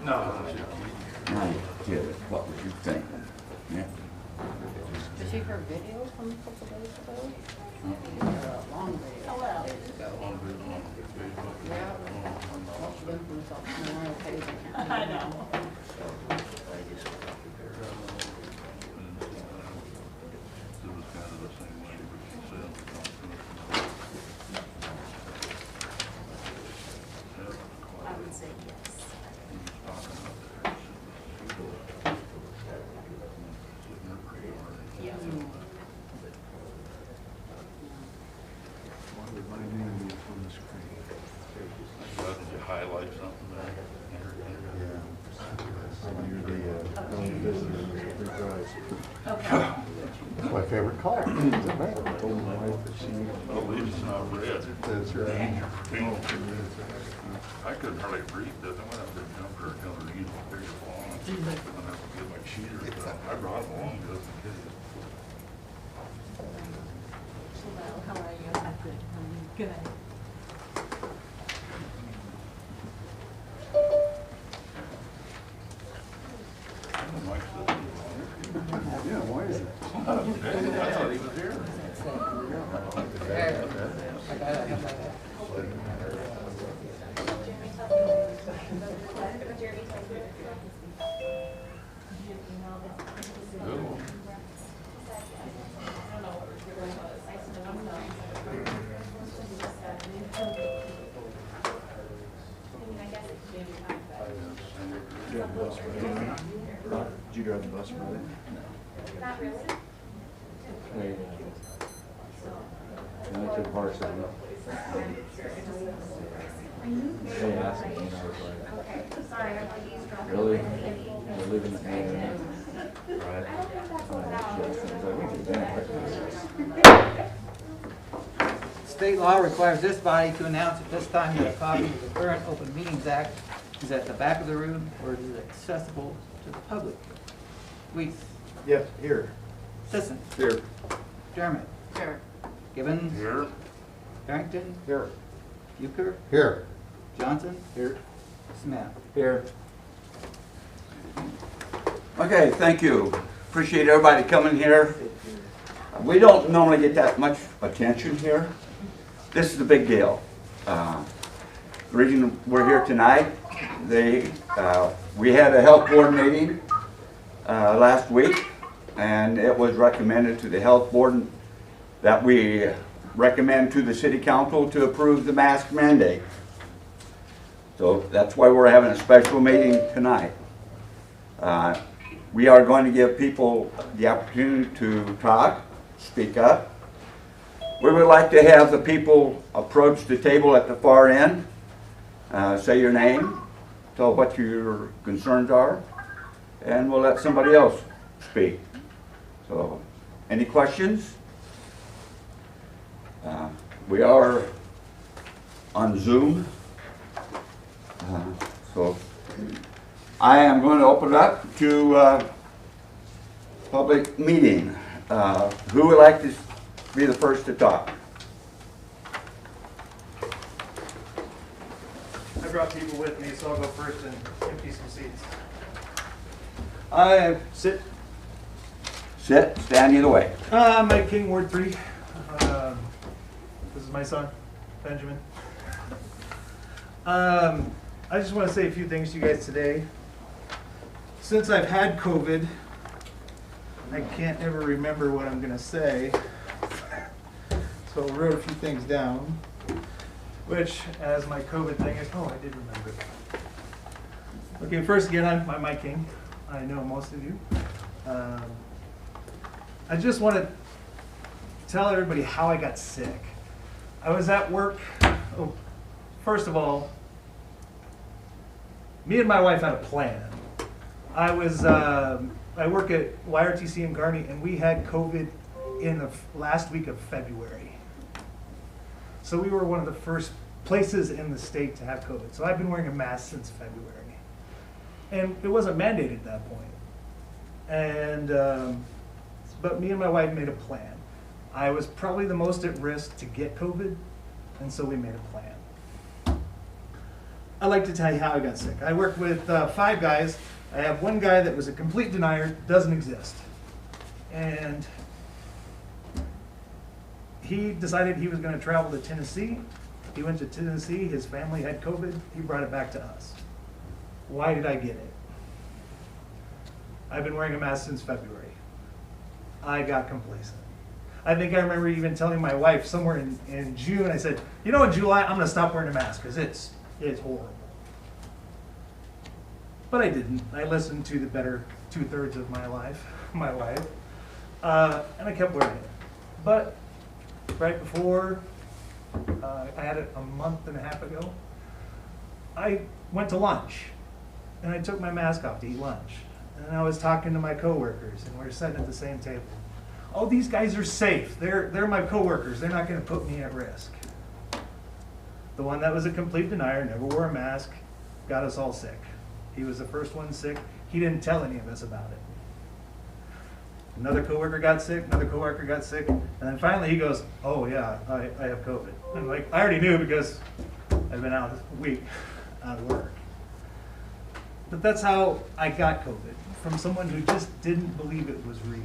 No. Now you get it. What would you think? Yeah. Did you hear video from a couple days ago? A long video, days ago. Yeah. Watched them from the Memorial Page. I know. I would say yes. Yeah. My name is on the screen. Did you highlight something there? Yeah. You're the only visitor in the free prize. Okay. It's my favorite color. Does it matter? I told my wife that she. At least it's not red. That's right. Pink. I couldn't hardly read that. I went up there and jumped her and read the bigger font. I'm gonna have to get my cheater. I brought it along just in case. Hello, how are you? I'm good. Good. Mike said he was on Yeah, why is it? there. I thought he was here. Good one. Did you drive the bus for it? Did you drive the bus for it? Not really. I went to the park, so they asked me, and I was like, Okay, sorry, I'm like eavesdropping. really? We're leaving at 9 a.m. Right. I don't think that's allowed. I was like, we can do that. State law requires this body to announce at this time that a copy of the current Open Meetings Act is at the back of the room or it is accessible to the public. Weiss. Yes, here. Sisson. Here. Dermott. Here. Gibbons. Here? Harrington. Here. Euchre. Here. Johnson. Here. Smith. Here. Okay, thank you. Appreciate everybody coming here. We don't normally get that much attention here. This is a big deal. The reason we're here tonight, we had a health board meeting last week, and it was recommended to the health board that we recommend to the city council to approve the mask mandate. So that's why we're having a special meeting tonight. We are going to give people the opportunity to talk, speak up. We would like to have the people approach the table at the far end, say your name, tell what your concerns are, and we'll let somebody else speak. So, any questions? We are on Zoom, so I am going to open it up to public meeting. Who would like to be the first to talk? I brought people with me, so I'll go first and empty some seats. Sit. Sit, stand either way. Mike King, Ward 3. This is my son, Benjamin. I just want to say a few things to you guys today. Since I've had COVID, I can't ever remember what I'm going to say. So I wrote a few things down, which, as my COVID thing is, I did remember. Okay, first again, I'm Mike King. I know most of you. I just want to tell everybody how I got sick. I was at work. Oh, first of all, me and my wife had a plan. I work at YRTC in Garney, and we had COVID in the last week of February. So we were one of the first places in the state to have COVID. So I've been wearing a mask since February. And it wasn't mandated at that point. And, but me and my wife made a plan. I was probably the most at risk to get COVID, and so we made a plan. I'd like to tell you how I got sick. I worked with 5 guys. I have one guy that was a complete denier, doesn't exist. And he decided he was going to travel to Tennessee. He went to Tennessee, his family had COVID, he brought it back to us. Why did I get it? I've been wearing a mask since February. I got complacent. I think I remember even telling my wife somewhere in June, I said, you know, in July, I'm gonna stop wearing a mask because it's horrible. But I didn't. I listened to the better 2/3 of my wife, and I kept wearing it. But right before, I had it a month and a half ago, I went to lunch and I took my mask off to eat lunch. And I was talking to my coworkers and we're sitting at the same table. Oh, these guys are safe. They're my coworkers. They're not going to put me at risk. The one that was a complete denier, never wore a mask, got us all sick. He was the first one sick. He didn't tell any of us about it. Another coworker got sick, another coworker got sick, and then finally he goes, oh yeah, I have COVID. And I'm like, I already knew because I've been out a week out of work. But that's how I got COVID, from someone who just didn't believe it was real.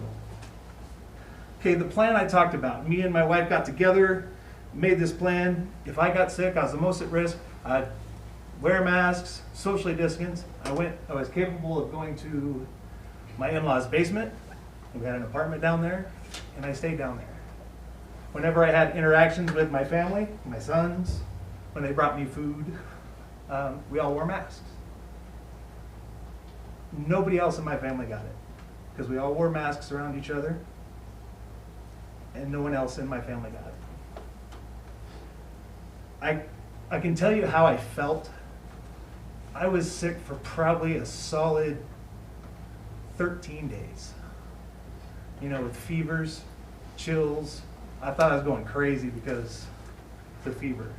Okay, the plan I talked about, me and my wife got together, made this plan. If I got sick, I was the most at risk. I'd wear masks, socially distance. I was capable of going to my in-laws' basement. We had an apartment down there, and I stayed down there. Whenever I had interactions with my family, my sons, when they brought me food, we all wore masks. Nobody else in my family got it, because we all wore masks around each other, and no one else in my family got it. I can tell you how I felt. I was sick for probably a solid 13 days. You know, with fevers, chills. I thought I was going crazy because of the fever.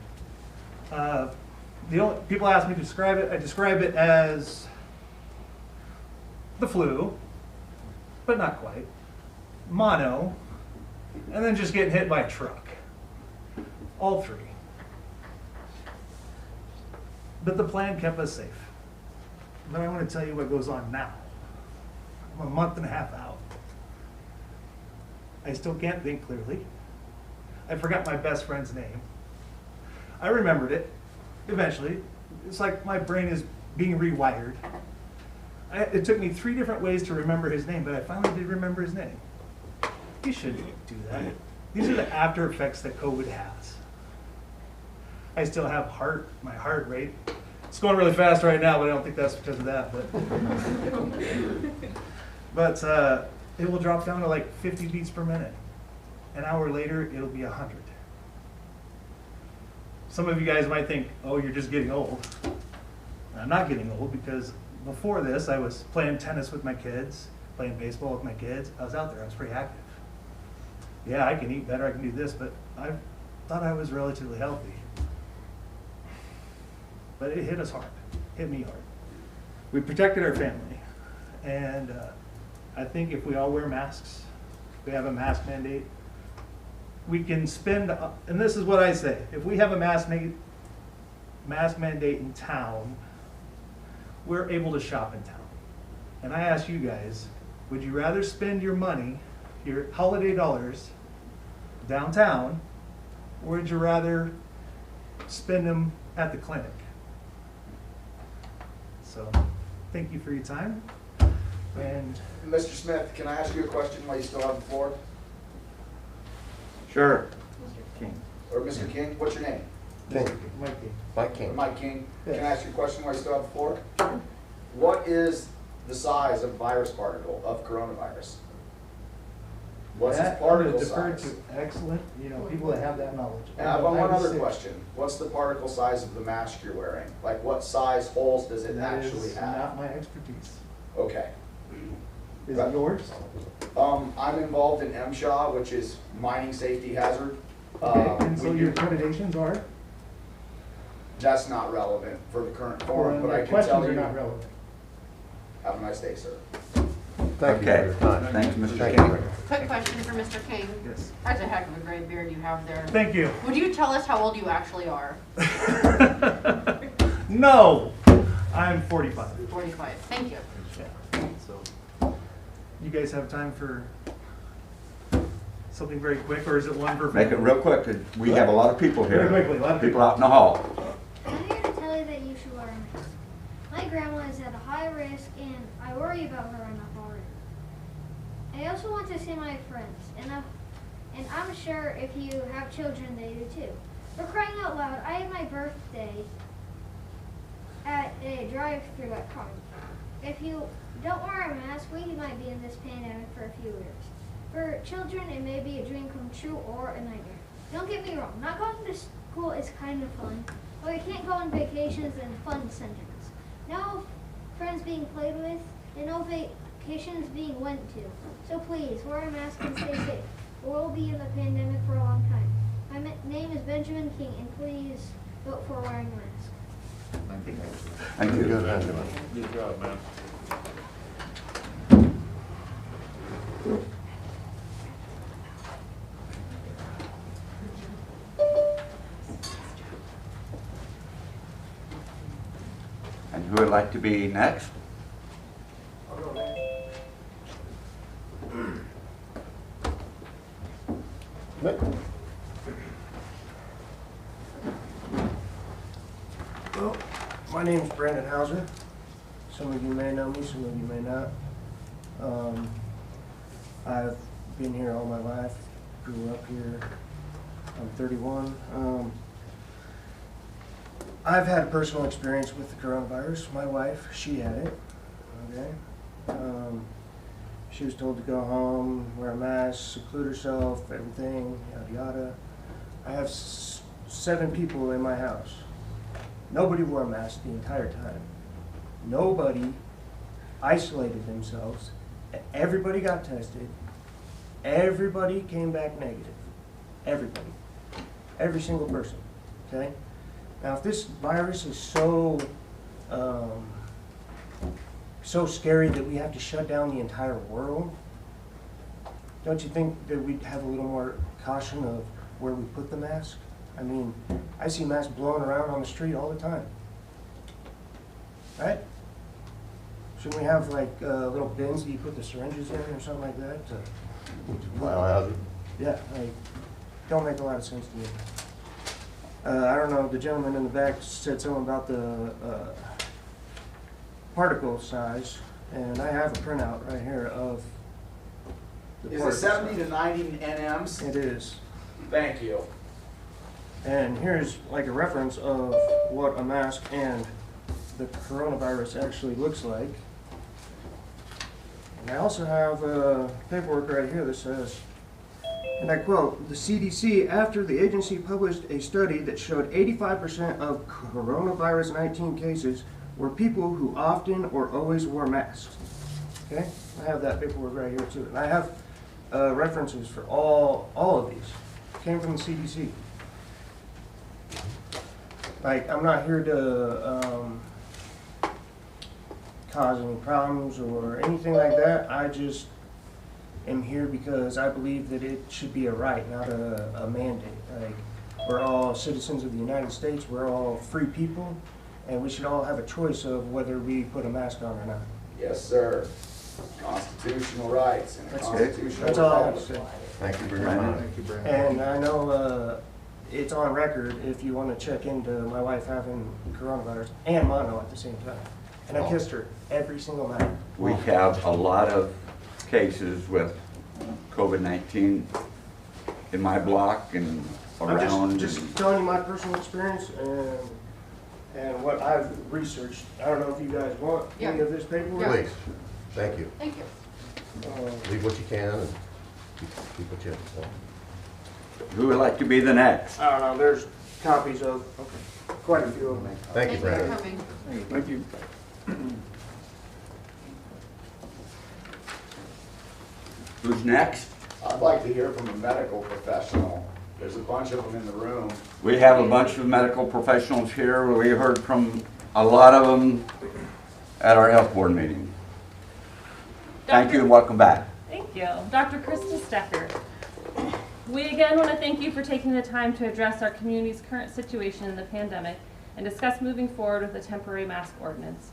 People ask me to describe it. I describe it as the flu, but not quite. Mono, and then just getting hit by a truck. All 3. But the plan kept us safe. But I want to tell you what goes on now. I'm a month and a half out. I still can't think clearly. I forgot my best friend's name. I remembered it eventually. It's like my brain is being rewired. It took me 3 different ways to remember his name, but I finally did remember his name. You shouldn't do that. These are the after effects that COVID has. I still have my heart rate. It's going really fast right now, but I don't think that's because of that. But it will drop down to like 50 beats per minute. An hour later, it'll be 100. Some of you guys might think, oh, you're just getting old. I'm not getting old because before this, I was playing tennis with my kids, playing baseball with my kids. I was out there, I was pretty active. Yeah, I can eat better, I can do this, but I thought I was relatively healthy. But it hit us hard, hit me hard. We protected our family. And I think if we all wear masks, we have a mask mandate, we can spend, and this is what I say, if we have a mask mandate in town, we're able to shop in town. And I ask you guys, would you rather spend your money, your holiday dollars, downtown, or would you rather spend them at the clinic? So, thank you for your time. And Mr. Smith, can I ask you a question while you still have the floor? Sure. King. Or Mr. King, what's your name? Mike King. Mike King. Or Mike King. Yes. Can I ask you a question while you still have the floor? What is the size of virus particle of coronavirus? What's its particle size? To excellent, people that have that knowledge. And I have one other 96. question. What's the particle size of the mask you're wearing? Like what size holes does it That actually is have? not my expertise. Okay. Is it yours? I'm involved in MSHA, which is mining safety hazard. Okay, and so we your do- accreditations are? That's not relevant for the current Or forum, but I your can tell questions are you. not relevant. Have a nice day, sir. Thank you for Okay. your time. Thanks, Mr. Thank King. you. Quick question for Mr. King. Yes. That's a heck of a gray beard you have there. Thank you. Would you tell us how old you actually are? No, I'm 45. 45, thank you. So, you guys have time for something very quick, or is it one per? Make it real quick, 'cause we have a lot of people here. Very quickly, a lot of People out in the hall. I'm here to tell you that you should wear a mask. My grandma is at a high risk and I worry about her enough already. I also want to see my friends, and I'm sure if you have children, they do too. For crying out loud, I had my birthday at a drive-thru at Comic Con. If you don't wear a mask, we might be in this pandemic for a few years. For children, it may be a dream come true or a nightmare. Don't get me wrong, not going to school is kind of fun, but we can't go on vacations and fun centers. No friends being played with, and no vacations being went to. So please, wear a mask and stay safe. We'll be in the pandemic for a long time. My name is Benjamin King, and please vote for wearing a mask. Thank you. Good job, man. And who would like to be next? Well, my name is Brandon Hauser. Some of you may know me, some of you may not. I've been here all my life, grew up here. I'm 31. I've had personal experience with the coronavirus. My wife, she had it. Okay. She was told to go home, wear a mask, seclude herself, everything, yada yada. I have 7 people in my house. Nobody wore a mask the entire time. Nobody isolated themselves. Everybody got tested. Everybody came back negative. Everybody. Every single person. Okay? Now, if this virus is so scary that we have to shut down the entire world, don't you think that we'd have a little more caution of where we put the mask? I mean, I see masks blowing around on the street all the time. Right? Shouldn't we have like little bins that you put the syringes in or something like that? Biohazard. Yeah, like, don't make a lot of sense to me. I don't know, the gentleman in the back said something about the particle size, and I have a printout right here of the Is it particle 70 size. to 90 nms? It is. Thank you. And here's like a reference of what a mask and the coronavirus actually looks like. And I also have paperwork right here that says, and I quote, the CDC, after the agency published a study that showed 85% of coronavirus 19 cases were people who often or always wore masks. Okay? I have that paperwork right here too. And I have references for all of these. Came from the CDC. Like, I'm not here to cause any problems or anything like that. I just am here because I believe that it should be a right, not a mandate. Like, we're all citizens of the United States, we're all free people, and we should all have a choice of whether we put a mask on or not. Yes, sir. Constitutional rights and a constitutional That's all I have to republic. say. Thank you for your time. Thank you, Brandon. And I know it's on record if you want to check into my wife having coronavirus and mono at the same time. And I kissed her every single night. We have a lot of cases with COVID-19 in my block and I'm around. just telling you my personal experience and what I've researched. I don't know if you guys want any of this paperwork. Please, thank you. Thank you. Leave what you can and keep what you have. Who would like to be the next? I don't know, there's copies of quite a few of them. Thank you, for Brandon. coming. Thank you. Who's next? I'd like to hear from a medical professional. There's a bunch of them in the room. We have a bunch of medical professionals here. We heard from a lot of them at our health board meeting. Thank you and welcome back. Thank you. Dr. Krista Stecker. We again want to thank you for taking the time to address our community's current situation in the pandemic and discuss moving forward with a temporary mask ordinance.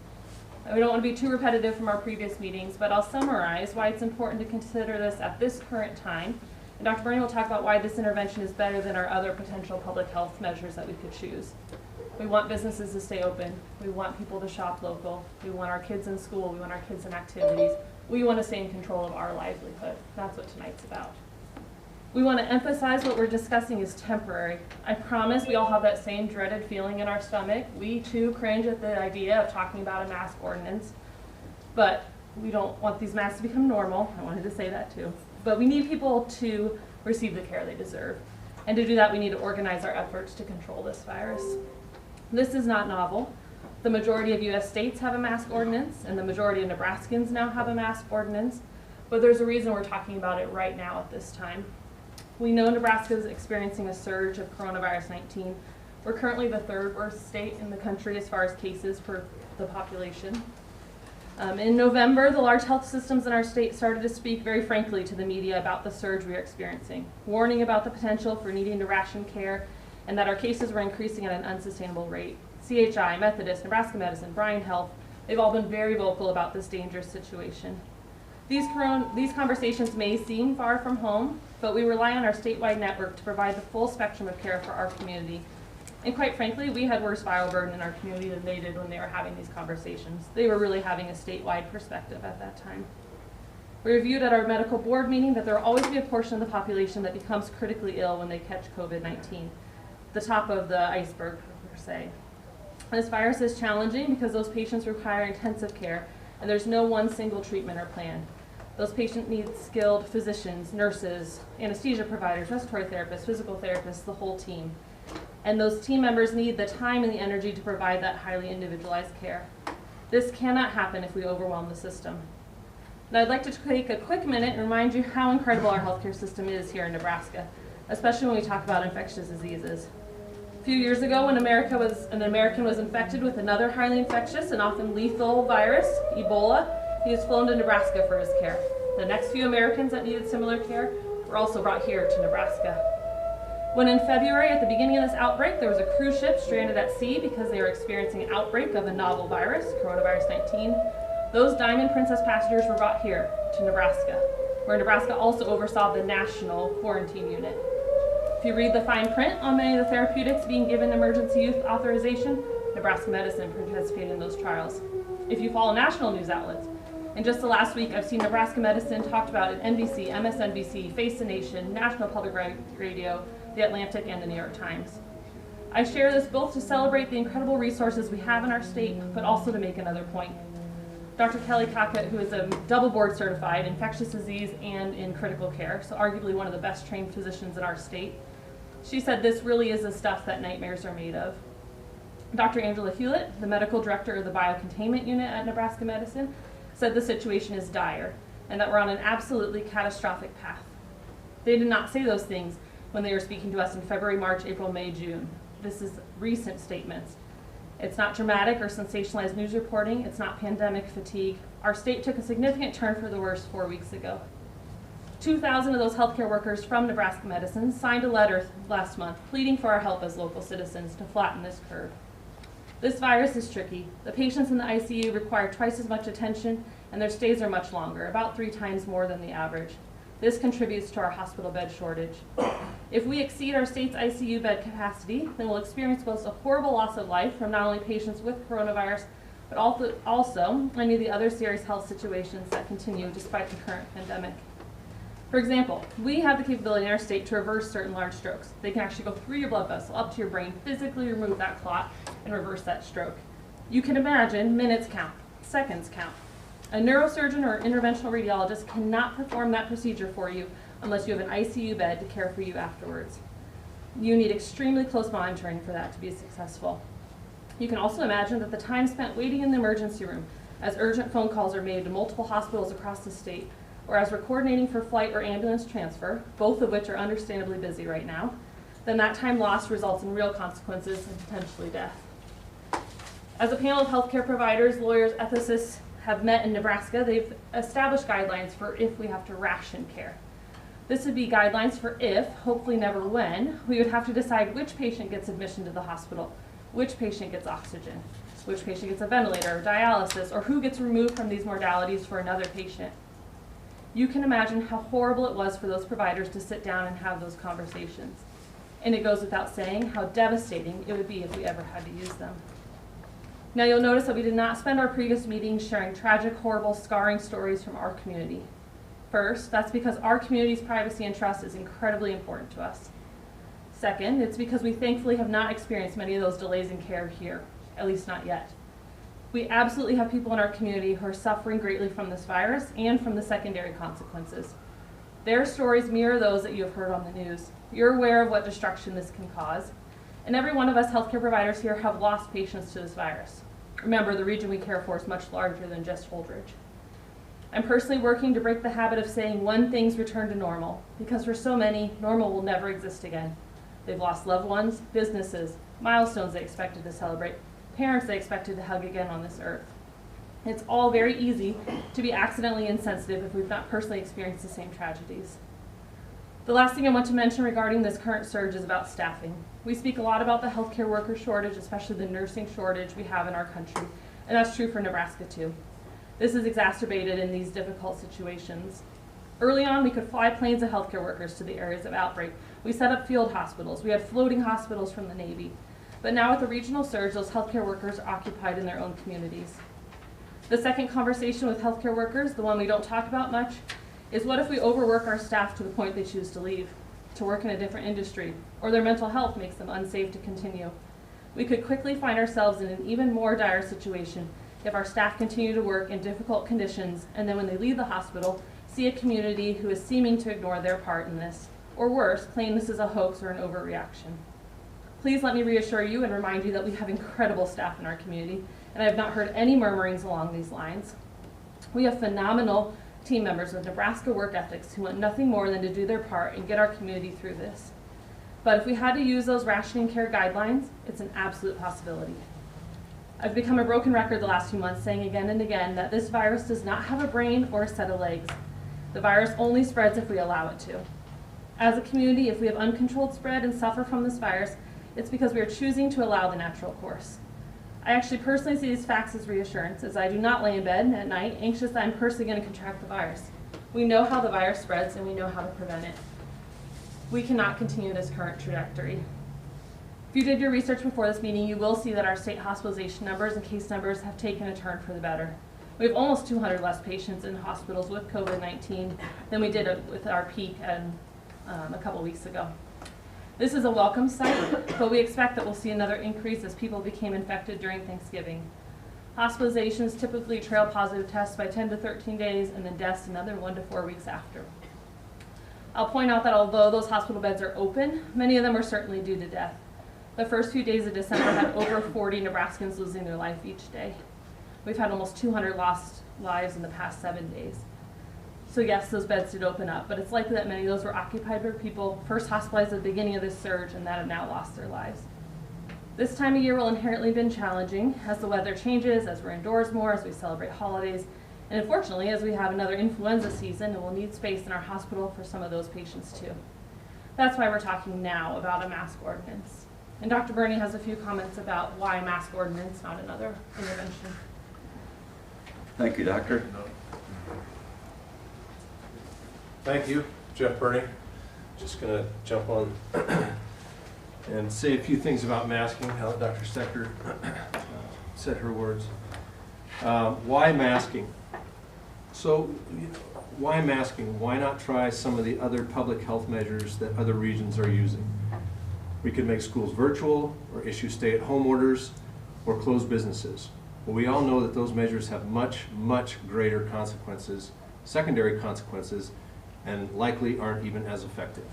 We don't want to be too repetitive from our previous meetings, but I'll summarize why it's important to consider this at this current time. And Dr. Bernie will talk about why this intervention is better than our other potential public health measures that we could choose. We want businesses to stay open. We want people to shop local. We want our kids in school. We want our kids in activities. We want to stay in control of our livelihood. That's what tonight's about. We want to emphasize what we're discussing is temporary. I promise we all have that same dreaded feeling in our stomach. We too cringe at the idea of talking about a mask ordinance, but we don't want these masks to become normal. I wanted to say that too. But we need people to receive the care they deserve. And to do that, we need to organize our efforts to control this virus. This is not novel. The majority of US states have a mask ordinance, and the majority of Nebraskans now have a mask ordinance, but there's a reason we're talking about it right now at this time. We know Nebraska is experiencing a surge of coronavirus 19. We're currently the third worst state in the country as far as cases per the population. In November, the large health systems in our state started to speak very frankly to the media about the surge we are experiencing, warning about the potential for needing to ration care and that our cases were increasing at an unsustainable rate. CHI, Methodist, Nebraska Medicine, Bryan Health, they've all been very vocal about this dangerous situation. These conversations may seem far from home, but we rely on our statewide network to provide the full spectrum of care for our community. And quite frankly, we had worse viral burden in our community than they did when they were having these conversations. They were really having a statewide perspective at that time. We reviewed at our medical board meeting that there will always be a portion of the population that becomes critically ill when they catch COVID-19, the top of the iceberg per se. This virus is challenging because those patients require intensive care and there's no one single treatment or plan. Those patients need skilled physicians, nurses, anesthesia providers, respiratory therapists, physical therapists, the whole team. And those team members need the time and the energy to provide that highly individualized care. This cannot happen if we overwhelm the system. Now I'd like to take a quick minute and remind you how incredible our healthcare system is here in Nebraska, especially when we talk about infectious diseases. A few years ago, when an American was infected with another highly infectious and often lethal virus, Ebola, he was flown to Nebraska for his care. The next few Americans that needed similar care were also brought here to Nebraska. When in February, at the beginning of this outbreak, there was a cruise ship stranded at sea because they were experiencing an outbreak of a novel virus, coronavirus 19, those Diamond Princess passengers were brought here to Nebraska, where Nebraska also oversaw the national quarantine unit. If you read the fine print on many of the therapeutics being given emergency use authorization, Nebraska Medicine participated in those trials. If you follow national news outlets, in just the last week, I've seen Nebraska Medicine talked about at NBC, MSNBC, Face the Nation, National Public Radio, The Atlantic, and the New York Times. I share this both to celebrate the incredible resources we have in our state, but also to make another point. Dr. Kelly Cockett, who is a double board certified infectious disease and in critical care, so arguably one of the best trained physicians in our state, she said this really is the stuff that nightmares are made of. Dr. Angela Hewlett, the medical director of the biocontainment unit at Nebraska Medicine, said the situation is dire and that we're on an absolutely catastrophic path. They did not say those things when they were speaking to us in February, March, April, May, June. This is recent statements. It's not dramatic or sensationalized news reporting. It's not pandemic fatigue. Our state took a significant turn for the worse 4 weeks ago. 2,000 of those healthcare workers from Nebraska Medicine signed a letter last month pleading for our help as local citizens to flatten this curve. This virus is tricky. The patients in the ICU require twice as much attention and their stays are much longer, about 3 times more than the average. This contributes to our hospital bed shortage. If we exceed our state's ICU bed capacity, then we'll experience both a horrible loss of life from not only patients with coronavirus, but also many of the other serious health situations that continue despite the current pandemic. For example, we have the capability in our state to reverse certain large strokes. They can actually go through your blood vessel, up to your brain, physically remove that clot, and reverse that stroke. You can imagine minutes count, seconds count. A neurosurgeon or interventional radiologist cannot perform that procedure for you unless you have an ICU bed to care for you afterwards. You need extremely close monitoring for that to be successful. You can also imagine that the time spent waiting in the emergency room as urgent phone calls are made to multiple hospitals across the state, or as we're coordinating for flight or ambulance transfer, both of which are understandably busy right now, then that time lost results in real consequences and potentially death. As a panel of healthcare providers, lawyers, ethicists have met in Nebraska, they've established guidelines for if we have to ration care. This would be guidelines for if, hopefully never when, we would have to decide which patient gets admission to the hospital, which patient gets oxygen, which patient gets a ventilator or dialysis, or who gets removed from these modalities for another patient. You can imagine how horrible it was for those providers to sit down and have those conversations. And it goes without saying how devastating it would be if we ever had to use them. Now you'll notice that we did not spend our previous meetings sharing tragic, horrible, scarring stories from our community. First, that's because our community's privacy and trust is incredibly important to us. Second, it's because we thankfully have not experienced many of those delays in care here, at least not yet. We absolutely have people in our community who are suffering greatly from this virus and from the secondary consequences. Their stories mirror those that you have heard on the news. You're aware of what destruction this can cause, and every one of us healthcare providers here have lost patients to this virus. Remember, the region we care for is much larger than just Holdridge. I'm personally working to break the habit of saying when things return to normal, because for so many, normal will never exist again. They've lost loved ones, businesses, milestones they expected to celebrate, parents they expected to hug again on this earth. It's all very easy to be accidentally insensitive if we've not personally experienced the same tragedies. The last thing I want to mention regarding this current surge is about staffing. We speak a lot about the healthcare worker shortage, especially the nursing shortage we have in our country, and that's true for Nebraska too. This is exacerbated in these difficult situations. Early on, we could fly planes of healthcare workers to the areas of outbreak. We set up field hospitals. We had floating hospitals from the Navy. But now with the regional surge, those healthcare workers are occupied in their own communities. The second conversation with healthcare workers, the one we don't talk about much, is what if we overwork our staff to the point they choose to leave, to work in a different industry, or their mental health makes them unsafe to continue. We could quickly find ourselves in an even more dire situation if our staff continue to work in difficult conditions, and then when they leave the hospital, see a community who is seeming to ignore their part in this, or worse, claim this is a hoax or an overreaction. Please let me reassure you and remind you that we have incredible staff in our community, and I have not heard any murmurings along these lines. We have phenomenal team members with Nebraska work ethics who want nothing more than to do their part and get our community through this. But if we had to use those rationing care guidelines, it's an absolute possibility. I've become a broken record the last few months, saying again and again that this virus does not have a brain or a set of legs. The virus only spreads if we allow it to. As a community, if we have uncontrolled spread and suffer from this virus, it's because we are choosing to allow the natural course. I actually personally see these facts as reassurance, as I do not lay in bed at night anxious that I'm personally going to contract the virus. We know how the virus spreads and we know how to prevent it. We cannot continue this current trajectory. If you did your research before this meeting, you will see that our state hospitalization numbers and case numbers have taken a turn for the better. We have almost 200 less patients in hospitals with COVID-19 than we did with our peak a couple weeks ago. This is a welcome sight, but we expect that we'll see another increase as people became infected during Thanksgiving. Hospitalizations typically trail positive tests by 10 to 13 days and then deaths another 1 to 4 weeks after. I'll point out that although those hospital beds are open, many of them are certainly due to death. The first few days of December had over 40 Nebraskans losing their life each day. We've had almost 200 lost lives in the past 7 days. So yes, those beds did open up, but it's likely that many of those were occupied by people first hospitalized at the beginning of this surge and that have now lost their lives. This time of year will inherently be challenging as the weather changes, as we're indoors more, as we celebrate holidays, and unfortunately as we have another influenza season and we'll need space in our hospital for some of those patients too. That's why we're talking now about a mask ordinance. And Dr. Burney has a few comments about why mask ordinance, not another intervention. Thank you, Doctor. Thank you, Jeff Burney. Just going to jump on and say a few things about masking, how Dr. Stecker said her words. Why masking? So, why masking? Why not try some of the other public health measures that other regions are using? We could make schools virtual, or issue stay-at-home orders, or close businesses. But we all know that those measures have much, much greater consequences, secondary consequences, and likely aren't even as effective.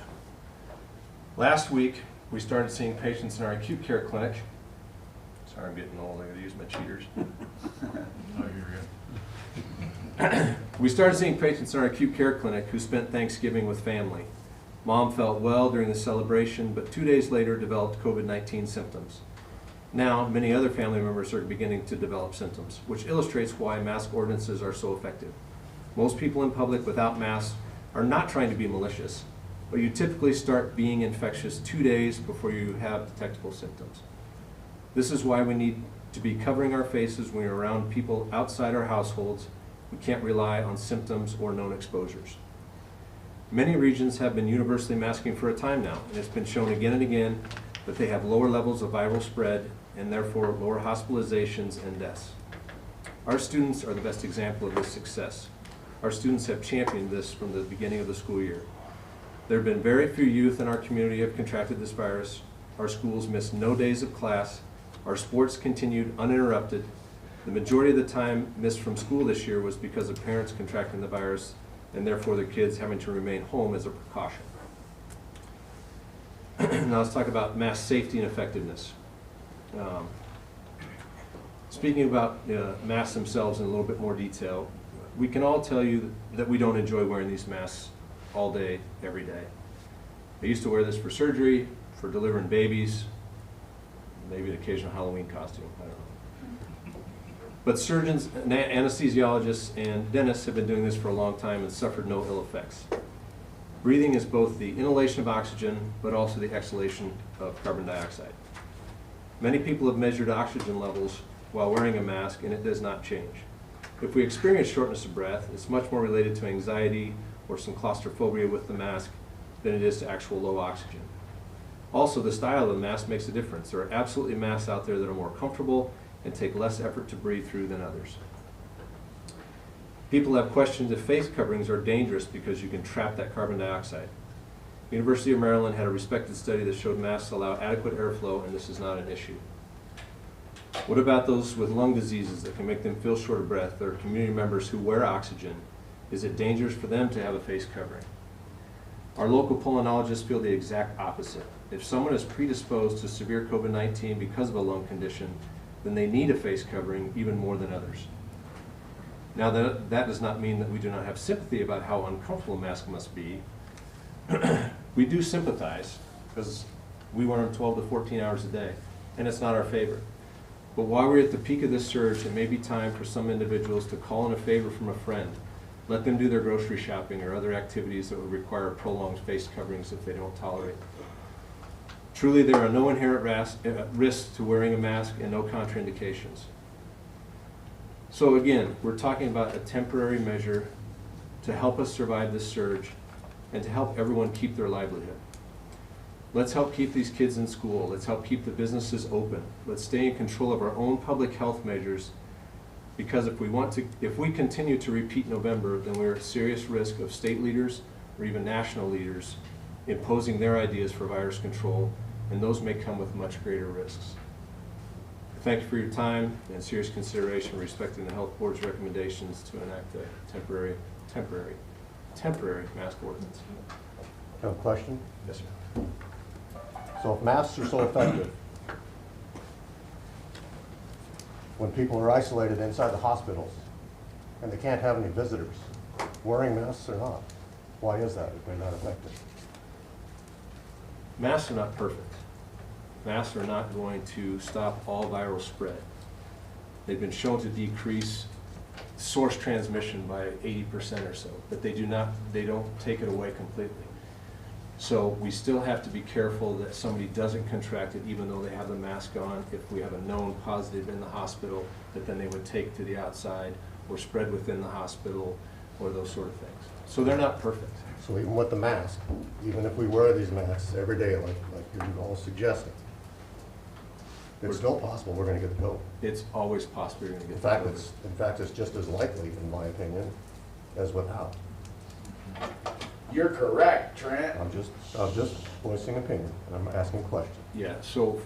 Last week, we started seeing patients in our acute care clinic. Sorry, I'm getting old, I gotta use my cheaters. We started seeing patients in our acute care clinic who spent Thanksgiving with family. Mom felt well during the celebration, but 2 days later developed COVID-19 symptoms. Now, many other family members are beginning to develop symptoms, which illustrates why mask ordinances are so effective. Most people in public without masks are not trying to be malicious, but you typically start being infectious 2 days before you have detectable symptoms. This is why we need to be covering our faces when we're around people outside our households. We can't rely on symptoms or known exposures. Many regions have been universally masking for a time now, and it's been shown again and again that they have lower levels of viral spread and therefore lower hospitalizations and deaths. Our students are the best example of this success. Our students have championed this from the beginning of the school year. There have been very few youth in our community who have contracted this virus. Our schools missed no days of class. Our sports continued uninterrupted. The majority of the time missed from school this year was because of parents contracting the virus and therefore their kids having to remain home as a precaution. Now let's talk about mask safety and effectiveness. Speaking about masks themselves in a little bit more detail, we can all tell you that we don't enjoy wearing these masks all day, every day. I used to wear this for surgery, for delivering babies, maybe an occasional Halloween costume, I don't know. But surgeons, anesthesiologists, and dentists have been doing this for a long time and suffered no ill effects. Breathing is both the inhalation of oxygen, but also the exhalation of carbon dioxide. Many people have measured oxygen levels while wearing a mask, and it does not change. If we experience shortness of breath, it's much more related to anxiety or some claustrophobia with the mask than it is to actual low oxygen. Also, the style of the mask makes a difference. There are absolutely masks out there that are more comfortable and take less effort to breathe through than others. People have questioned if face coverings are dangerous because you can trap that carbon dioxide. University of Maryland had a respected study that showed masks allow adequate airflow, and this is not an issue. What about those with lung diseases that can make them feel short of breath, or community members who wear oxygen? Is it dangerous for them to have a face covering? Our local pulmonologists feel the exact opposite. If someone is predisposed to severe COVID-19 because of a lung condition, then they need a face covering even more than others. Now, that does not mean that we do not have sympathy about how uncomfortable a mask must be. We do sympathize because we wear them 12 to 14 hours a day, and it's not our favorite. But while we're at the peak of this surge, it may be time for some individuals to call in a favor from a friend. Let them do their grocery shopping or other activities that would require prolonged face coverings if they don't tolerate. Truly, there are no inherent risks to wearing a mask and no contraindications. So again, we're talking about a temporary measure to help us survive this surge and to help everyone keep their livelihood. Let's help keep these kids in school. Let's help keep the businesses open. Let's stay in control of our own public health measures, because if we continue to repeat November, then we're at serious risk of state leaders or even national leaders imposing their ideas for virus control, and those may come with much greater risks. Thank you for your time and serious consideration respecting the Health Board's recommendations to enact a temporary mask ordinance. Have a question? Yes, sir. So if masks are so effective, when people are isolated inside the hospitals and they can't have any visitors, wearing masks or not, why is that if they're not effective? Masks are not perfect. Masks are not going to stop all viral spread. They've been shown to decrease source transmission by 80% or so, but they don't take it away completely. So we still have to be careful that somebody doesn't contract it even though they have the mask on. If we have a known positive in the hospital that then they would take to the outside or spread within the hospital or those sort of things. So they're not perfect. So even with the mask, even if we wear these masks every day like you're all suggesting, it's still possible we're going to get the COVID. It's always possible you're going to get the COVID. In fact, it's just as likely, in my opinion, as without. You're correct, Trent. I'm just voicing opinion, and I'm asking questions. Yeah, so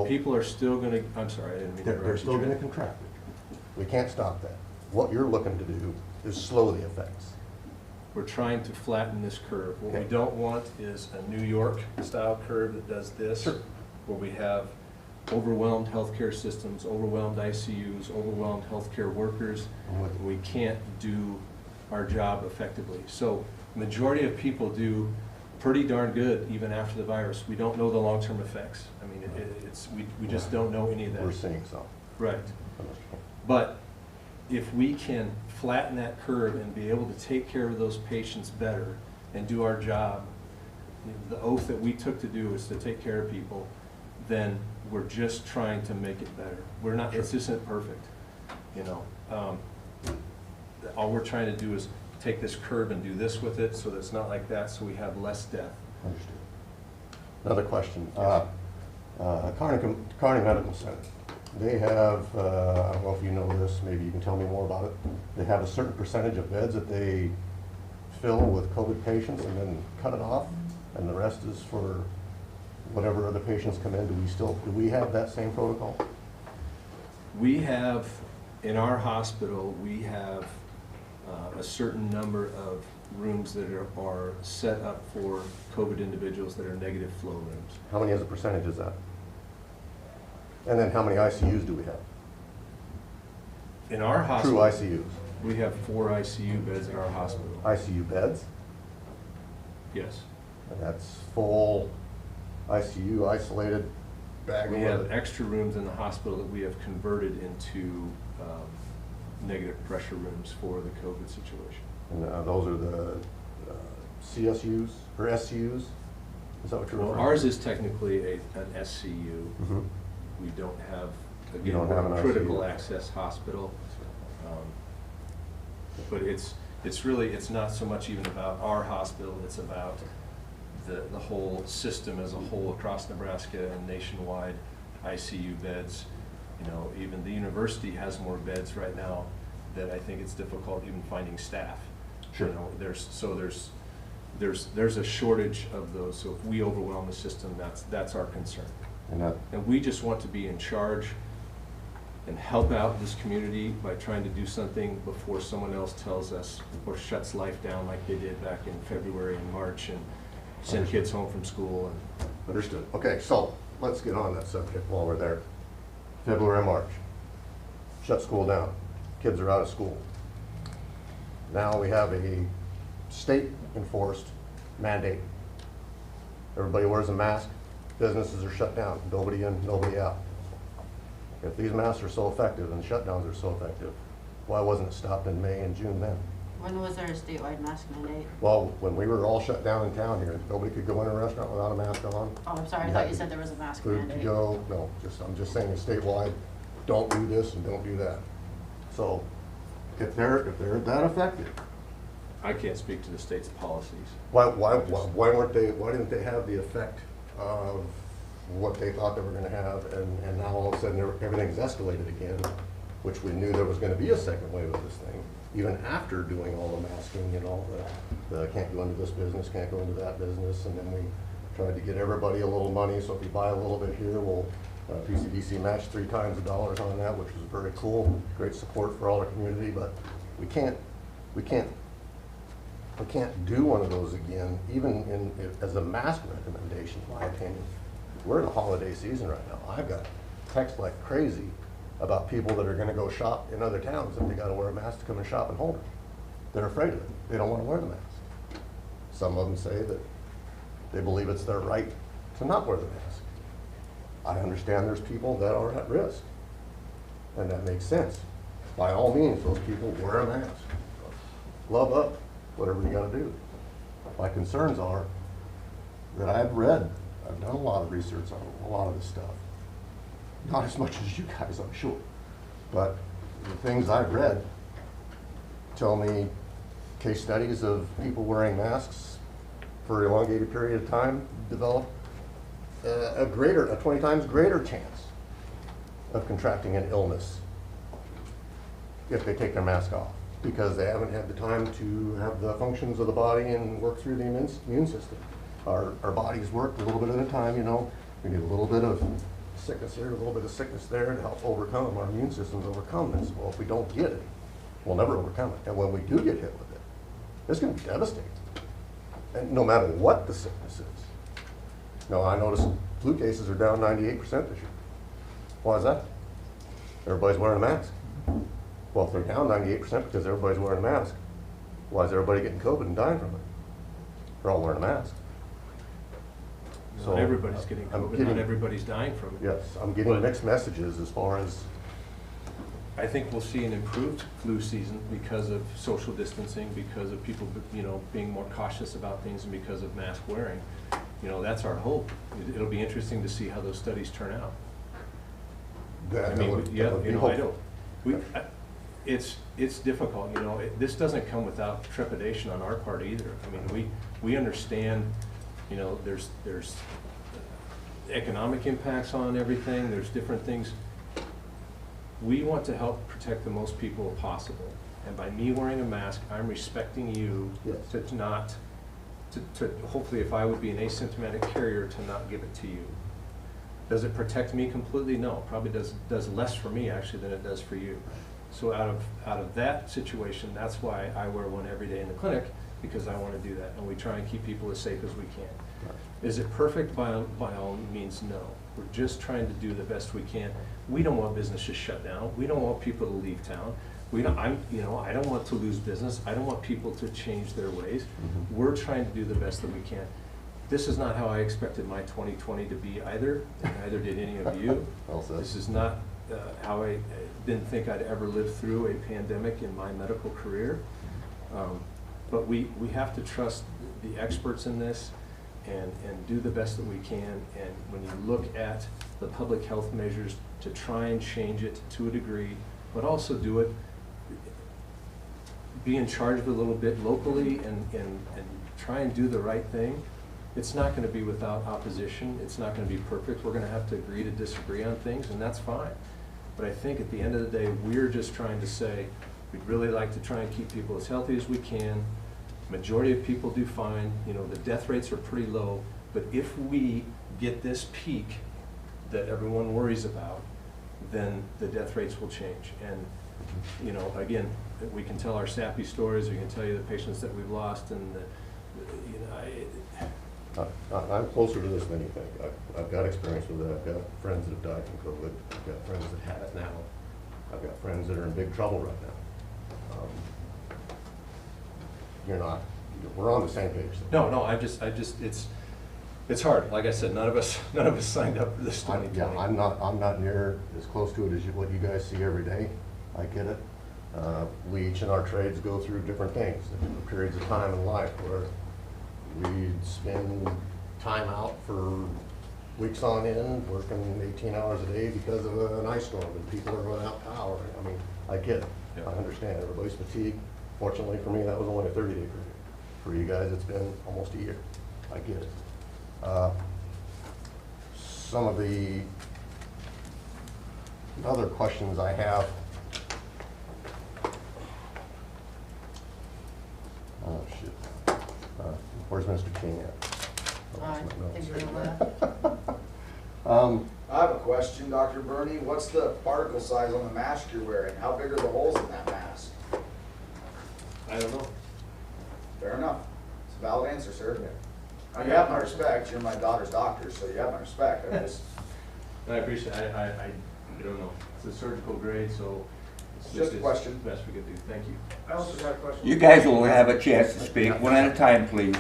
people are still going to, I'm sorry, I didn't mean to interrupt you. They're still going to contract it. We can't stop that. What you're looking to do is slow the effects. We're trying to flatten this curve. What Okay. we don't want is a New York style curve that does this, where we have overwhelmed healthcare systems, overwhelmed ICUs, overwhelmed healthcare workers. We can't do our job effectively. So majority of people do pretty darn good even after the virus. We don't know the long-term effects. I mean, we just don't know any of that. We're seeing some. Right. But if we can flatten that curve and be able to take care of those patients better and do our job, the oath that we took to do is to take care of people, then we're just trying to make it better. We're not, it isn't perfect, you know. All we're trying to do is take this curve and do this with it so that it's not like that, so we have less death. Understood. Another question. Kearney Medical Center. They have, I don't know if you know this, maybe you can tell me more about it. They have a certain percentage of beds that they fill with COVID patients and then cut it off, and the rest is for whatever other patients come in. Do we have that same protocol? We have, in our hospital, we have a certain number of rooms that are set up for COVID individuals that are negative flow rooms. How many as a percentage is that? And then how many ICUs do we have? In our True hospital, ICUs. we have 4 ICU beds in our hospital. ICU beds, Yes. and that's full ICU, isolated bag. We have extra rooms in the hospital that we have converted into negative pressure rooms for the COVID situation. And those are the CSUs or SCUs? Is that what you're Well, referring to? ours is technically an SCU. Mhm. We don't have, You again, don't we're have a an critical ICU. access hospital. But it's really, it's not so much even about our hospital, it's about the whole system as a whole across Nebraska and nationwide ICU beds. You know, even the university has more beds right now that I think it's difficult even finding staff. Sure. You know, there's a shortage of those, so if we overwhelm the system, that's our concern. And we just want to be in charge and help out this community by trying to do something before someone else tells us or shuts life down like they did back in February and March and send kids home from school. And Understood. Okay, so let's get on that subject while we're there. February, March, shut school down. Kids are out of school. Now we have a state-enforced mandate. Everybody wears a mask. Businesses are shut down. Nobody in, nobody out. If these masks are so effective and shutdowns are so effective, why wasn't it stopped in May and June then? When was there a statewide mask mandate? Well, when we were all shut down in town here, nobody could go in a restaurant without a mask on. Oh, I'm sorry, I thought you said there was a mask Food to mandate. go, no, I'm just saying statewide, don't do this and don't do that. So if they're that effective, I can't speak to the state's policies. why didn't they have the effect of what they thought they were gonna have, and now all of a sudden everything's escalated again, which we knew there was gonna be a second wave of this thing, even after doing all the masking and all the can't go into this business, can't go into that business, and then we tried to get everybody a little money, so if you buy a little bit here, we'll, PCDC matched 3 times the dollars on that, which was very cool, great support for all our community, but we can't do one of those again, even as a mask recommendation, in my opinion. We're in the holiday season right now. I've got texts like crazy about people that are gonna go shop in other towns if they gotta wear a mask to come and shop in Holden. They're afraid of it. They don't wanna wear the mask. Some of them say that they believe it's their right to not wear the mask. I understand there's people that are at risk, and that makes sense. By all means, those people wear a mask. Love up, whatever you gotta do. My concerns are that I've done a lot of research on a lot of this stuff. Not as much as you guys, I'm sure. But the things I've read tell me case studies of people wearing masks for an elongated period of time develop a 20 times greater chance of contracting an illness if they take their mask off, because they haven't had the time to have the functions of the body and work through the immune system. Our bodies work a little bit at a time, you know. We need a little bit of sickness here, a little bit of sickness there to help overcome. Our immune systems overcome this. Well, if we don't get it, we'll never overcome it. And when we do get hit with it, it's going to be devastating. And no matter what the sickness is. Now, I noticed flu cases are down 98% this year. Why is that? Everybody's wearing a mask. Well, if they're down 98% because everybody's wearing a mask, why is everybody getting COVID and dying from it? They're all wearing a mask. Not everybody's getting COVID, not everybody's dying from it. Yes, I'm getting mixed messages as far as. I think we'll see an improved flu season because of social distancing, because of people, you know, being more cautious about things, and because of mask wearing. that's our hope. It'll be interesting to see how those studies turn out. That I mean, would- yeah, that would be I helpful. don't, it's difficult, this doesn't come without trepidation on our part either. I mean, we understand, there's economic impacts on everything, there's different things. We want to help protect the most people possible. And by me wearing a mask, I'm respecting you Yes. to not, to hopefully if I would be an asymptomatic carrier, to not give it to you. Does it protect me completely? No, probably does less for me actually than it does for you. So out of that situation, that's why I wear one every day in the clinic, because I want to do that. And we try and keep people as safe as we can. Is it perfect? By all means, no. We're just trying to do the best we can. We don't want businesses shut down. We don't want people to leave town. I don't want to lose business. I don't want people to change their ways. Mhm. We're trying to do the best that we can. This is not how I expected my 2020 to be either, and neither did any of you. Well said. This is not how I didn't think I'd ever live through a pandemic in my medical career. But we have to trust the experts in this and do the best that we can. And when you look at the public health measures to try and change it to a degree, but also do it, be in charge of it a little bit locally and try and do the right thing. It's not going to be without opposition. It's not going to be perfect. We're going to have to agree to disagree on things, and that's fine. But I think at the end of the day, we're just trying to say, we'd really like to try and keep people as healthy as we can. Majority of people do fine. The death rates are pretty low. But if we get this peak that everyone worries about, then the death rates will change. And, again, we can tell our sappy stories. We can tell you the patients that we've lost, and I'm closer to this than you think. I've got experience with it. I've got friends that have died from COVID. I've got friends that have it now. I've got friends that are in big trouble right now. We're on the same page. no, it's hard. Like I said, none of us signed up for this 2020. I'm not near as close to it as what you guys see every day. I get it. We each in our trades go through different things, different periods of time in life where we spend time out for weeks on end, working 18 hours a day because of an ice storm and people are running out of power. I mean, I get it. Yeah. I understand. Everybody's fatigued. Fortunately for me, that was only a 30-day period. For you guys, it's been almost a year. I get it. Some of the other questions I have. Oh, shit. Where's Mr. King at? Oh, I that's my notes. think you're gonna I have a question, Dr. Burney. What's the particle size on the mask you're wearing? How big are the holes in that mask? I don't know. Fair enough. It's a valid answer, sir. You have my respect. You're my daughter's doctor, so you have my respect. I appreciate it. I don't know. It's a surgical grade, so It's just a question. Best we could do. Thank you. I also got a question. You guys will have a chance to speak, one at a time, please.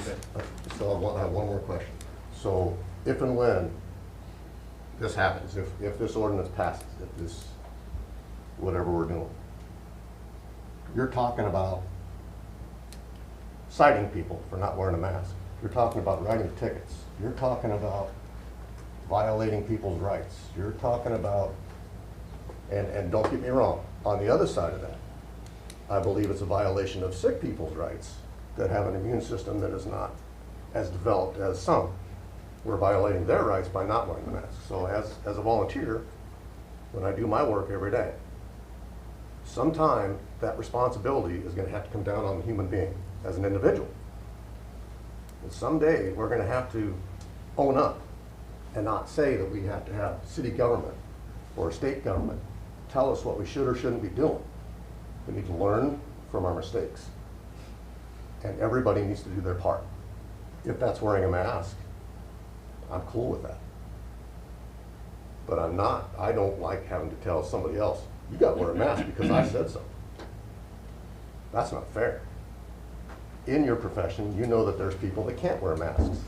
So I have one more question. So if and when this happens, if this ordinance passes, if this, whatever we're doing, you're talking about citing people for not wearing a mask. You're talking about writing tickets. You're talking about violating people's rights. You're talking about, and don't get me wrong, on the other side of that, I believe it's a violation of sick people's rights that have an immune system that is not as developed as some. We're violating their rights by not wearing the mask. So as a volunteer, when I do my work every day, sometime that responsibility is going to have to come down on the human being as an individual. And someday we're going to have to own up and not say that we have to have city government or state government tell us what we should or shouldn't be doing. We need to learn from our mistakes. And everybody needs to do their part. If that's wearing a mask, I'm cool with that. But I don't like having to tell somebody else, you got to wear a mask because I said so. That's not fair. In your profession, you know that there's people that can't wear masks.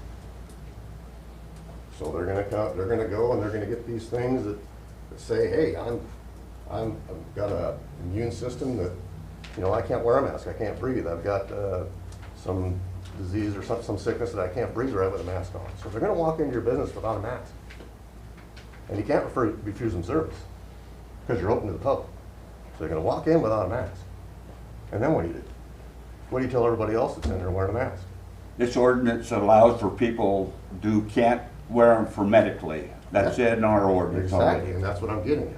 So they're going to go and they're going to get these things that say, hey, I've got an immune system that, I can't wear a mask. I can't breathe. I've got some disease or some sickness that I can't breathe right with a mask on. So they're gonna walk into your business without a mask. And you can't refuse them service because you're open to the public. So they're gonna walk in without a mask. And then what do you do? What do you tell everybody else that's in there wearing a mask? This ordinance allows for people who can't wear them for medically. That's in our ordinance Exactly, already. and that's what I'm getting at.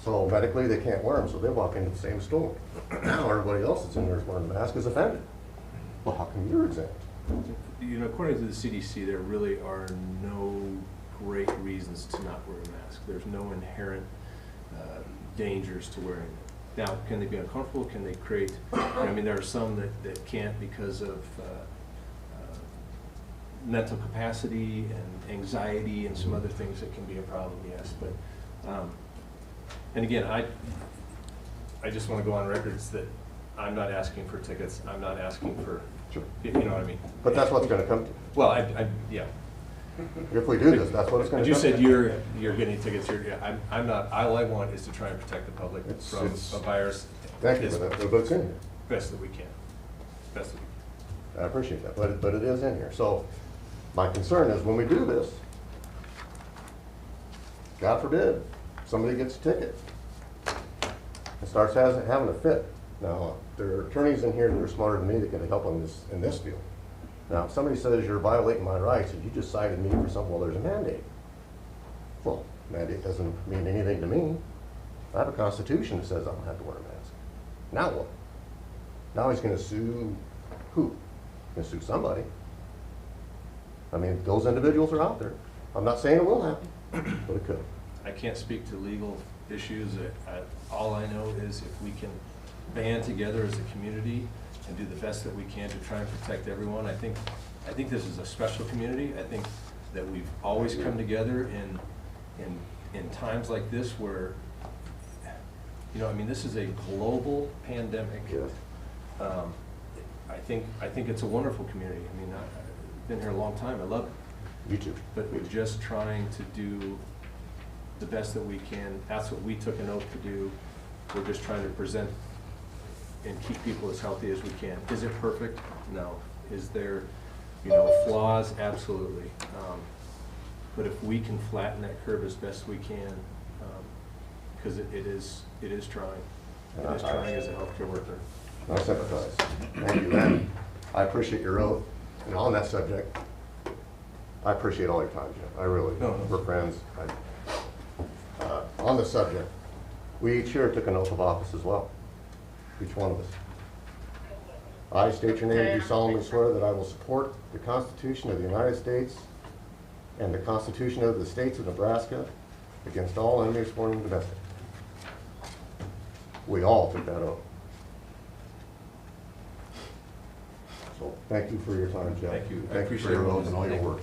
So medically, they can't wear them, so they walk into the same store. Now everybody else that's in there is wearing a mask is offended. Well, how come you're exempt? You know, according to the CDC, there really are no great reasons to not wear a mask. There's no inherent dangers to wearing it. Now, can they be uncomfortable? Can they create, I mean, there are some that can't because of mental capacity and anxiety and some other things that can be a problem, yes. But, and again, I just want to go on record that I'm not asking for tickets. I'm not asking for, Sure. you know what I mean? But that's what's gonna come to. Well, yeah. If we do this, that's what it's gonna But you come said to. you're getting tickets, I'm not, all I want is to try and protect the public from It's- a virus. Thank you as for that, but it's in here. Best that we can, best that we can. I appreciate that, but it is in here. So my concern is when we do this, God forbid, somebody gets a ticket and starts having a fit. Now, there are attorneys in here that are smarter than me that can help in this field. Now, if somebody says you're violating my rights and you just cited me for something, well, there's a mandate. Well, mandate doesn't mean anything to me. I have a constitution that says I don't have to wear a mask. Now what? Now he's gonna sue who? He's gonna sue somebody. I mean, those individuals are out there. I'm not saying it will happen, but it could. I can't speak to legal issues. All I know is if we can band together as a community and do the best that we can to try and protect everyone, I think this is a special community. I think that we've always come together in times like this where, you know, I mean, this is a global pandemic. Yes. I think it's a wonderful community. I mean, I've been here a long time. I love it. You too. But we're just trying to do the best that we can. That's what we took an oath to do. We're just trying to present and keep people as healthy as we can. Is it perfect? No. Is there, you know, flaws? Absolutely. But if we can flatten that curve as best we can, because it is trying. It is trying as a healthcare worker. I sympathize. Thank you, and I appreciate your oath. And on that subject, I appreciate all your time, Jim. I really do. No, no. We're friends. On the subject, we each here took an oath of office as well. Each one of us. I state your name, do solemnly swear that I will support the Constitution of the United States and the Constitution of the States of Nebraska against all enemies, foreign and domestic. We all took that oath. So thank you for your time, Jeff. Thank you. I Thank you for appreciate your it. oath and all your Thank you. work.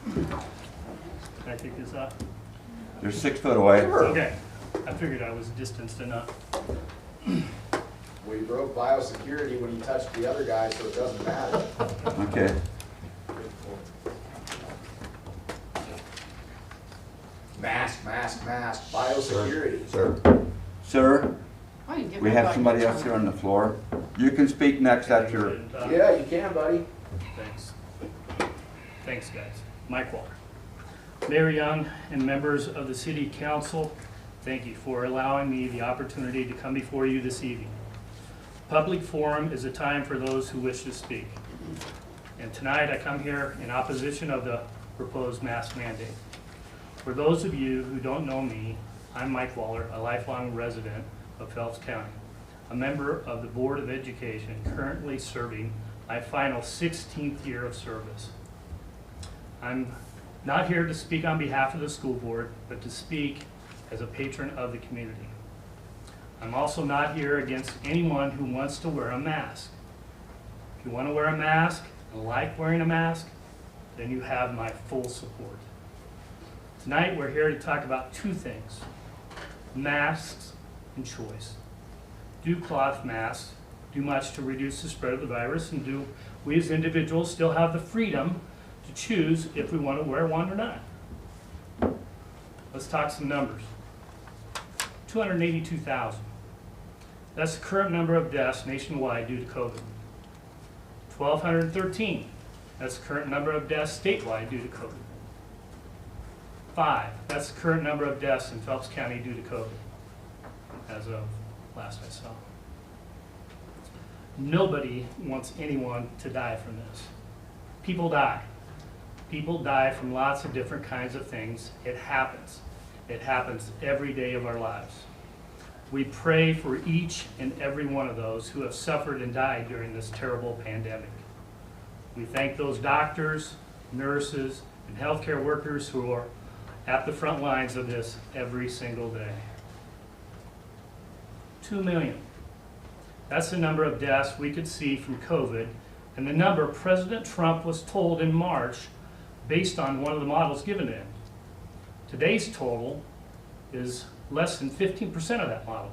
Can I take this off? They're 6 foot away. Okay, I figured I was distanced enough. Well, you broke biosecurity when you touched the other guy, so it doesn't matter. Okay. Mask, mask, mask, biosecurity. Sir, Sir, Oh, you can give we have everybody somebody a else turn. here on the floor. You can speak next after. Yeah, you can, buddy. Thanks. Thanks, guys. Mike Walker. Mayor Young and members of the City Council, thank you for allowing me the opportunity to come before you this evening. Public forum is a time for those who wish to speak. And tonight I come here in opposition of the proposed mask mandate. For those of you who don't know me, I'm Mike Waller, a lifelong resident of Phelps County, a member of the Board of Education, currently serving my final 16th year of service. I'm not here to speak on behalf of the school board, but to speak as a patron of the community. I'm also not here against anyone who wants to wear a mask. If you want to wear a mask and like wearing a mask, then you have my full support. Tonight, we're here to talk about two things: masks and choice. Do cloth masks do much to reduce the spread of the virus, and do we as individuals still have the freedom to choose if we want to wear one or not? Let's talk some numbers. 282,000. That's the current number of deaths nationwide due to COVID. 1,213. That's the current number of deaths statewide due to COVID. 5. That's the current number of deaths in Phelps County due to COVID, as of last I saw. Nobody wants anyone to die from this. People die. People die from lots of different kinds of things. It happens. It happens every day of our lives. We pray for each and every one of those who have suffered and died during this terrible pandemic. We thank those doctors, nurses, and healthcare workers who are at the front lines of this every single day. 2 million. That's the number of deaths we could see from COVID, and the number President Trump was told in March based on one of the models given to him. Today's total is less than 15% of that model.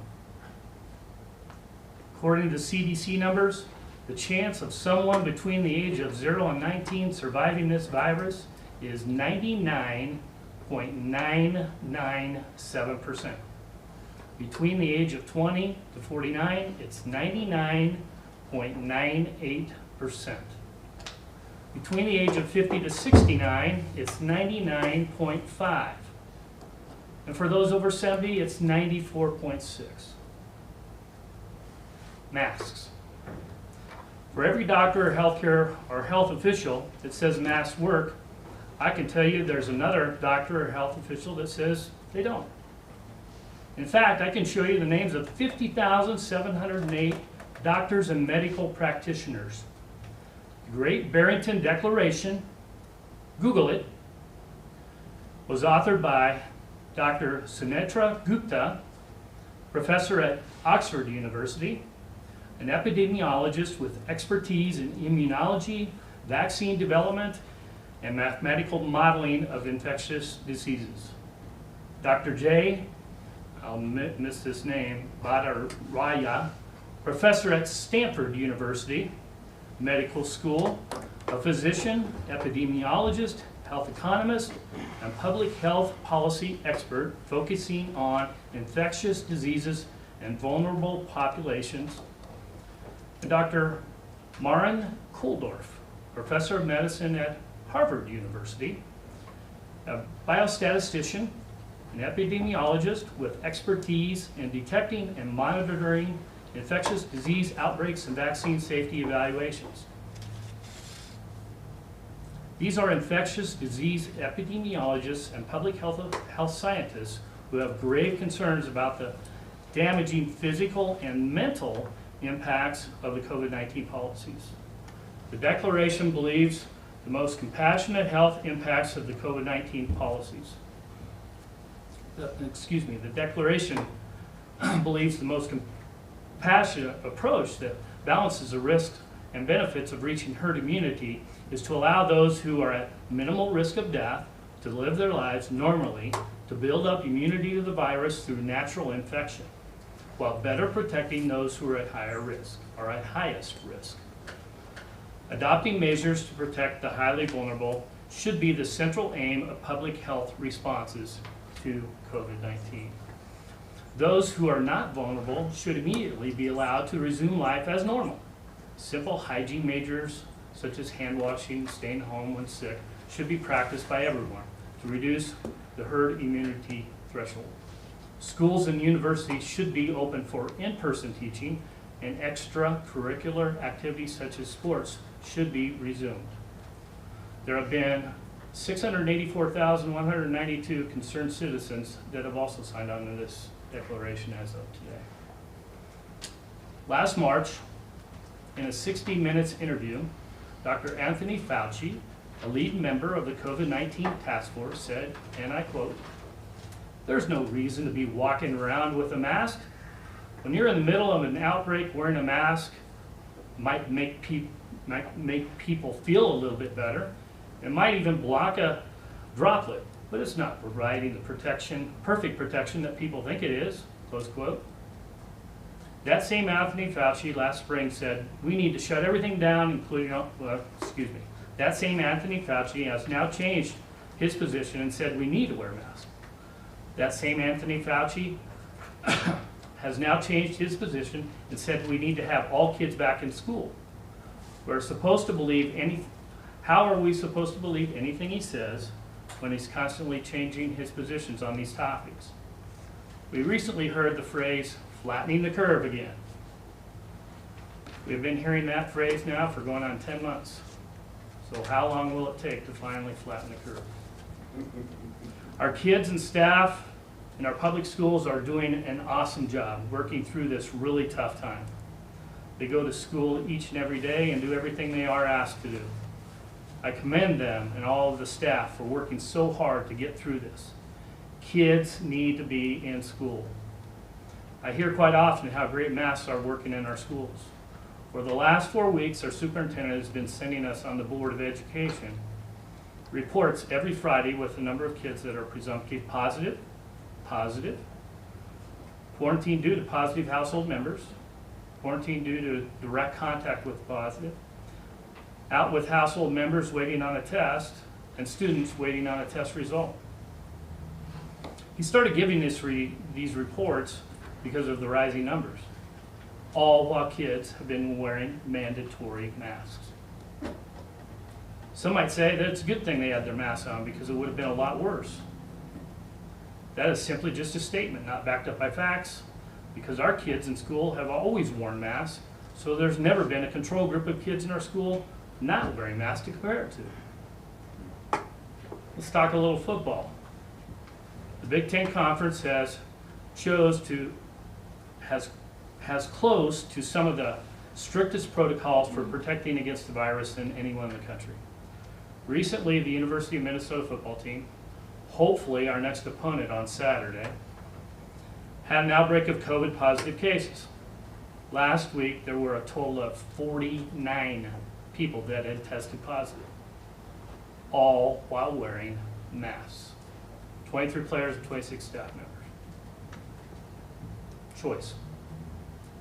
According to CDC numbers, the chance of someone between the age of 0 and 19 surviving this virus is 99.997%. Between the age of 20 to 49, it's 99.98%. Between the age of 50 to 69, it's 99.5%. And for those over 70, it's 94.6%. Masks. For every doctor or healthcare or health official that says masks work, I can tell you there's another doctor or health official that says they don't. In fact, I can show you the names of 50,708 doctors and medical practitioners. The Great Barrington Declaration, Google it, was authored by Dr. Sunetra Gupta, professor at Oxford University, an epidemiologist with expertise in immunology, vaccine development, and mathematical modeling of infectious diseases. Dr. J. I'll miss this name, Bhattacharya, professor at Stanford University Medical School, a physician, epidemiologist, health economist, and public health policy expert focusing on infectious diseases and vulnerable populations. And Dr. Maren Kuldorf, professor of medicine at Harvard University, a biostatistician, an epidemiologist with expertise in detecting and monitoring infectious disease outbreaks and vaccine safety evaluations. These are infectious disease epidemiologists and public health scientists who have grave concerns about the damaging physical and mental impacts of the COVID-19 policies. The Declaration believes the most compassionate health impacts of the COVID-19 policies. The Declaration believes the most compassionate approach that balances the risks and benefits of reaching herd immunity is to allow those who are at minimal risk of death to live their lives normally, to build up immunity to the virus through natural infection, while better protecting those who are at higher risk, or at highest risk. Adopting measures to protect the highly vulnerable should be the central aim of public health responses to COVID-19. Those who are not vulnerable should immediately be allowed to resume life as normal. Simple hygiene measures such as hand washing, staying home when sick, should be practiced by everyone to reduce the herd immunity threshold. Schools and universities should be open for in-person teaching, and extracurricular activities such as sports should be resumed. There have been 684,192 concerned citizens that have also signed on to this declaration as of today. Last March, in a 60 Minutes interview, Dr. Anthony Fauci, a lead member of the COVID-19 task force, said, and I quote, "There's no reason to be walking around with a mask. When you're in the middle of an outbreak, wearing a mask might make people feel a little bit better. It might even block a droplet, but it's not providing the protection, perfect protection that people think it is," close quote. That same Anthony Fauci last spring said, "We need to shut everything down, including," that same Anthony Fauci has now changed his position and said we need to wear masks. That same Anthony Fauci has now changed his position and said we need to have all kids back in school. We're supposed to believe how are we supposed to believe anything he says when he's constantly changing his positions on these topics? We recently heard the phrase, flattening the curve again. We've been hearing that phrase now for going on 10 months. So how long will it take to finally flatten the curve? Our kids and staff in our public schools are doing an awesome job working through this really tough time. They go to school each and every day and do everything they are asked to do. I commend them and all of the staff for working so hard to get through this. Kids need to be in school. I hear quite often how great masks are working in our schools. For the last 4 weeks, our superintendent has been sending us on the Board of Education reports every Friday with the number of kids that are presumptive positive, quarantined due to positive household members, quarantined due to direct contact with positive, out with household members waiting on a test, and students waiting on a test result. He started giving these reports because of the rising numbers, all while kids have been wearing mandatory masks. Some might say that it's a good thing they had their masks on because it would have been a lot worse. That is simply just a statement, not backed up by facts, because our kids in school have always worn masks, so there's never been a control group of kids in our school not wearing masks to compare it to. Let's talk a little football. The Big Ten Conference has close to some of the strictest protocols for protecting against the virus than anyone in the country. Recently, the University of Minnesota football team, hopefully our next opponent on Saturday, had an outbreak of COVID positive cases. Last week, there were a total of 49 people that had tested positive, all while wearing masks. 23 players and 26 staff members. Choice.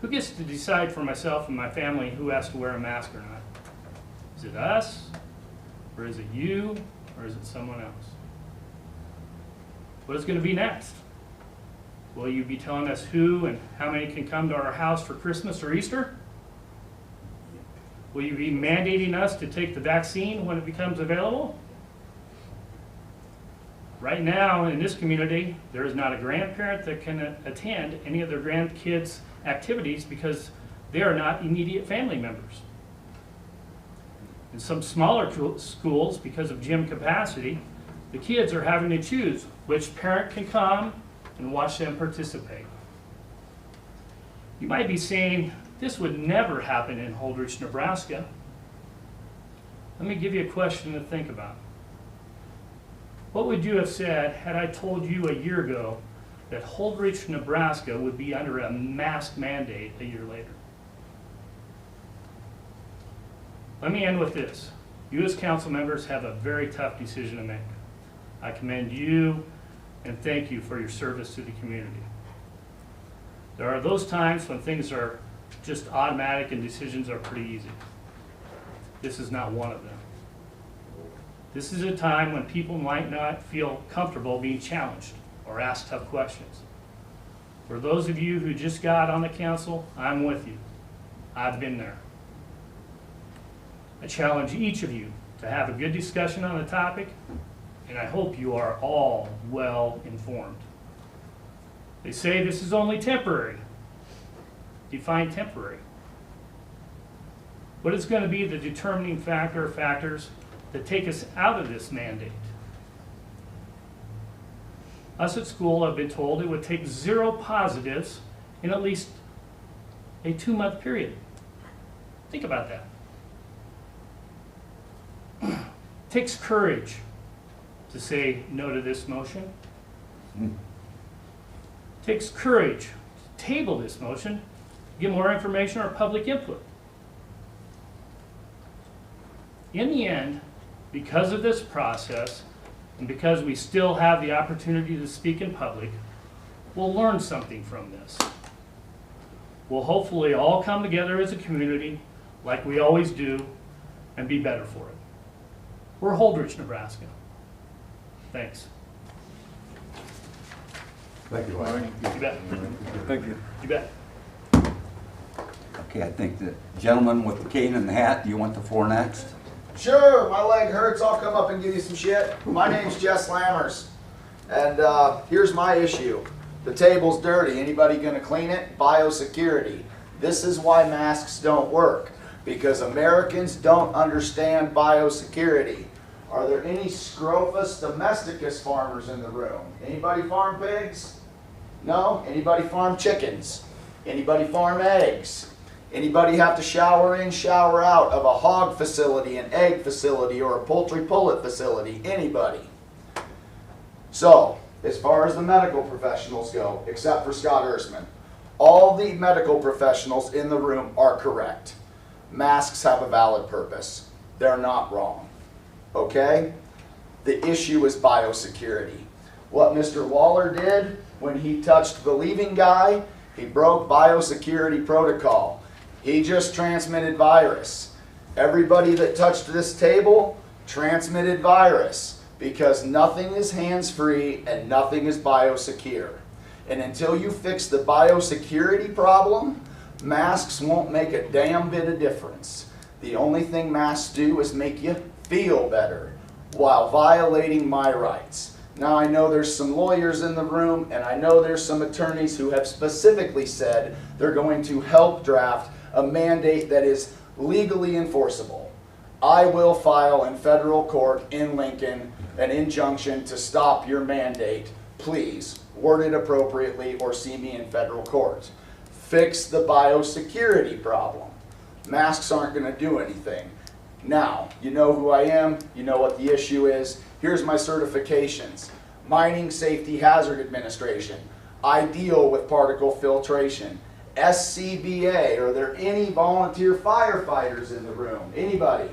Who gets to decide for myself and my family who has to wear a mask or not? Is it us? Or is it you? Or is it someone else? What is going to be next? Will you be telling us who and how many can come to our house for Christmas or Easter? Will you be mandating us to take the vaccine when it becomes available? Right now in this community, there is not a grandparent that can attend any of their grandkids' activities because they are not immediate family members. In some smaller schools, because of gym capacity, the kids are having to choose which parent can come and watch them participate. You might be saying, this would never happen in Holdrege, Nebraska. Let me give you a question to think about. What would you have said had I told you a year ago that Holdrege, Nebraska would be under a mask mandate a year later? Let me end with this. You as council members have a very tough decision to make. I commend you and thank you for your service to the community. There are those times when things are just automatic and decisions are pretty easy. This is not one of them. This is a time when people might not feel comfortable being challenged or asked tough questions. For those of you who just got on the council, I'm with you. I've been there. I challenge each of you to have a good discussion on the topic, and I hope you are all well informed. They say this is only temporary. Define temporary. What is going to be the determining factor or factors that take us out of this mandate? Us at school have been told it would take 0 positives in at least a 2-month period. Think about that. It takes courage to say no to this motion. It takes courage to table this motion, get more information or public input. In the end, because of this process, and because we still have the opportunity to speak in public, we'll learn something from this. We'll hopefully all come together as a community, like we always do, and be better for it. We're Holdrege, Nebraska. Thanks. Thank you, Mike. You bet. Thank you. You bet. Okay, I think the gentleman with the cane and the hat, do you want the floor next? Sure, my leg hurts, I'll come up and give you some shit. My name's Jess Lammers, and here's my issue. The table's dirty, anybody gonna clean it? Biosecurity. This is why masks don't work, because Americans don't understand biosecurity. Are there any Scrophus domesticus farmers in the room? Anybody farm pigs? No? Anybody farm chickens? Anybody farm eggs? Anybody have to shower in, shower out of a hog facility, an egg facility, or a poultry pullet facility? Anybody? So, as far as the medical professionals go, except for Scott Ersman, all the medical professionals in the room are correct. Masks have a valid purpose. They're not wrong. Okay? The issue is biosecurity. What Mr. Waller did when he touched the leaving guy, he broke biosecurity protocol. He just transmitted virus. Everybody that touched this table transmitted virus, because nothing is hands-free and nothing is biosecure. And until you fix the biosecurity problem, masks won't make a damn bit of difference. The only thing masks do is make you feel better while violating my rights. Now, I know there's some lawyers in the room, and I know there's some attorneys who have specifically said they're going to help draft a mandate that is legally enforceable. I will file in federal court in Lincoln an injunction to stop your mandate. Please, word it appropriately or see me in federal court. Fix the biosecurity problem. Masks aren't going to do anything. Now, you know who I am, you know what the issue is. Here's my certifications. Mining Safety Hazard Administration. I deal with particle filtration. SCBA. Are there any volunteer firefighters in the room? Anybody?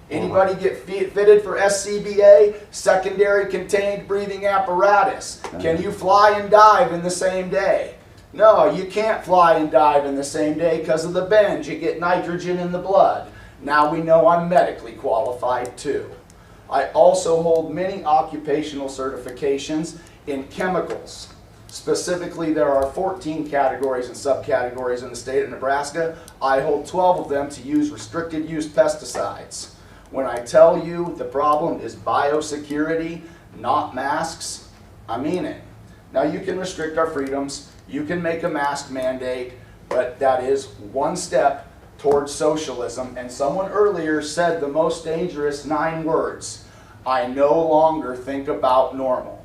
Anybody get fitted for SCBA? Secondary Contained Breathing Apparatus. Can you fly and dive in the same day? No, you can't fly and dive in the same day because of the bend. You get nitrogen in the blood. Now we know I'm medically qualified too. I also hold many occupational certifications in chemicals. Specifically, there are 14 categories and subcategories in the state of Nebraska. I hold 12 of them to use restricted use pesticides. When I tell you the problem is biosecurity, not masks, I mean it. Now, you can restrict our freedoms, you can make a mask mandate, but that is one step towards socialism. And someone earlier said the most dangerous 9 words: I no longer think about normal.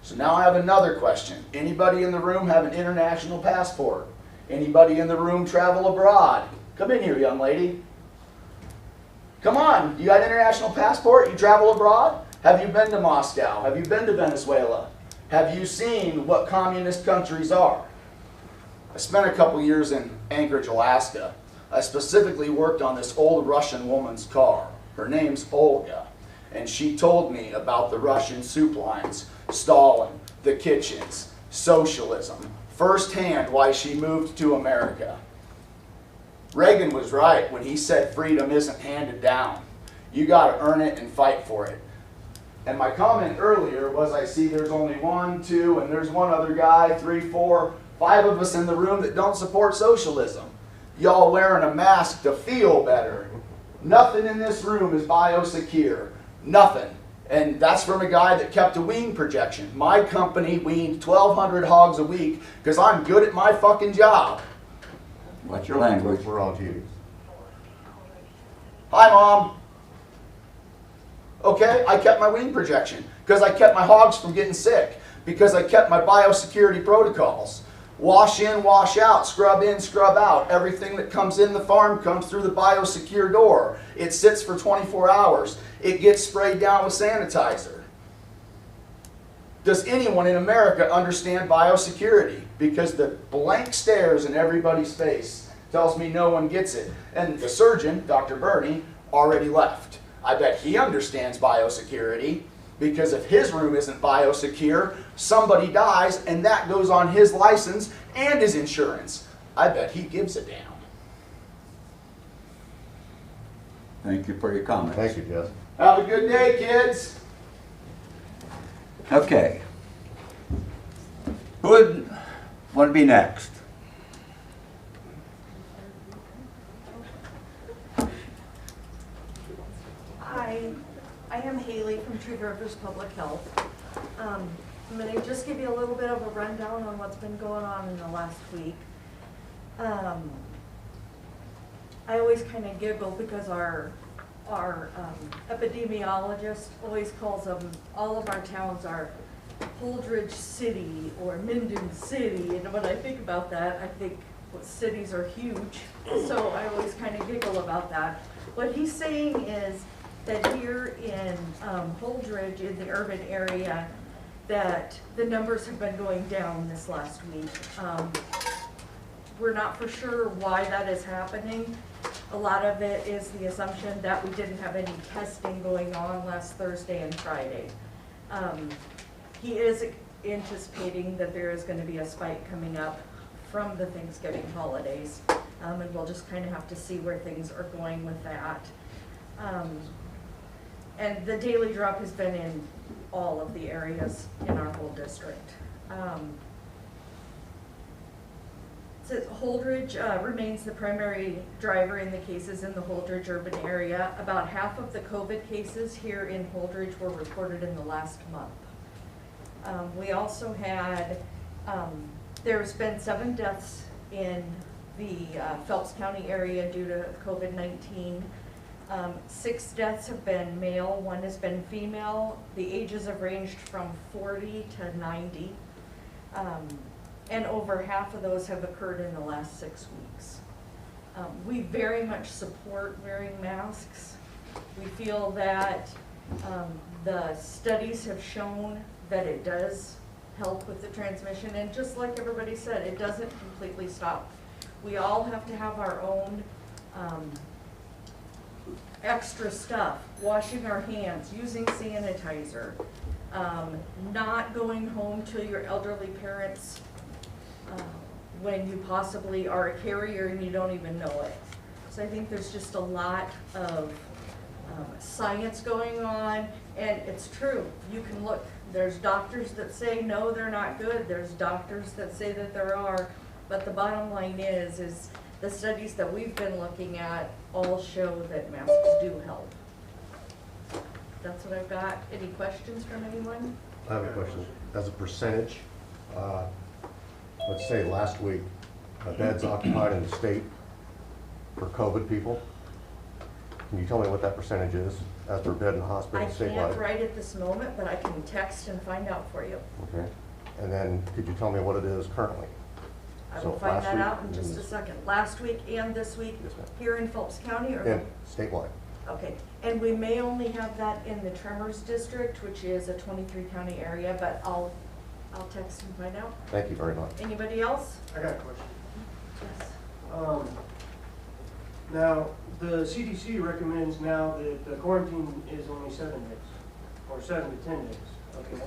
So now I have another question. Anybody in the room have an international passport? Anybody in the room travel abroad? Come in here, young lady. Come on, you got an international passport? You travel abroad? Have you been to Moscow? Have you been to Venezuela? Have you seen what communist countries are? I spent a couple years in Anchorage, Alaska. I specifically worked on this old Russian woman's car. Her name's Olga, and she told me about the Russian soup lines, Stalin, the kitchens, socialism, firsthand why she moved to America. Reagan was right when he said freedom isn't handed down. You got to earn it and fight for it. And my comment earlier was, I see there's only 1, 2, and there's one other guy, 3, 4, 5 of us in the room that don't support socialism. Y'all wearing a mask to feel better. Nothing in this room is biosecure. Nothing. And that's from a guy that kept a wean projection. My company weaned 1,200 hogs a week because I'm good at my fucking job. What's your language? We're on TV. Hi, Mom. Okay, I kept my wean projection because I kept my hogs from getting sick, because I kept my biosecurity protocols. Wash in, wash out, scrub in, scrub out. Everything that comes in the farm comes through the biosecure door. It sits for 24 hours. It gets sprayed down with sanitizer. Does anyone in America understand biosecurity? Because the blank stares in everybody's face tells me no one gets it. And the surgeon, Dr. Bernie, already left. I bet he understands biosecurity, because if his room isn't biosecure, somebody dies and that goes on his license and his insurance. I bet he gives a damn. Thank you for your comments. Thank you, Jess. Have a good day, kids. Okay. Who would want to be next? Hi, I am Haley from Two Rivers Public Health. I'm going to just give you a little bit of a rundown on what's been going on in the last week. I always kind of giggle because our epidemiologist always calls them, all of our towns are Holdridge City or Minden City, and when I think about that, I think cities are huge, so I always kind of giggle about that. What he's saying is that here in Holdridge, in the urban area, that the numbers have been going down this last week. We're not for sure why that is happening. A lot of it is the assumption that we didn't have any testing going on last Thursday and Friday. He is anticipating that there is going to be a spike coming up from the Thanksgiving holidays, and we'll just kind of have to see where things are going with that. And the daily drop has been in all of the areas in our whole district. Since Holdridge remains the primary driver in the cases in the Holdridge urban area, about half of the COVID cases here in Holdridge were reported in the last month. We also had, there's been 7 deaths in the Phelps County area due to COVID-19. 6 deaths have been male, 1 has been female. The ages have ranged from 40 to 90. And over half of those have occurred in the last 6 weeks. We very much support wearing masks. We feel that the studies have shown that it does help with the transmission, and just like everybody said, it doesn't completely stop. We all have to have our own extra stuff, washing our hands, using sanitizer, not going home to your elderly parents when you possibly are a carrier and you don't even know it. So I think there's just a lot of science going on, and it's true. You can look, there's doctors that say no, they're not good. There's doctors that say that there are, but the bottom line is the studies that we've been looking at all show that masks do help. That's what I've got. Any questions from anyone? I have a question. As a percentage, let's say last week, beds occupied in the state for COVID people. Can you tell me what that percentage is as per bed in the hospital I statewide? can't right at this moment, but I can text and find out for you. Okay. And then could you tell me what it is currently? I So will find last that week out in and just a this- second. Last week and this week, Yes, ma'am. here in Phelps County, or? And statewide. Okay, and we may only have that in the Tremors District, which is a 23 county area, but I'll text and find out. Thank you very much. Anybody else? I got a question. Yes. Now, the CDC recommends now that the quarantine is only 7 days, or 7 to 10 days, okay?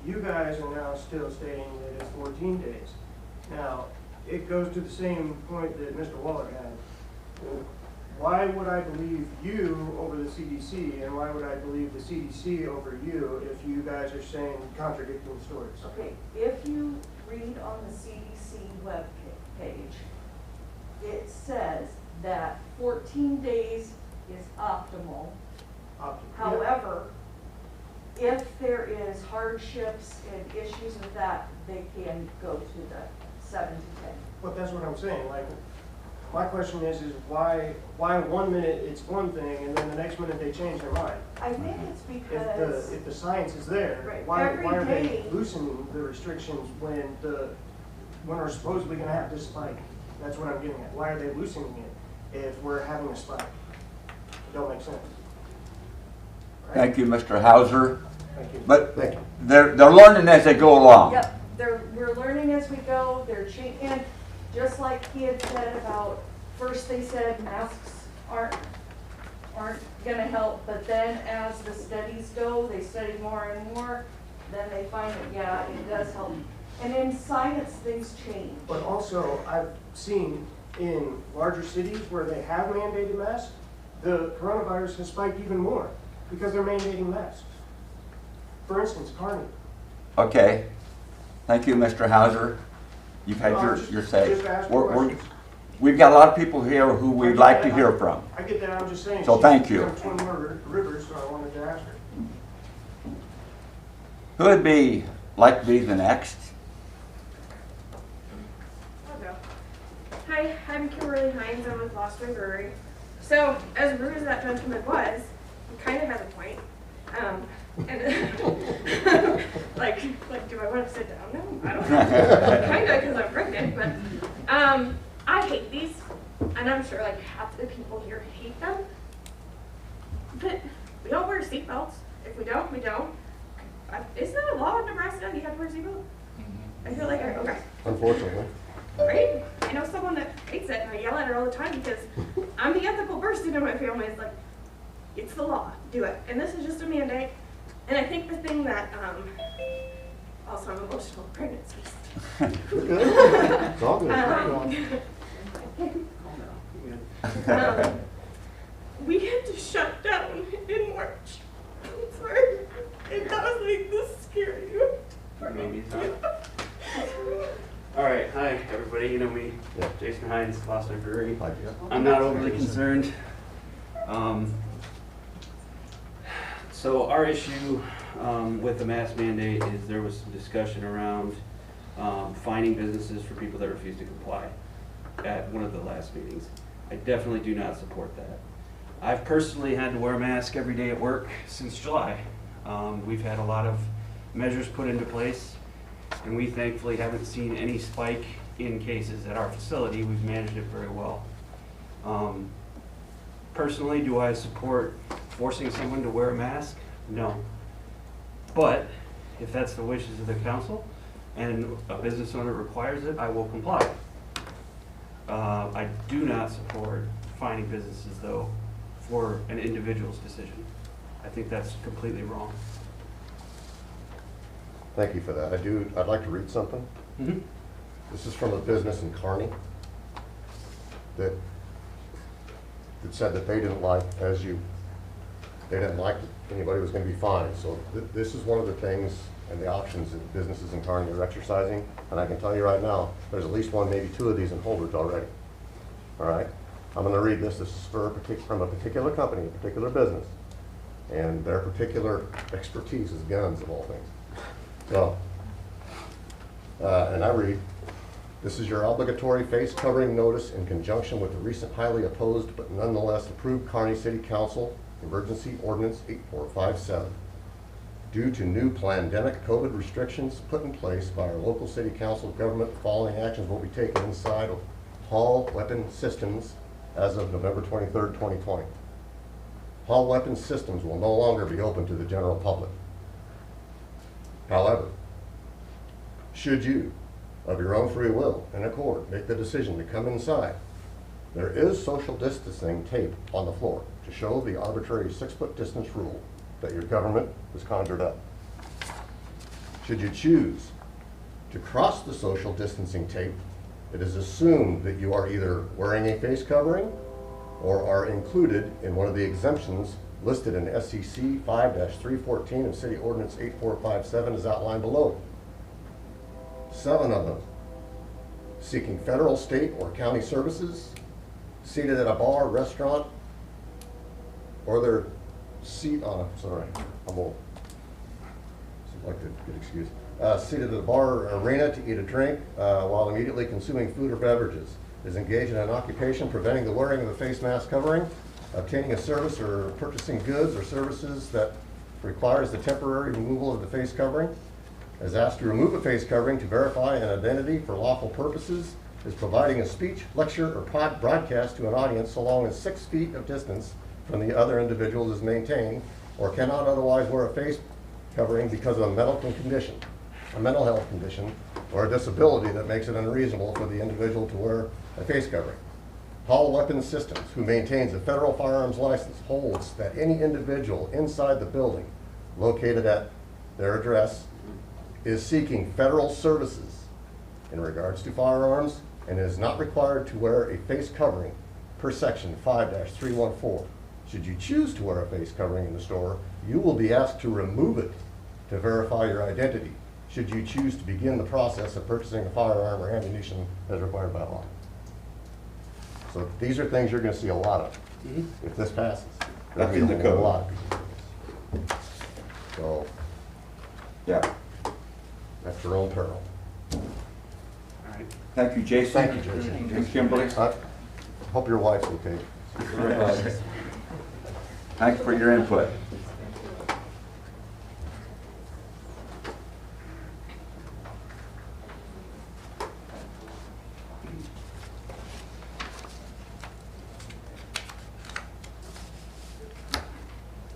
You guys are now still stating that it's 14 days. Now, it goes to the same point that Mr. Waller had. Why would I believe you over the CDC, and why would I believe the CDC over you if you guys are saying contradicting stories? Okay, if you read on the CDC web page, it says that 14 days is optimal. However, if there is hardships and issues with that, they can go to the 7 to 10. But that's what I'm saying, like, my question is why 1 minute it's one thing and then the next minute they change their mind? I think it's because If the science is there, Right. why Every are they day- loosening the restrictions when we're supposedly gonna have this spike? That's what I'm getting at. Why are they loosening it if we're having a spike? It don't make sense. Right? Thank you, Mr. Hauser. Thank you. But Thank you. they're learning as they go along. Yep, we're learning as we go, and just like he had said about, first they said masks aren't gonna help, but then as the studies go, they study more and more, then they find that, yeah, it does help. And in science, things change. But also, I've seen in larger cities where they have mandated masks, the coronavirus has spiked even more because they're mandating masks. For instance, Kearney. Okay. Thank you, Mr. Hauser. You've had No, your just say. ask We're- questions. We've got a lot of people here who we'd like to hear from. I get that, I'm just saying. So she's thank you. from Twin Rivers, so I wanted to ask her. Who would be, like to be the next? I'll go. Hi, I'm Kimberly Hines. I'm with Lost Twin Brewery. So, as rude as that gentleman was, he kind of has a point. And like, do I want to sit down now? I don't know. Kind of, because I'm pregnant. But I hate these, and I'm sure like half the people here hate them. But we don't wear seatbelts. If we don't, we don't. Isn't that a law in Nebraska? You have to wear a seatbelt? I feel like okay. Unfortunately. Right? I know someone that hates it, and I yell at her all the time because I'm the ethical person in my family. It's like, it's the law, do it. And this is just a mandate. And I think the thing that, also I'm emotional, pregnancies. It's all good. We had to shut down in March. I'm sorry. And that was like this scary. All right, hi everybody. You know me, Jason Hines, Lost Twin Brewery. Hi, Jeff. I'm not overly concerned. So our issue with the mask mandate is there was some discussion around fining businesses for people that refuse to comply at one of the last meetings. I definitely do not support that. I've personally had to wear a mask every day at work since July. We've had a lot of measures put into place, and we thankfully haven't seen any spike in cases at our facility. We've managed it very well. Personally, do I support forcing someone to wear a mask? No. But if that's the wishes of the council and a business owner requires it, I will comply. I do not support fining businesses, though, for an individual's decision. I think that's completely wrong. Thank you for that. I'd like to read something. Mm-hmm. This is from a business in Kearney that said that they didn't like, they didn't like that anybody was going to be fined. So this is one of the things and the options that businesses in Kearney are exercising. And I can tell you right now, there's at least one, maybe two of these in Holdridge already. All right? I'm going to read this. This is from a particular company, a particular business. And their particular expertise is guns, of all things. So, and I read, this is your obligatory face covering notice in conjunction with the recent highly opposed but nonetheless approved Kearney City Council Emergency Ordinance 8457. Due to new pandemic COVID restrictions put in place by our local city council government, the following actions will be taken inside of Hall Weapon Systems as of November 23rd, 2020. Hall Weapon Systems will no longer be open to the general public. However, should you, of your own free will and accord, make the decision to come inside, there is social distancing tape on the floor to show the arbitrary 6-foot distance rule that your government has conjured up. Should you choose to cross the social distancing tape, it is assumed that you are either wearing a face covering or are included in one of the exemptions listed in SEC 5-314 and City Ordinance 8457 as outlined below. 7 of them seeking federal, state, or county services, seated at a bar, restaurant, or their seat on a, sorry, I'm old. I'd like to get excused. Seated at a bar or arena to eat a drink while immediately consuming food or beverages, is engaged in an occupation preventing the wearing of a face mask covering, obtaining a service or purchasing goods or services that requires the temporary removal of the face covering, is asked to remove a face covering to verify an identity for lawful purposes, is providing a speech, lecture, or broadcast to an audience so long as 6 feet of distance from the other individuals is maintained, or cannot otherwise wear a face covering because of a mental health condition, or a disability that makes it unreasonable for the individual to wear a face covering. Hall Weapon Systems, who maintains a federal firearms license, holds that any individual inside the building located at their address is seeking federal services in regards to firearms and is not required to wear a face covering per section 5-314. Should you choose to wear a face covering in the store, you will be asked to remove it to verify your identity. should you choose to begin the process of purchasing a firearm or ammunition as required by law. So these are things you're going to see a lot of if this passes. That's There'll be in the a code. lot. So Yeah. that's your own peril. Thank you, Jason. Thank you, Jason. And Kimberly. I hope your wife's okay. Thanks for your input.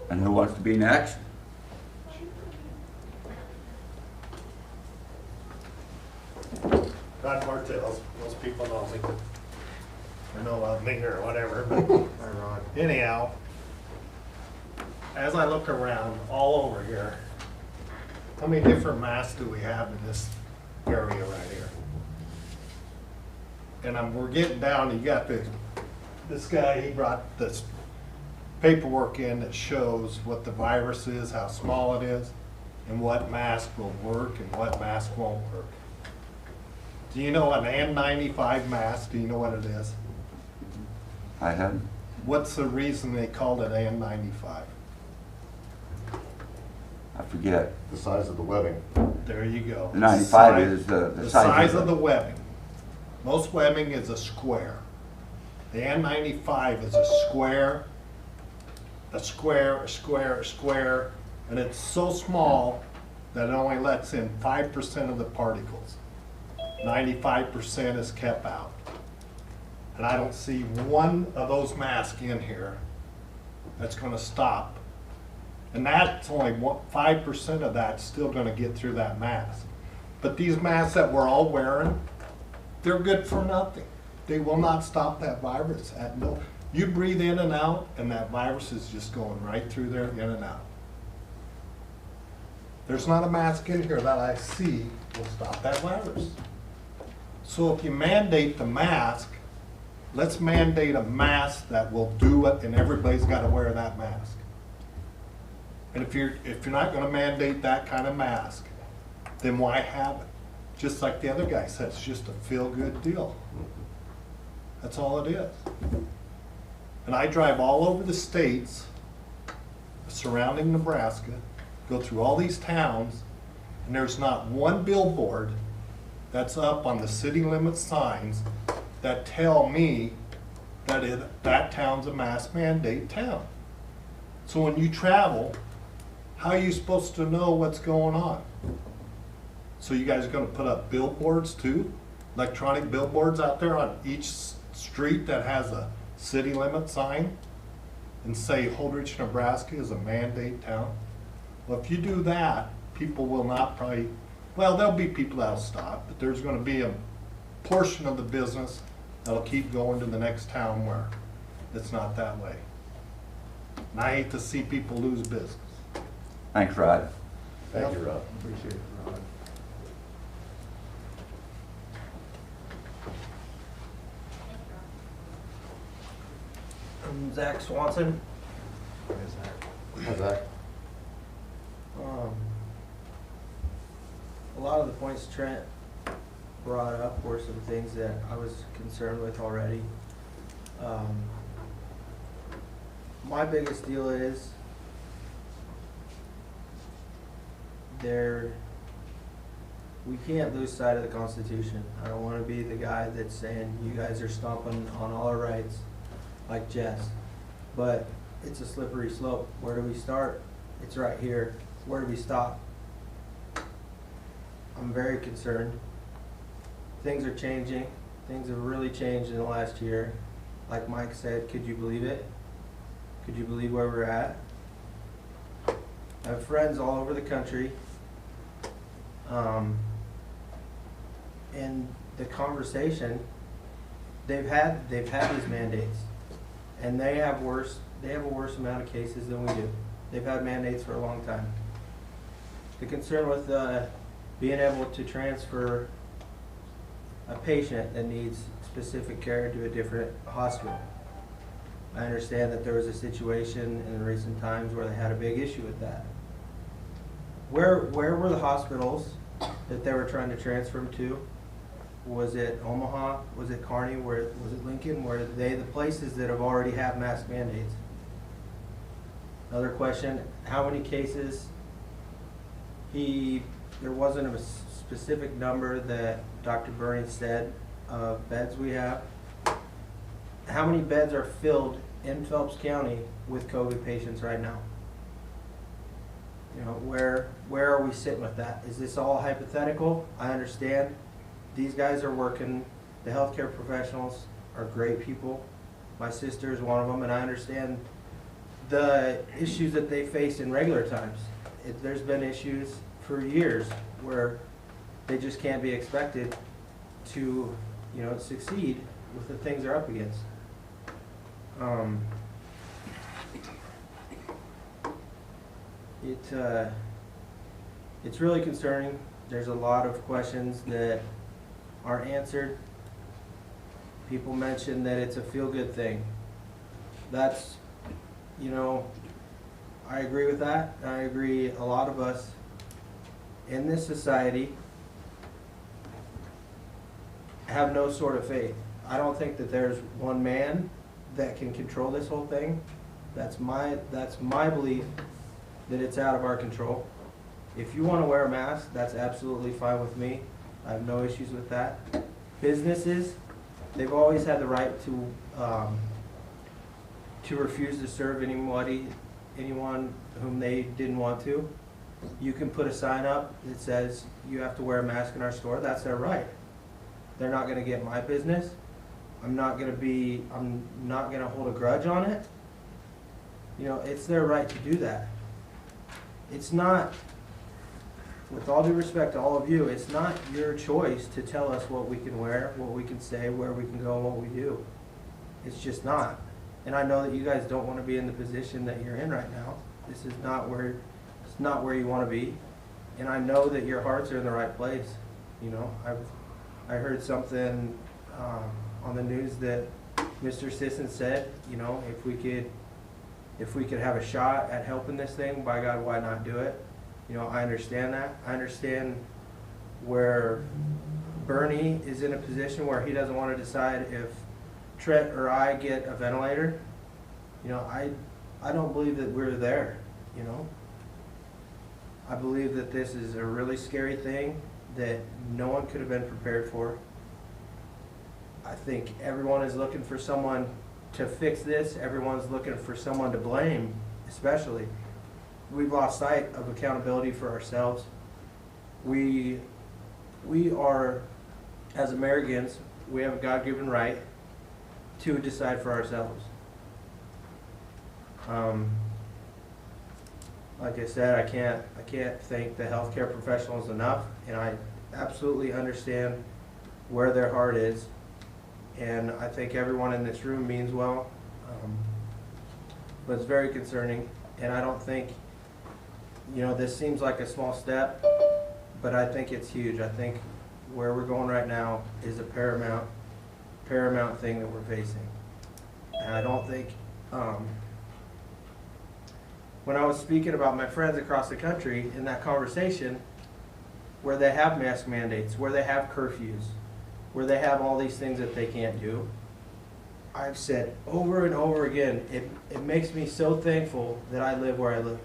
And who wants to be next? Rod Martell's, most people know me, or know of me or whatever, but anyhow, as I look around all over here, how many different masks do we have in this area right here? And we're getting down, you got this guy, he brought this paperwork in that shows what the virus is, how small it is, and what mask will work and what mask won't work. Do you know an N95 mask? Do you know what it is? I have. What's the reason they called it N95? I forget. The size of the webbing. There you go. The 95 is the size of the webbing. Most webbing is a square. The N95 is a square, a square, a square, a square, and it's so small that it only lets in 5% of the particles. 95% is kept out. And I don't see one of those masks in here that's going to stop. And that's only 5% of that's still going to get through that mask. But these masks that we're all wearing, they're good for nothing. They will not stop that virus. You breathe in and out, and that virus is just going right through there, in and out. There's not a mask in here that I see will stop that virus. So if you mandate the mask, let's mandate a mask that will do it, and everybody's got to wear that mask. And if you're not going to mandate that kind of mask, then why have it? Just like the other guy said, it's just a feel-good deal. That's all it is. And I drive all over the states surrounding Nebraska, go through all these towns, and there's not one billboard that's up on the city limit signs that tell me that that town's a mask mandate town. So when you travel, how are you supposed to know what's going on? So you guys are going to put up billboards too? Electronic billboards out there on each street that has a city limit sign and say Holdrege, Nebraska is a mandate town? Well, if you do that, people will not probably, well, there'll be people that'll stop, but there's going to be a portion of the business that'll keep going to the next town where it's not that way. And I hate to see people lose business. Thanks, Rod. Thank you, Rod. Appreciate it, Rod. I'm Zach Swanson. How's that? A lot of the points Trent brought up were some things that I was concerned with already. My biggest deal is we can't lose sight of the Constitution. I don't want to be the guy that's saying you guys are stomping on all our rights like Jess, but it's a slippery slope. Where do we start? It's right here. Where do we stop? I'm very concerned. Things are changing. Things have really changed in the last year. Like Mike said, could you believe it? Could you believe where we're at? I have friends all over the country. And the conversation, they've had these mandates, and they have a worse amount of cases than we do. They've had mandates for a long time. The concern with being able to transfer a patient that needs specific care to a different hospital. I understand that there was a situation in recent times where they had a big issue with that. Where were the hospitals that they were trying to transfer them to? Was it Omaha? Was it Kearney? Was it Lincoln? Were they the places that have already have mask mandates? Another question, how many cases there wasn't a specific number that Dr. Burney said of beds we have. How many beds are filled in Phelps County with COVID patients right now? You know, where are we sitting with that? Is this all hypothetical? I understand. These guys are working. The healthcare professionals are great people. My sister is one of them, and I understand the issues that they face in regular times. There's been issues for years where they just can't be expected to, you know, succeed with the things they're up against. It's really concerning. There's a lot of questions that aren't answered. People mention that it's a feel-good thing. That's, you know, I agree with that. I agree a lot of us in this society have no sort of faith. I don't think that there's one man that can control this whole thing. That's my belief that it's out of our control. If you want to wear a mask, that's absolutely fine with me. I have no issues with that. Businesses, they've always had the right to refuse to serve anyone whom they didn't want to. You can put a sign up that says you have to wear a mask in our store. That's their right. They're not going to get my business. I'm not going to hold a grudge on it. You know, it's their right to do that. It's not, with all due respect to all of you, it's not your choice to tell us what we can wear, what we can say, where we can go, and what we do. It's just not. And I know that you guys don't want to be in the position that you're in right now. This is not where you want to be. And I know that your hearts are in the right place. You know, I heard something on the news that Mr. Sisson said, you know, if we could have a shot at helping this thing, by God, why not do it? You know, I understand that. I understand where Bernie is in a position where he doesn't want to decide if Trent or I get a ventilator. You know, I don't believe that we're there, you know. I believe that this is a really scary thing that no one could have been prepared for. I think everyone is looking for someone to fix this. Everyone's looking for someone to blame, especially. We've lost sight of accountability for ourselves. We are, as Americans, we have a God-given right to decide for ourselves. Like I said, I can't thank the healthcare professionals enough, and I absolutely understand where their heart is, and I think everyone in this room means well, but it's very concerning, and I don't think, you know, this seems like a small step, but I think it's huge. I think where we're going right now is a paramount thing that we're facing, and I don't think, when I was speaking about my friends across the country in that conversation, where they have mask mandates, where they have curfews, where they have all these things that they can't do, I've said over and over again, it makes me so thankful that I live where I live.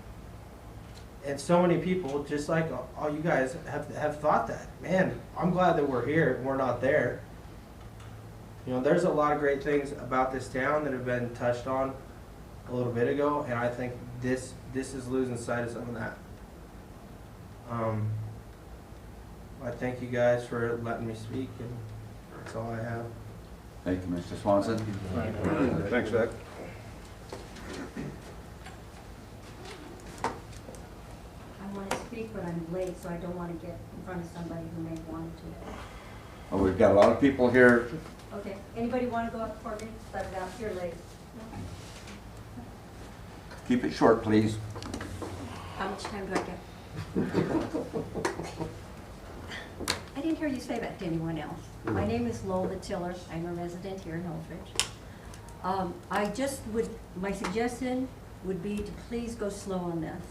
And so many people, just like all you guys, have thought that. Man, I'm glad that we're here and we're not there. You know, there's a lot of great things about this town that have been touched on a little bit ago, and I think this is losing sight of some of that. I thank you guys for letting me speak, and that's all I have. Thank you, Mr. Swanson. Thanks, Zach. I want to speak, but I'm late, so I don't want to get in front of somebody who may want to. Well, we've got a lot of people here. Okay, anybody want to go up for me? Let it out, you're late. Keep it short, please. How much time do I get? I didn't hear you say that to anyone else. My name is Lola Tiller. I'm a resident here in Holdridge. My suggestion would be to please go slow on this.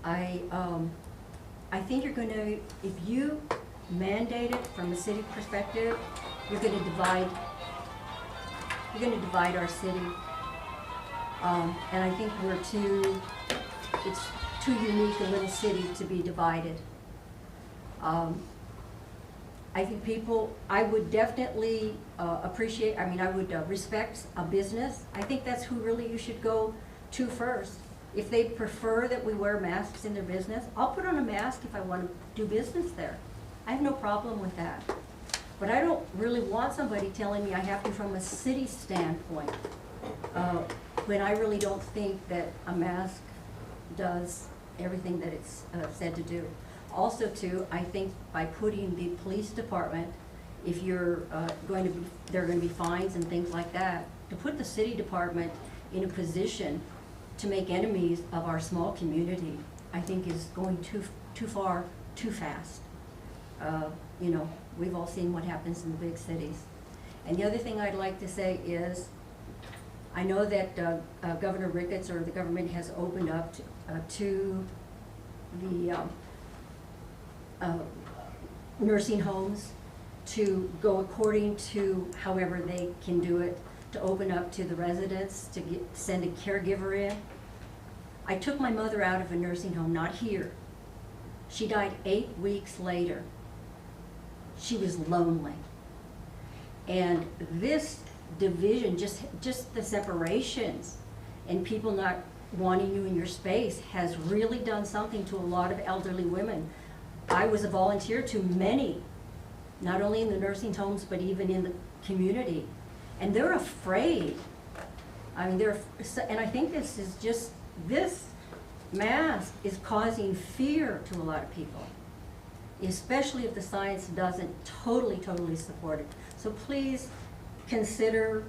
I I think you're gonna, if you mandate it from a city perspective, you're gonna divide our city. And I think it's too unique a little city to be divided. I think I would definitely appreciate, I would respect a business. I think that's who really you should go to first. If they prefer that we wear masks in their business, I'll put on a mask if I want to do business there. I have no problem with that. But I don't really want somebody telling me I have to from a city standpoint, when I really don't think that a mask does everything that it's said to do. Also too, I think by putting the police department, if you're there are going to be fines and things like that, to put the city department in a position to make enemies of our small community, I think is going too far, too fast. You know, we've all seen what happens in the big cities. And the other thing I'd like to say is, I know that Governor Ricketts or the government has opened up to the nursing homes to go according to however they can do it, to open up to the residents, to send a caregiver in. I took my mother out of a nursing home, not here. She died 8 weeks later. She was lonely. And this division, just the separations and people not wanting you in your space has really done something to a lot of elderly women. I was a volunteer to many, not only in the nursing homes, but even in the community. And they're afraid. I mean, and I think this mask is causing fear to a lot of people, especially if the science doesn't totally support it. So please consider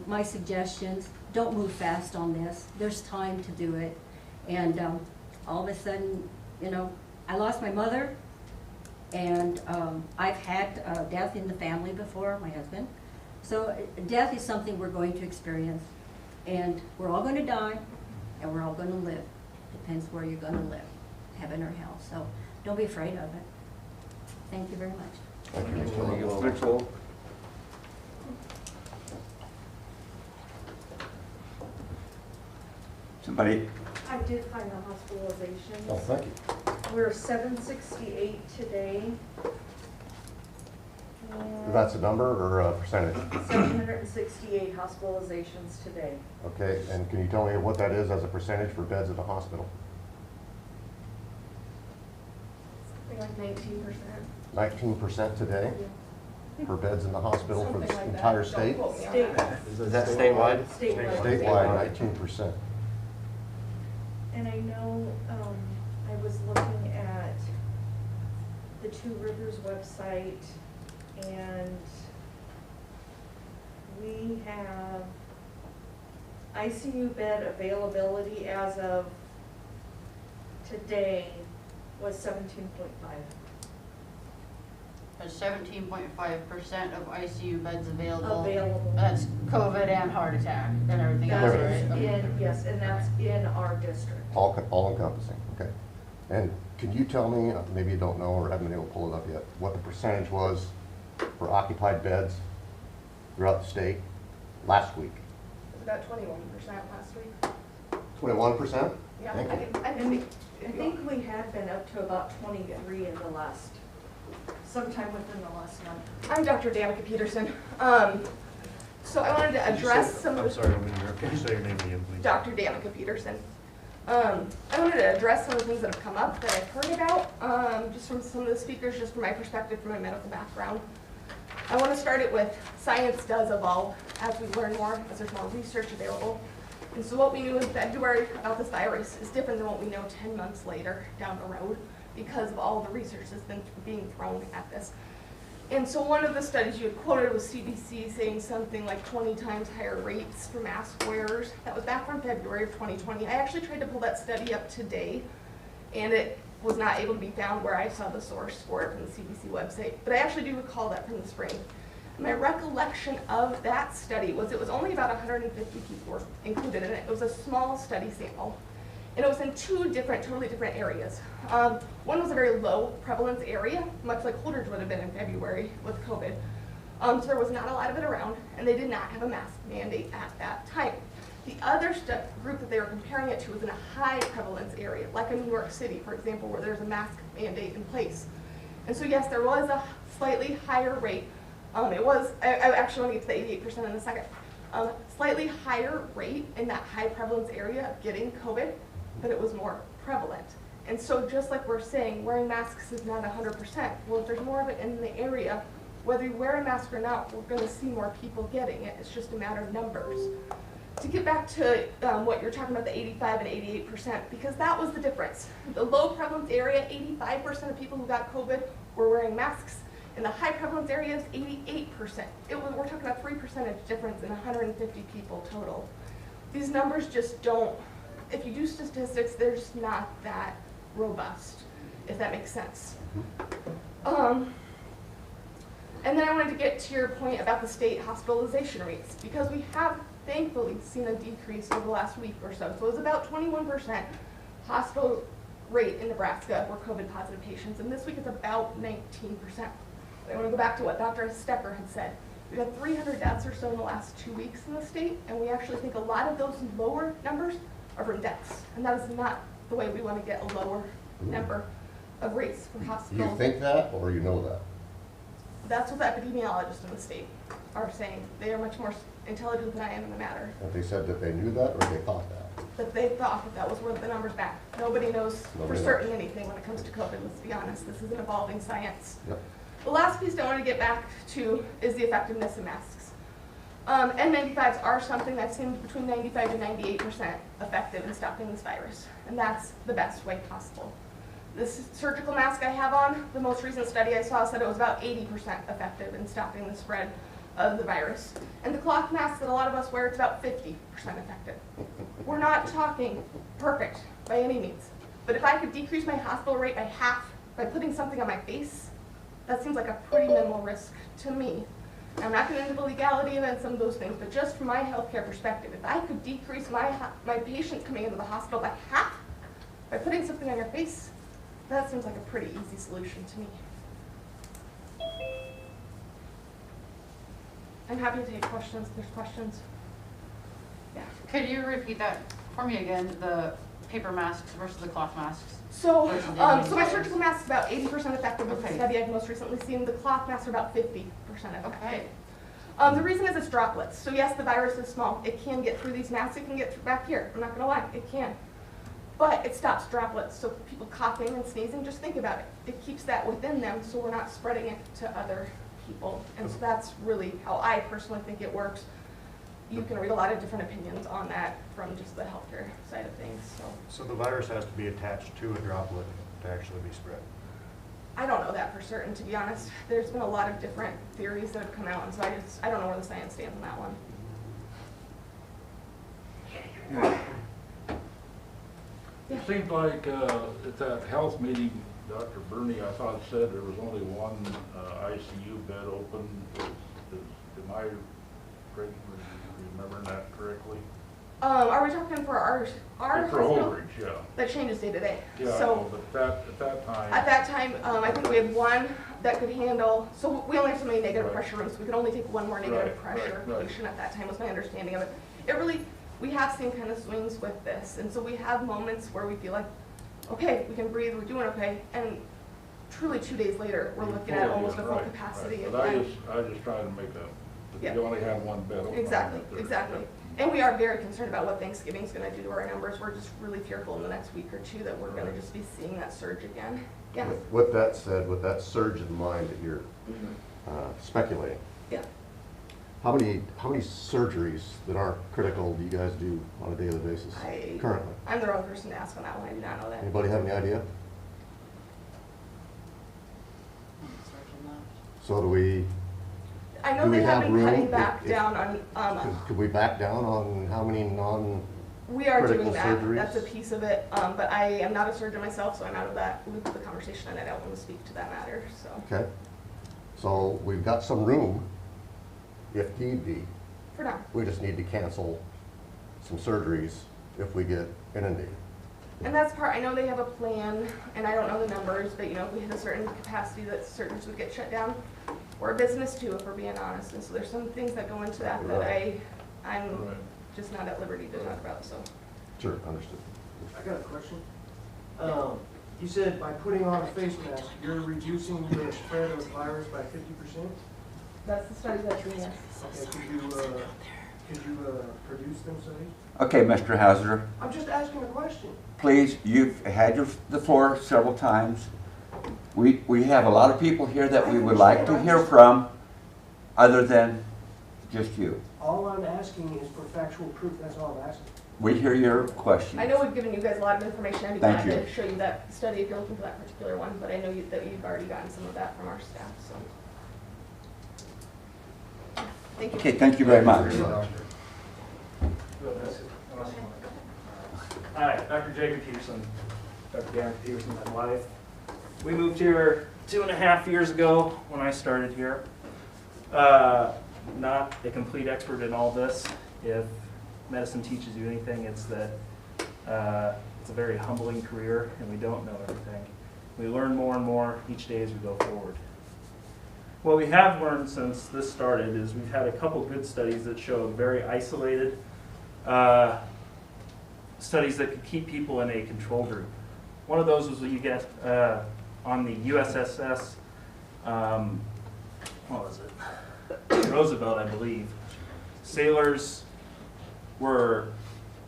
my suggestions. Don't move fast on this. There's time to do it. And all of a sudden, you know, I lost my mother, and I've had death in the family before, my husband. So death is something we're going to experience, and we're all going to die, and we're all going to live. Depends where you're going to live, heaven or hell. So don't be afraid of it. Thank you very much. Thank you. Thanks, Will. Somebody? I did find the hospitalization. Oh, thank you. We're 768 today. And That's a number or a percentage? 768 hospitalizations today. Okay, and can you tell me what that is as a percentage for beds at the hospital? Something like 19%. 19% today for beds in the hospital for Something the like that. entire Don't state? quote me on that. Is that statewide? Statewide, 19%. And I know, I was looking at the Two Rivers website, and we have ICU bed availability as of today was 17.5. There's 17.5% of ICU beds available. Available. That's COVID and heart attack and everything else, That is right? in, yes, and that's in our district. All encompassing, okay. And can you tell me, maybe you don't know or haven't been able to pull it up yet, what the percentage was for occupied beds throughout the state last week? It was about 21% last week. 21%? Yeah, Thank you. I think we had been up to about 23 in the last, sometime within the last month. I'm Dr. Danica Peterson. So I wanted to address some of the... I'm sorry, I'm in there. Can you say your name again, please? Dr. Danica Peterson. I wanted to address some of the things that have come up that I've heard about, just from some of the speakers, just from my perspective, from my medical background. I want to start it with science does evolve as we learn more, as there's more research available. And so what we knew in February about this virus is different than what we know 10 months later down the road because of all the research that's been being thrown at this. And so one of the studies you had quoted was CDC saying something like 20 times higher rates for mask wearers. That was back from February of 2020. I actually tried to pull that study up today, and it was not able to be found where I saw the source for it from the CDC website. But I actually do recall that from the spring. My recollection of that study was it was only about 150 people were included in it. It was a small study sample. And it was in two different, totally different areas. One was a very low prevalence area, much like Holdridge would have been in February with COVID. So there was not a lot of it around, and they did not have a mask mandate at that time. The other group that they were comparing it to was in a high prevalence area, like in New York City, for example, where there's a mask mandate in place. And so yes, there was a slightly higher rate. I actually want to get to the 88% in a second. Slightly higher rate in that high prevalence area of getting COVID, but it was more prevalent. And so just like we're saying, wearing masks is not 100%. Well, if there's more of it in the area, whether you wear a mask or not, we're going to see more people getting it. It's just a matter of numbers. To get back to what you're talking about, the 85 and 88%, because that was the difference. The low prevalence area, 85% of people who got COVID were wearing masks. In the high prevalence areas, 88%. We're talking about 3% difference in 150 people total. These numbers just don't, if you do statistics, they're just not that robust, if that makes sense. And then I wanted to get to your point about the state hospitalization rates, because we have thankfully seen a decrease over the last week or so. So it was about 21% hospital rate in Nebraska for COVID positive patients, and this week it's about 19%. I want to go back to what Dr. Stecker had said. We've had 300 deaths or so in the last 2 weeks in the state, and we actually think a lot of those lower numbers are from deaths, and that is not the way we want to get a lower number of rates for hospitals. You think that, or you know that? That's what the epidemiologists in the state are saying. They are much more intelligent than I am in the matter. Have they said that they knew that, or they thought that? That they thought that was where the numbers back. Nobody knows Nobody for certain knows. anything when it comes to COVID, let's be honest. This is an evolving science. Yep. The last piece I want to get back to is the effectiveness of masks. N95s are something that seems between 95 to 98% effective in stopping this virus, and that's the best way possible. This surgical mask I have on, the most recent study I saw said it was about 80% effective in stopping the spread of the virus. And the cloth mask that a lot of us wear, it's about 50% effective. We're not talking perfect by any means, but if I could decrease my hospital rate by half by putting something on my face, that seems like a pretty minimal risk to me. I'm not going into the legality of it and some of those things, but just from my healthcare perspective, if I could decrease my patients coming into the hospital by half by putting something on your face, that seems like a pretty easy solution to me. I'm happy to take questions if there's questions. Yeah. Could you repeat that for me again, the paper masks versus the cloth masks? So, versus the so my surgical mask is about 80% effective with the Okay. study I've most recently seen. The cloth masks are about 50% effective. Okay. The reason is it's droplets. So yes, the virus is small. It can get through these masks. It can get back here. I'm not going to lie. It can. But it stops droplets. So people coughing and sneezing, just think about it. It keeps that within them so we're not spreading it to other people. And so that's really how I personally think it works. You can read a lot of different opinions on that from just the healthcare side of things. So the virus has to be attached to a droplet to actually be spread? I don't know that for certain, to be honest. There's been a lot of different theories that have come out, and so I don't know where the science stands on that one. It seems like at that health meeting, Dr. Burney, I thought said there was only one ICU bed open. Am I remembering that correctly? Are we talking for our For hospital? Holdridge, yeah. That changes day to day. Yeah, I So know, but at that time. at that time, I think we had one that could handle, so we only have so many negative Right. pressure rooms, so we could only take one more negative Right, pressure right. patient at that time, was my understanding of it. It really, we have seen kind of swings with this, and so we have moments where we feel like, okay, we can breathe, we're doing okay, and truly 2 days later, we're looking at almost a full Right, capacity. right. But I again. was just trying to make Yeah. you only had one bed open. Exactly, up there. exactly. And we are very concerned about what Thanksgiving's gonna do to our numbers. We're just really fearful in the next week or two that we're gonna just be seeing that surge again. Yeah. With that said, with that surge in mind that you're speculating, Yeah. how many surgeries that aren't critical do you guys do on a daily basis currently? I'm the wrong person to ask on that one. I do not know that. Anybody have any idea? So do we? I know do we they have been room cutting if- back if- down on, Could we back down on how many non? we are doing critical that. surgeries? That's a piece of it. But I am not a surgeon myself, so I'm out of that loop of the conversation and I don't want to speak to that matter, so. Okay. So we've got some room if need be. For now. We just need to cancel some surgeries if we get inundated. And that's part, I know they have a plan, and I don't know the numbers, but you know, if we hit a certain capacity that surgeons would get shut down. We're a business too, if we're being honest, and so there's some things that go into that that I'm just not at liberty to talk about, so. Sure, understood. I got a question. You said by putting on a face mask, you're reducing the spread of the virus by 50%? That's the study that's doing it. Okay, could you produce them studies? Okay, Mr. Hauser, I'm just asking a question. please, you've had the floor several times. We have a lot of people here that we would like to hear from, other than just you. All I'm asking is for factual proof, that's all I'm asking. We hear your question. I know we've given you guys a lot of information. I'd be Thank glad you. to show you that study if you're looking for that particular one, but I know that you've already gotten some of that from our staff, so. Thank you. Okay, thank you very much. Hi, Dr. Jacob Peterson. Dr. Gavin Peterson, my wife. We moved here 2.5 years ago when I started here. Not a complete expert in all this. If medicine teaches you anything, it's that it's a very humbling career and we don't know everything. We learn more and more each day as we go forward. What we have learned since this started is we've had a couple good studies that showed very isolated studies that could keep people in a control group. One of those was what you get on the USSS, what was it? Roosevelt, I believe. Sailors were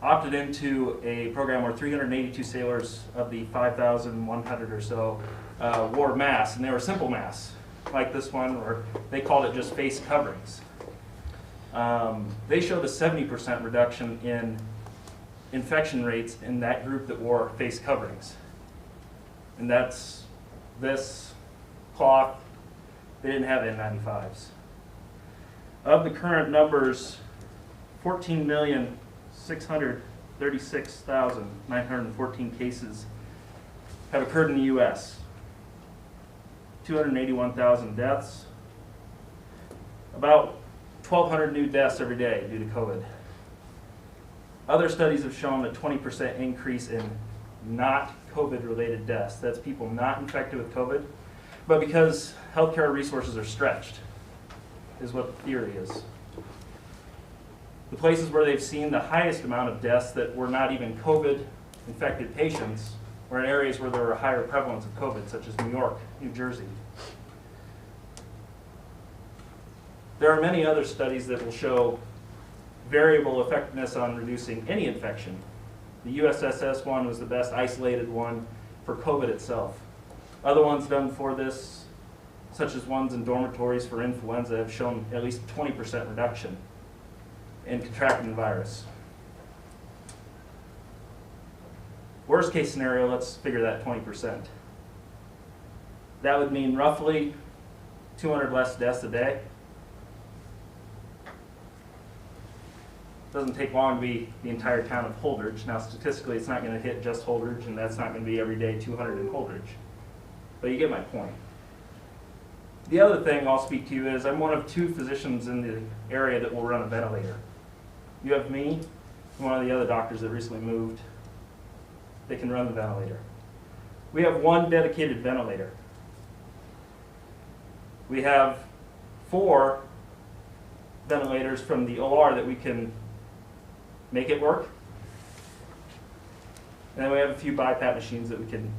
opted into a program where 382 sailors of the 5,100 or so wore masks, and they were simple masks, like this one, or they called it just face coverings. They showed a 70% reduction in infection rates in that group that wore face coverings. And that's this cloth. They didn't have N95s. Of the current numbers, 14,636,914 cases have occurred in the U.S. 281,000 deaths. About 1,200 new deaths every day due to COVID. Other studies have shown a 20% increase in not COVID-related deaths. That's people not infected with COVID, but because healthcare resources are stretched, is what the theory is. The places where they've seen the highest amount of deaths that were not even COVID-infected patients were in areas where there were a higher prevalence of COVID, such as New York, New Jersey. There are many other studies that will show variable effectiveness on reducing any infection. The USSS one was the best isolated one for COVID itself. Other ones done for this, such as ones in dormitories for influenza, have shown at least 20% reduction in contracting the virus. Worst case scenario, let's figure that 20%. That would mean roughly 200 less deaths a day. Doesn't take long to be the entire town of Holdridge. Now statistically it's not going to hit just Holdridge, and that's not going to be every day 200 in Holdridge. But you get my point. The other thing I'll speak to you is I'm one of 2 physicians in the area that will run a ventilator. You have me and one of the other doctors that recently moved. They can run the ventilator. We have 1 dedicated ventilator. We have 4 ventilators from the OR that we can make it work. And then we have a few BiPAP machines that we can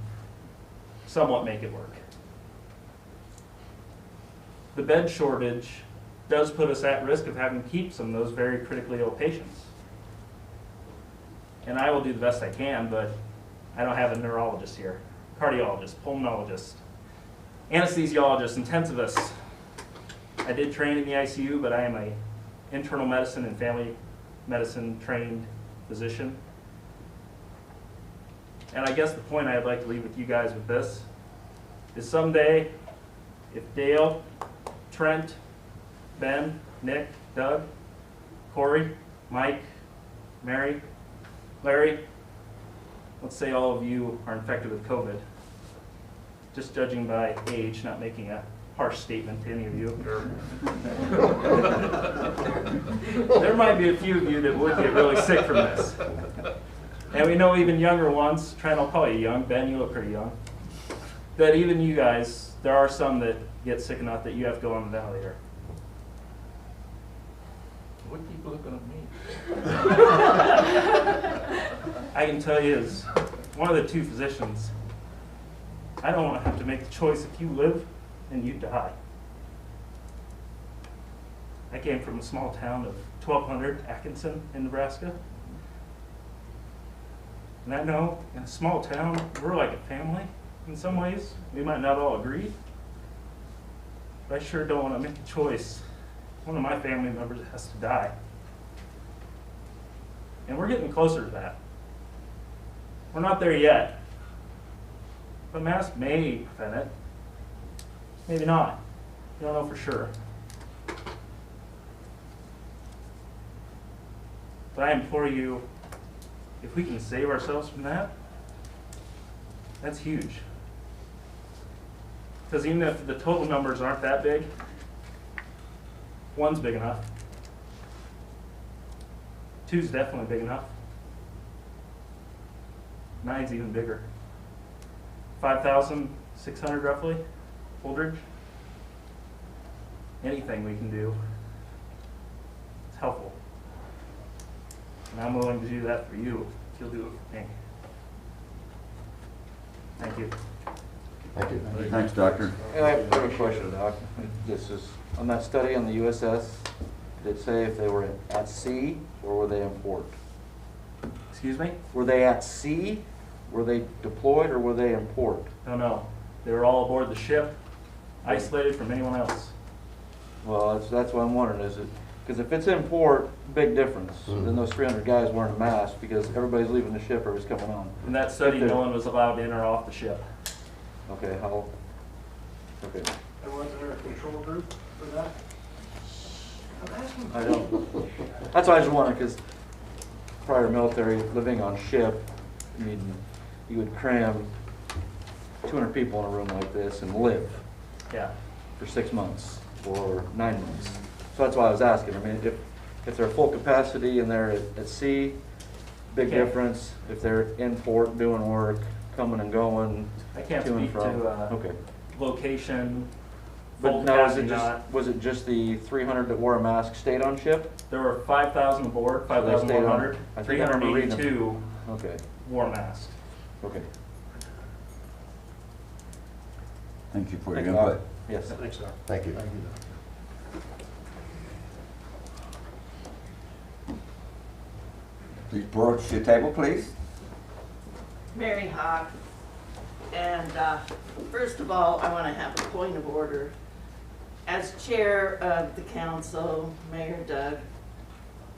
somewhat make it work. The bed shortage does put us at risk of having to keep some of those very critically ill patients. And I will do the best I can, but I don't have a neurologist here, cardiologist, pulmonologist, anesthesiologist, intensivist. I did train in the ICU, but I am a internal medicine and family medicine trained physician. And I guess the point I'd like to leave with you guys with this is someday, if Dale, Trent, Ben, Nick, Doug, Corey, Mike, Mary, Larry, let's say all of you are infected with COVID, just judging by age, not making a harsh statement to any of you. There might be a few of you that would get really sick from this. And we know even younger ones, Trent, I'll call you young, Ben, you look pretty young, that even you guys, there are some that get sick enough that you have to go on the ventilator. What keep looking at me? I can tell you as one of the two physicians, I don't want to have to make the choice if you live and you die. I came from a small town of 1,200, Atkinson in Nebraska. And I know in a small town, we're like a family in some ways. We might not all agree, but I sure don't want to make a choice. One of my family members has to die. And we're getting closer to that. We're not there yet. But masks may prevent it. Maybe not. You don't know for sure. But I implore you, if we can save ourselves from that, that's huge. Because even if the total numbers aren't that big, one's big enough. Two's definitely big enough. 9's even bigger. 5,600 roughly, Holdridge. Anything we can do, it's helpful. And I'm willing to do that for you if you'll do it for me. Thank you. Thank you. Thanks, Doctor. I have a question, Doc. This is, on that study on the USS, did it say if they were at sea or were they in port? Excuse me? Were they at sea? Were they deployed or were they in port? No, no. They were all aboard the ship, isolated from anyone else. Well, that's what I'm wondering, is it, because if it's in port, big difference. Then those 300 guys wearing a mask because everybody's leaving the ship, everybody's coming on. In that study, no one was allowed in or off the ship. Okay, how? Okay. And wasn't there a control group for that? I don't. That's why I was wondering, because prior military, living on ship, I mean, you would cram 200 people in a room like this and live. Yeah. For 6 months or 9 months. So that's why I was asking. I mean, if they're full capacity and they're at sea, big difference. If they're in port doing work, coming and going, I can't to and speak from. to Okay. Location. But full now, capacity was it just the 300 that wore a mask stayed on ship? There were 5,000 aboard, So they stayed on- 5,100. I think I remember reading them. 382 Okay. wore masks. Okay. Thank you for Thank your you. input. Yes. Thanks, Doc. Thank you. Please approach your table, please. Mary Hawk. And first of all, I want to have a point of order. As chair of the council, Mayor Doug,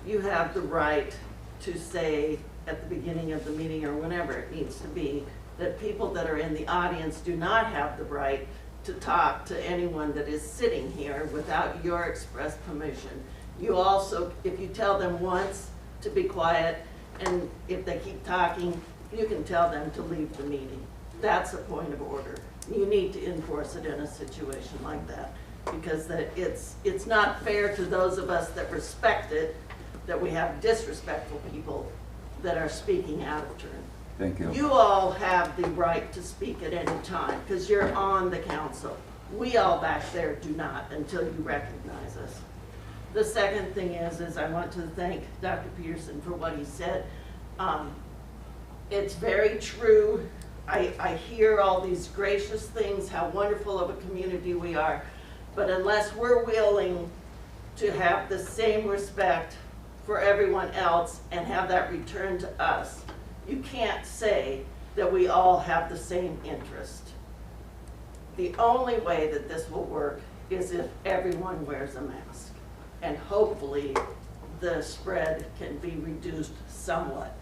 you have the right to say at the beginning of the meeting or whenever it needs to be that people that are in the audience do not have the right to talk to anyone that is sitting here without your express permission. You also, if you tell them once to be quiet, and if they keep talking, you can tell them to leave the meeting. That's a point of order. You need to enforce it in a situation like that, because it's not fair to those of us that respect it, that we have disrespectful people that are speaking out of turn. Thank you. You all have the right to speak at any time, because you're on the council. We all back there do not until you recognize us. The second thing is I want to thank Dr. Peterson for what he said. It's very true. I hear all these gracious things, how wonderful of a community we are, but unless we're willing to have the same respect for everyone else and have that returned to us, you can't say that we all have the same interest. The only way that this will work is if everyone wears a mask. And hopefully the spread can be reduced somewhat.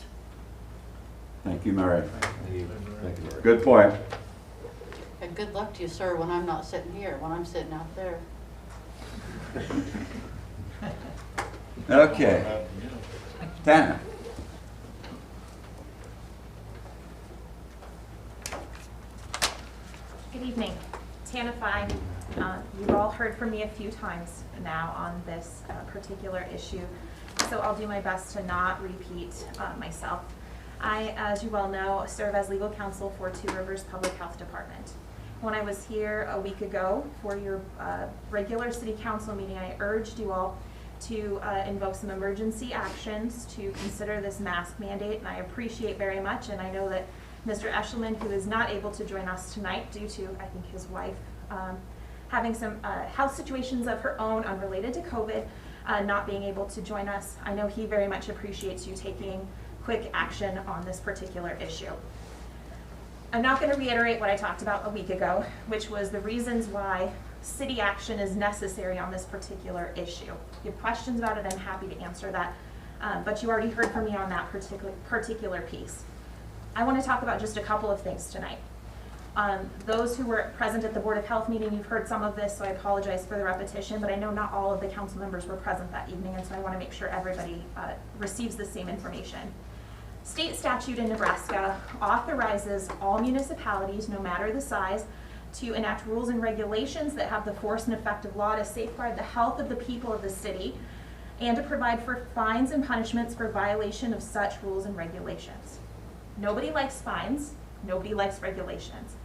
Thank you, Mary. Thank you, Mary. Good point. And good luck to you, sir, when I'm not sitting here, when I'm sitting out there. Okay. Tana. Good evening. Tana Fine. You've all heard from me a few times now on this particular issue, so I'll do my best to not repeat myself. I, as you well know, serve as legal counsel for Two Rivers Public Health Department. When I was here a week ago for your regular city council meeting, I urged you all to invoke some emergency actions to consider this mask mandate, and I appreciate very much, and I know that Mr. Eshelman, who is not able to join us tonight due to, I think, his wife having some health situations of her own unrelated to COVID, not being able to join us, I know he very much appreciates you taking quick action on this particular issue. I'm not going to reiterate what I talked about a week ago, which was the reasons why city action is necessary on this particular issue. If you have questions about it, I'm happy to answer that, but you already heard from me on that particular piece. I want to talk about just a couple of things tonight. Those who were present at the Board of Health meeting, you've heard some of this, so I apologize for the repetition, but I know not all of the council members were present that evening, and so I want to make sure everybody receives the same information. State statute in Nebraska authorizes all municipalities, no matter the size, to enact rules and regulations that have the force and effect of law to safeguard the health of the people of the city and to provide for fines and punishments for violation of such rules and regulations. Nobody likes fines, nobody likes regulations.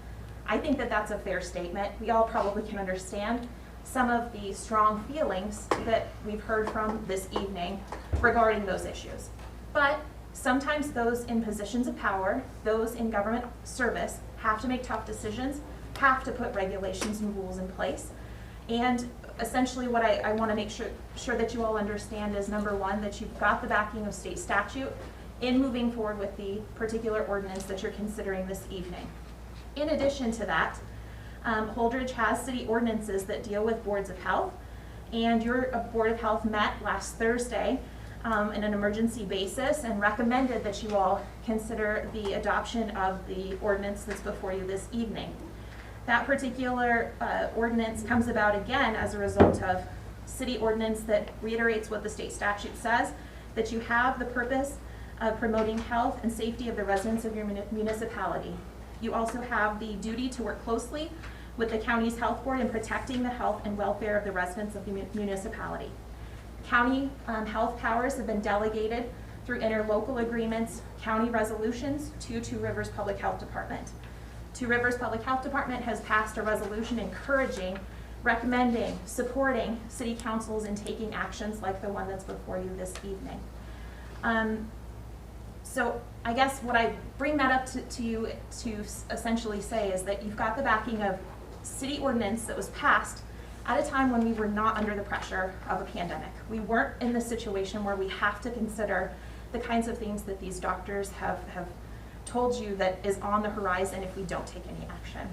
I think that that's a fair statement. We all probably can understand some of the strong feelings that we've heard from this evening regarding those issues. But sometimes those in positions of power, those in government service, have to make tough decisions, have to put regulations and rules in place. And essentially what I want to make sure that you all understand is, number one, that you've got the backing of state statute in moving forward with the particular ordinance that you're considering this evening. In addition to that, Holdridge has city ordinances that deal with boards of health, and your Board of Health met last Thursday in an emergency basis and recommended that you all consider the adoption of the ordinance that's before you this evening. That particular ordinance comes about again as a result of city ordinance that reiterates what the state statute says, that you have the purpose of promoting health and safety of the residents of your municipality. You also have the duty to work closely with the county's health board in protecting the health and welfare of the residents of the municipality. County health powers have been delegated through interlocal agreements, county resolutions to Two Rivers Public Health Department. Two Rivers Public Health Department has passed a resolution encouraging, recommending, supporting city councils in taking actions like the one that's before you this evening. So I guess what I bring that up to you to essentially say is that you've got the backing of city ordinance that was passed at a time when we were not under the pressure of a pandemic. We weren't in the situation where we have to consider the kinds of things that these doctors have told you that is on the horizon if we don't take any action.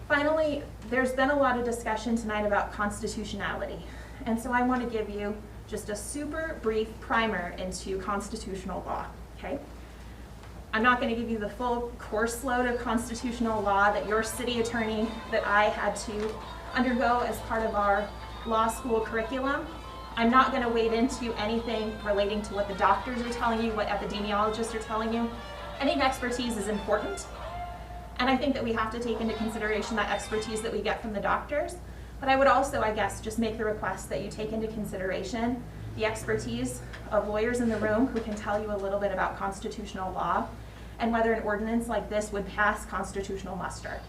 Finally, there's been a lot of discussion tonight about constitutionality, and so I want to give you just a super brief primer into constitutional law, okay? I'm not going to give you the full course load of constitutional law that your city attorney that I had to undergo as part of our law school curriculum. I'm not going to wade into anything relating to what the doctors are telling you, what epidemiologists are telling you. I think expertise is important, and I think that we have to take into consideration that expertise that we get from the doctors. But I would also, I guess, just make the request that you take into consideration the expertise of lawyers in the room who can tell you a little bit about constitutional law and whether an ordinance like this would pass constitutional muster.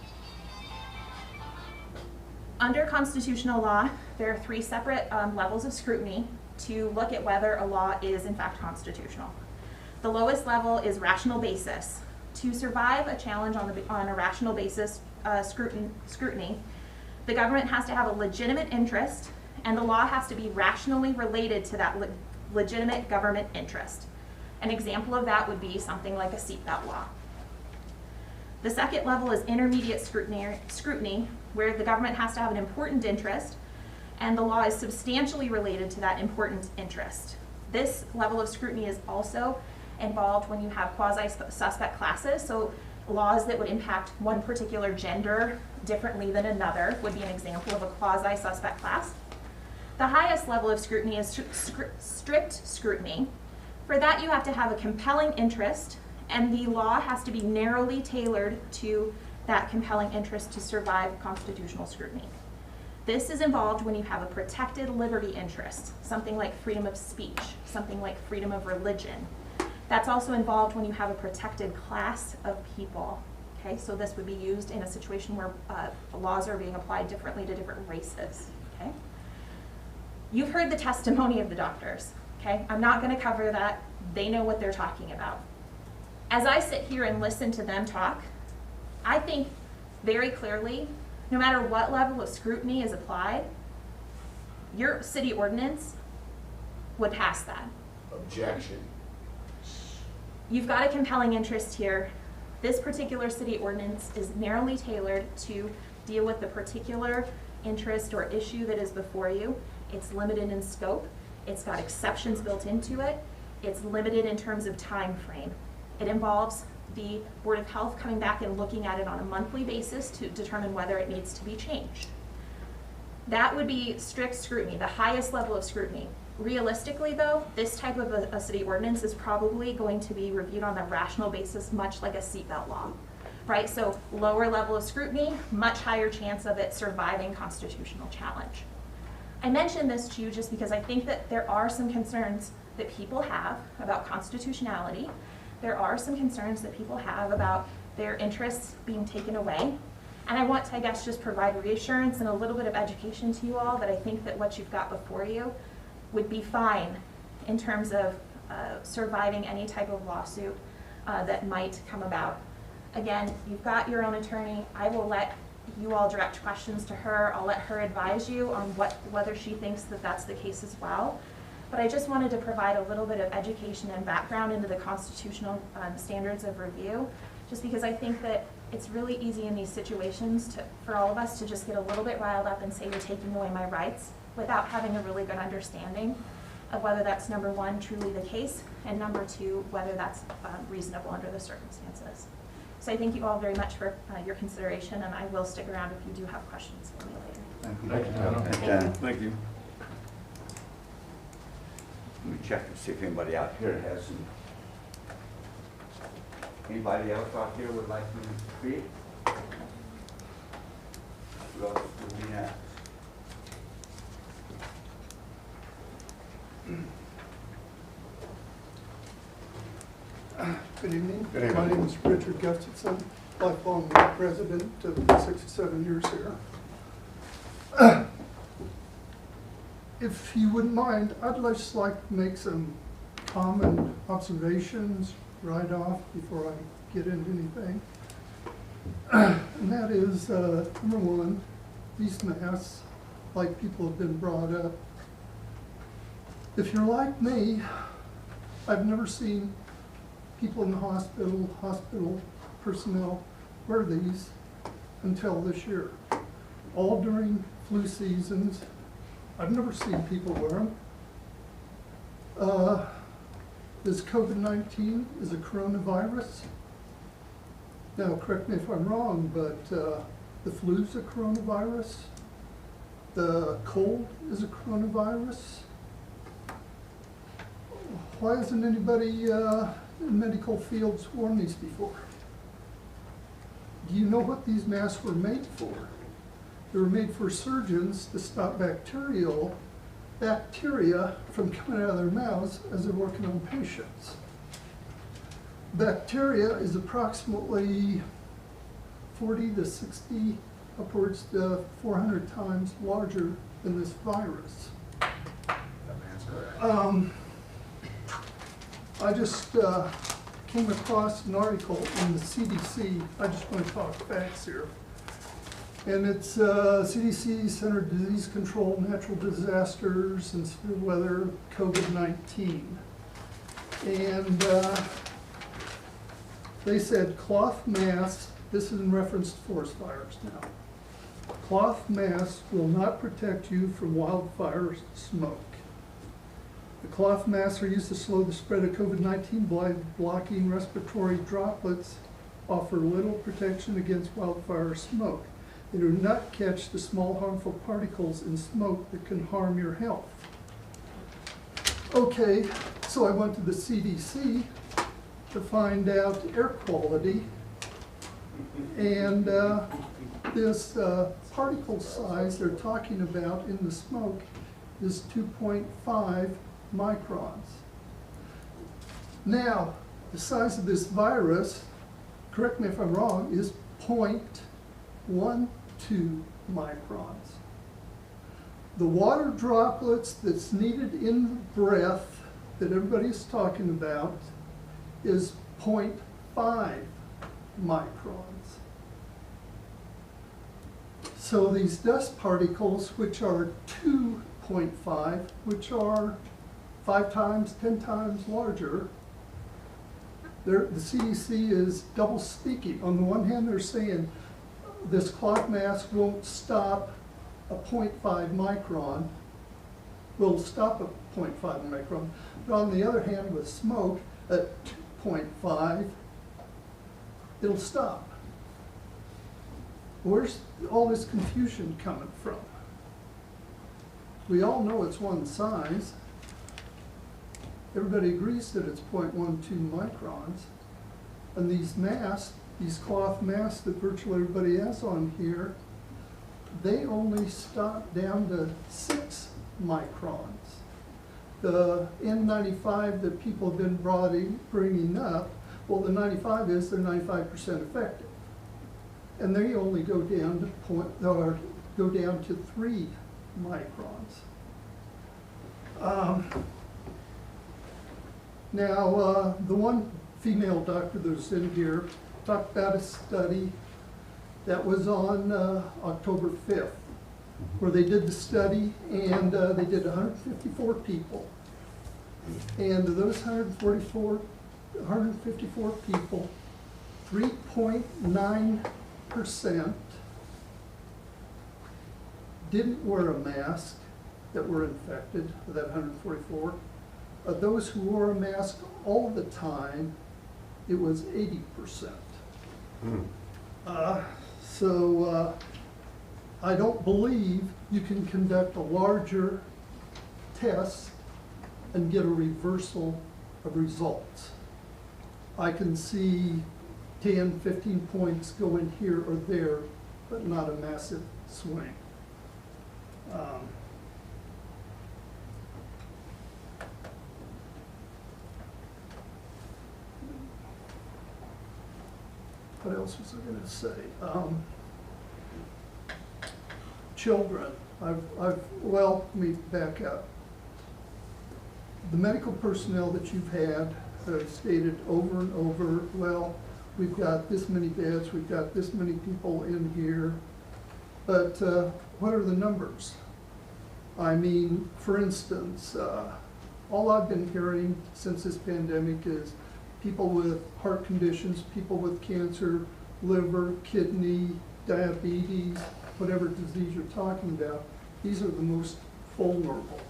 Under constitutional law, there are three separate levels of scrutiny to look at whether a law is in fact constitutional. The lowest level is rational basis. To survive a challenge on a rational basis scrutiny, the government has to have a legitimate interest, and the law has to be rationally related to that legitimate government interest. An example of that would be something like a seatbelt law. The second level is intermediate scrutiny, where the government has to have an important interest, and the law is substantially related to that important interest. This level of scrutiny is also involved when you have quasi-suspect classes, so laws that would impact one particular gender differently than another would be an example of a quasi-suspect class. The highest level of scrutiny is strict scrutiny. For that, you have to have a compelling interest, and the law has to be narrowly tailored to that compelling interest to survive constitutional scrutiny. This is involved when you have a protected liberty interest, something like freedom of speech, something like freedom of religion. That's also involved when you have a protected class of people. Okay, so this would be used in a situation where laws are being applied differently to different races. Okay, you've heard the testimony of the doctors. Okay, I'm not going to cover that. They know what they're talking about. As I sit here and listen to them talk, I think very clearly, no matter what level of scrutiny is applied, your city ordinance would pass that. Objection. You've got a compelling interest here. This particular city ordinance is narrowly tailored to deal with the particular interest or issue that is before you. It's limited in scope. It's got exceptions built into it. It's limited in terms of time frame. It involves the Board of Health coming back and looking at it on a monthly basis to determine whether it needs to be changed. That would be strict scrutiny, the highest level of scrutiny. Realistically though, this type of a city ordinance is probably going to be reviewed on a rational basis, much like a seatbelt law, right? So lower level of scrutiny, much higher chance of it surviving constitutional challenge. I mention this to you just because I think that there are some concerns that people have about constitutionality. There are some concerns that people have about their interests being taken away. And I want to, I guess, just provide reassurance and a little bit of education to you all that I think that what you've got before you would be fine in terms of surviving any type of lawsuit that might come about. Again, you've got your own attorney. I will let you all direct questions to her. I'll let her advise you on whether she thinks that that's the case as well. But I just wanted to provide a little bit of education and background into the constitutional standards of review, just because I think that it's really easy in these situations for all of us to just get a little bit riled up and say you're taking away my rights without having a really good understanding of whether that's, number one, truly the case, and number two, whether that's reasonable under the circumstances. So I thank you all very much for your consideration, and I will stick around if you do have questions for me later. Thank you. Thank you. Thank you. Let me check and see if anybody out here has some. Anybody else out here would like to speak? Who else would be next? Good evening. Good evening. My name is Richard Gustafson, lifelong resident of 67 years here. If you wouldn't mind, I'd just like to make some common observations right off before I get into anything. And that is, number one, these masks, like people have been brought up. If you're like me, I've never seen people in the hospital personnel wear these until this year. All during flu seasons, I've never seen people wear them. This COVID-19 is a coronavirus. Now, correct me if I'm wrong, but the flu's a coronavirus. The cold is a coronavirus. Why hasn't anybody in medical fields worn these before? Do you know what these masks were made for? They were made for surgeons to stop bacteria from coming out of their mouths as they're working on patients. Bacteria is approximately 40 to 60, upwards to 400 times larger than this virus. I just came across an article in the CDC. I just want to talk facts here. And it's CDC, Center for Disease Control, Natural Disasters, and Severe Weather, COVID-19. And they said cloth masks, this is in reference to forest fires now. Cloth masks will not protect you from wildfire smoke. The cloth masks are used to slow the spread of COVID-19 by blocking respiratory droplets, offer little protection against wildfire smoke. They do not catch the small harmful particles in smoke that can harm your health. Okay, so I went to the CDC to find out air quality, and this particle size they're talking about in the smoke is 2.5 microns. Now, the size of this virus, correct me if I'm wrong, is 0.12 microns. The water droplets that's needed in the breath that everybody's talking about is 0.5 microns. So these dust particles, which are 2.5, which are 5 times, 10 times larger, the CDC is double speaking. On the one hand, they're saying this cloth mask won't stop a 0.5 micron, will stop a 0.5 micron. But on the other hand, with smoke at 2.5, it'll stop. Where's all this confusion coming from? We all know it's one size. Everybody agrees that it's 0.12 microns. And these masks, these cloth masks that virtually everybody has on here, they only stop down to 6 microns. The N95 that people have been bringing up, well, the 95 is they're 95% effective. And they only go down to 3 microns. Now, the one female doctor that's in here talked about a study that was on October 5th, where they did the study, and they did 154 people. And of those 154 people, 3.9% didn't wear a mask that were infected, of that 144. Of those who wore a mask all the time, it was 80%. So I don't believe you can conduct a larger test and get a reversal of results. I can see 10, 15 points going here or there, but not a massive swing. What else was I going to say? Children. Well, let me back up. The medical personnel that you've had have stated over and over, well, we've got this many beds, we've got this many people in here, but what are the numbers? I mean, for instance, all I've been hearing since this pandemic is people with heart conditions, people with cancer, liver, kidney, diabetes, whatever disease you're talking about, these are the most vulnerable.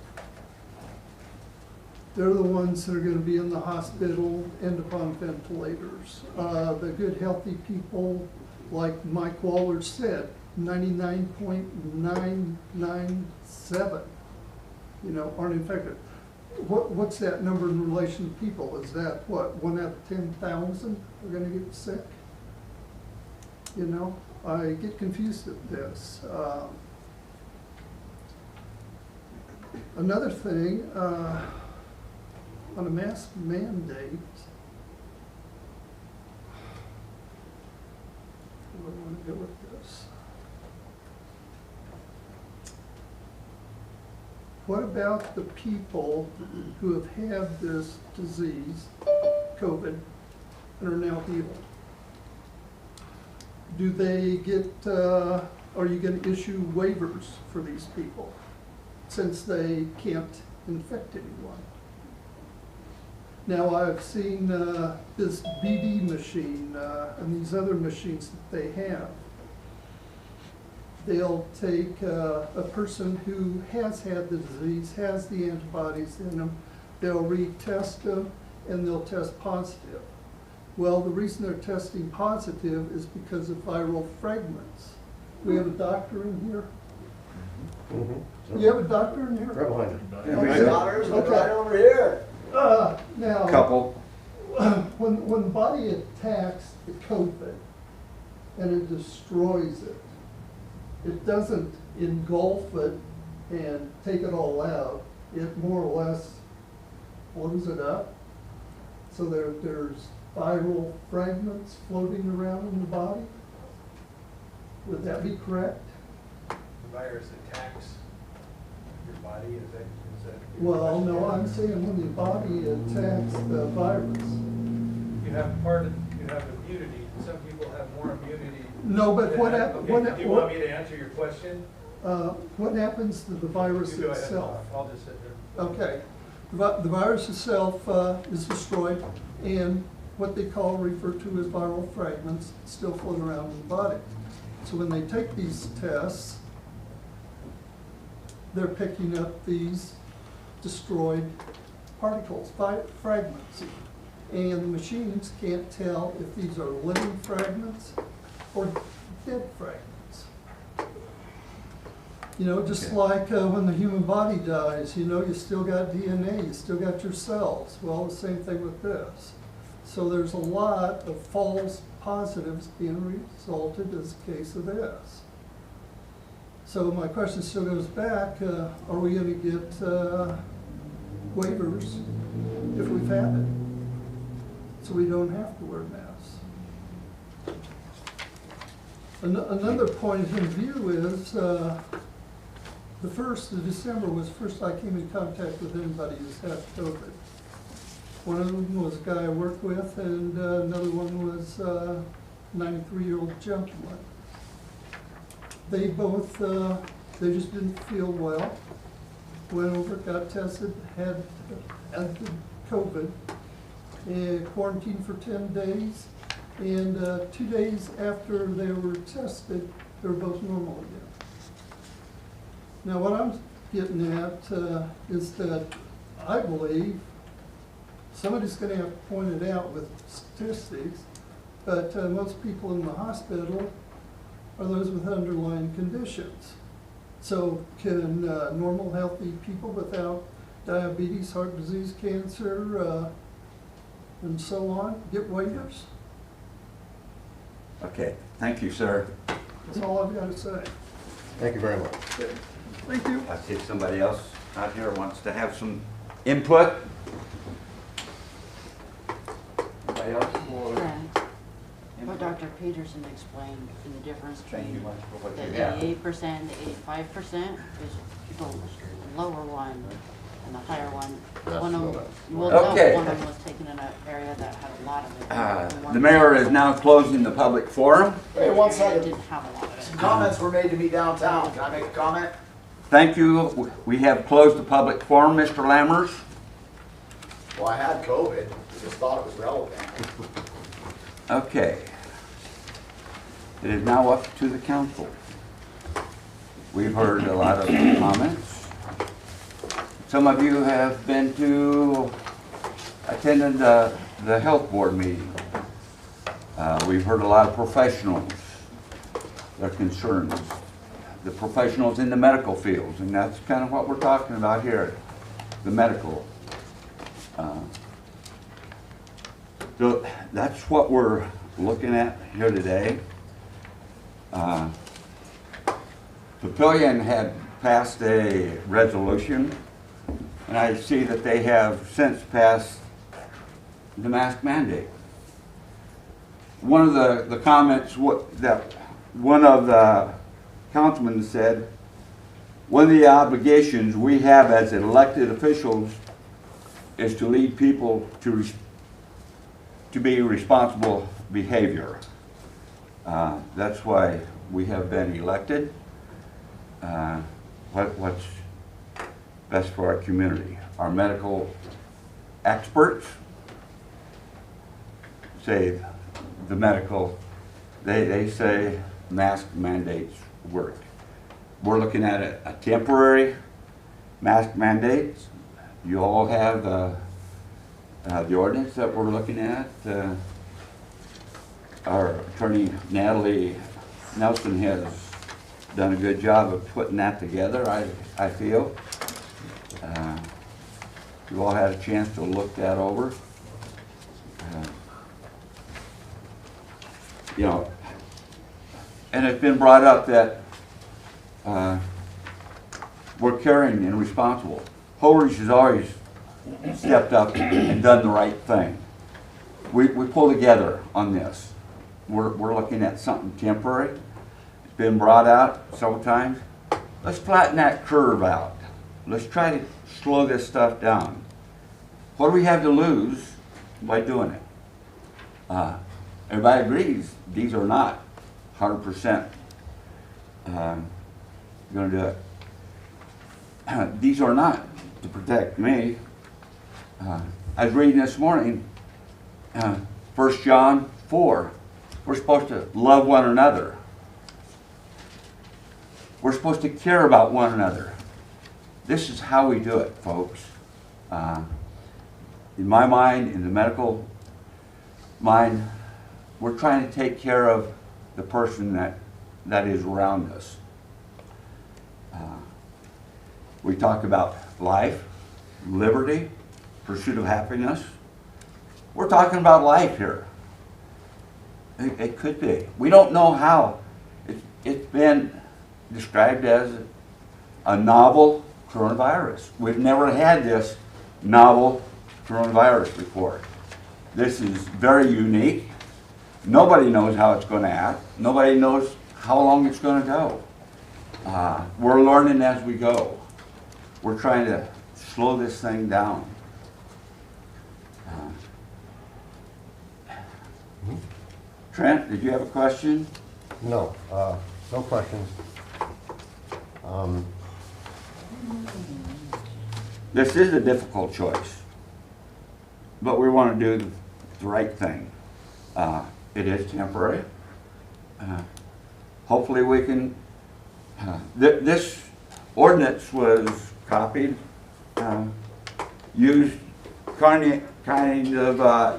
They're the ones that are going to be in the hospital and upon ventilators. The good, healthy people, like Mike Waller said, 99.997, aren't infected. What's that number in relation to people? Is that what, 1 out of 10,000 are going to get sick? I get confused at this. Another thing, on a mask mandate, where do I want to go with this? What about the people who have had this disease, COVID, and are now healed? Do they get, are you going to issue waivers for these people since they can't infect anyone? Now, I've seen this BD machine and these other machines that they have. They'll take a person who has had the disease, has the antibodies in them, they'll retest them, and they'll test positive. Well, the reason they're testing positive is because of viral fragments. We have a doctor in here? You have a doctor in here? Right behind you. My daughter's right over here. Now, Couple. when the body attacks the COVID and it destroys it, it doesn't engulf it and take it all out. It more or less blows it up. So there's viral fragments floating around in the body? Would that be correct? The virus attacks your body, is that? Well, no, I'm saying when the body attacks the virus. You have immunity, some people have more immunity. No, but than what that. hap- Okay, what- do you want me to answer your question? What happens to the virus You go ahead, itself? I'll just sit there. Okay, the virus itself is destroyed, and what they refer to as viral fragments still float around in the body. So when they take these tests, they're picking up these destroyed particles, fragments. And the machines can't tell if these are living fragments or dead fragments. You know, just like when the human body dies, you know, you still got DNA, you still got your cells. Well, the same thing with this. So there's a lot of false positives being resulted as a case of this. So my question still goes back, are we going to get waivers if we've had it? So we don't have to wear masks. Another point of view is, the 1st of December was the first I came in contact with anybody who's had COVID. One of them was a guy I worked with, and another one was a 93-year-old gentleman. They both, they just didn't feel well. Went over, got tested, had COVID, and quarantined for 10 days. And 2 days after they were tested, they were both normal again. Now, what I'm getting at is that I believe somebody's going to have to point it out with statistics, but most people in the hospital are those with underlying conditions. So can normal, healthy people without diabetes, heart disease, cancer, and so on get waivers? Okay, thank you, sir. That's all I've got to say. Thank you very much. Okay. Thank you. I see if somebody else out here wants to have some input. Anybody else? What Dr. Peterson explained in the difference Thank you between much for what the you have. 88% and the 85% is the lower one and the higher one. That's One of what them, I- well, no, Okay. one of them was taken in an area that had a lot of it. and one The mayor is that now closing the public forum. Hey, one area second. didn't have a lot of it. Some comments were made to me downtown. Can I make a comment? Thank you. We have closed the public forum, Mr. Lammers. Well, I had COVID. Just thought it was relevant. Okay. It is now up to the council. We've heard a lot of comments. Some of you have been to, attended the health board meeting. We've heard a lot of professionals, their concerns. The professionals in the medical fields, and that's kind of what we're talking about here, the medical. So that's what we're looking at here today. Papillion had passed a resolution, and I see that they have since passed the mask mandate. One of the comments that one of the councilmen said, one of the obligations we have as elected officials is to lead people to be responsible behavior. That's why we have been elected. What's best for our community? Our medical experts say they say mask mandates work. We're looking at a temporary mask mandate. You all have the ordinance that we're looking at. Our attorney Natalie Nelson has done a good job of putting that together, I feel. You all had a chance to look that over. You know, and it's been brought up that we're caring and responsible. Holdridge has always stepped up and done the right thing. we pull together on this. We're looking at something temporary. It's been brought out several times. Let's flatten that curve out. Let's try to slow this stuff down. What do we have to lose by doing it? Everybody agrees these are not 100% going to do it. These are not to protect me. I was reading this morning, 1 John 4. We're supposed to love one another. We're supposed to care about one another. This is how we do it, folks. In my mind, in the medical mind, we're trying to take care of the person that is around us. We talk about life, liberty, pursuit of happiness. We're talking about life here. It could be. We don't know how. It's been described as a novel coronavirus. We've never had this novel coronavirus before. This is very unique. Nobody knows how it's going to act. Nobody knows how long it's going to go. We're learning as we go. We're trying to slow this thing down. Trent, did you have a question? No, no questions. This is a difficult choice, but we want to do the right thing. It is temporary. Hopefully we can, this ordinance was copied, used Kearney as our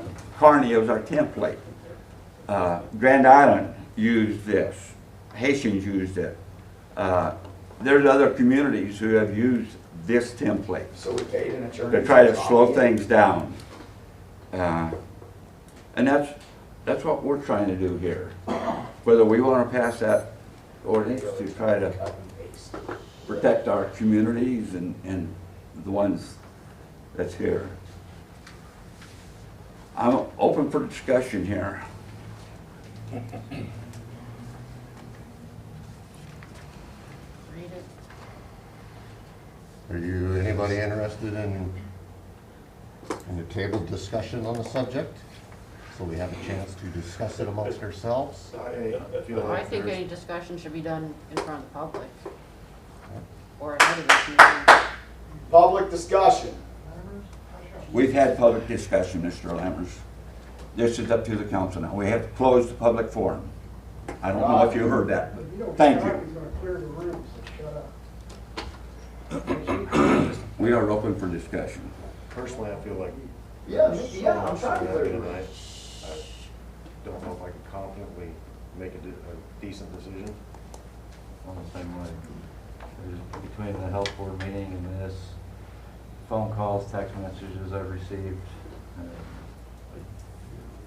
template. Grand Island used this. Haitians used it. There's other communities who have used this template. So we paid an attorney To try to copy slow it. things down. And that's what we're trying to do here. Whether we want to pass that ordinance to try to protect our communities and the ones that's here. I'm open for discussion here. Read it. Are you, anybody interested in a tabled discussion on the subject? So we have a chance to discuss it amongst ourselves? I think any discussion should be done in front of the public. Or ahead of this meeting. Public discussion. We've had public discussion, Mr. Lammers. This is up to the council now. We have to close the public forum. I don't know if you heard that, but thank you. We are open for discussion. Personally, I feel like. Yeah, there's so yeah, I'm much trying to clear the room. tonight. I don't know if I can confidently make a decent decision. On the same way. There's, between the health board meeting and this, phone calls, text messages I've received,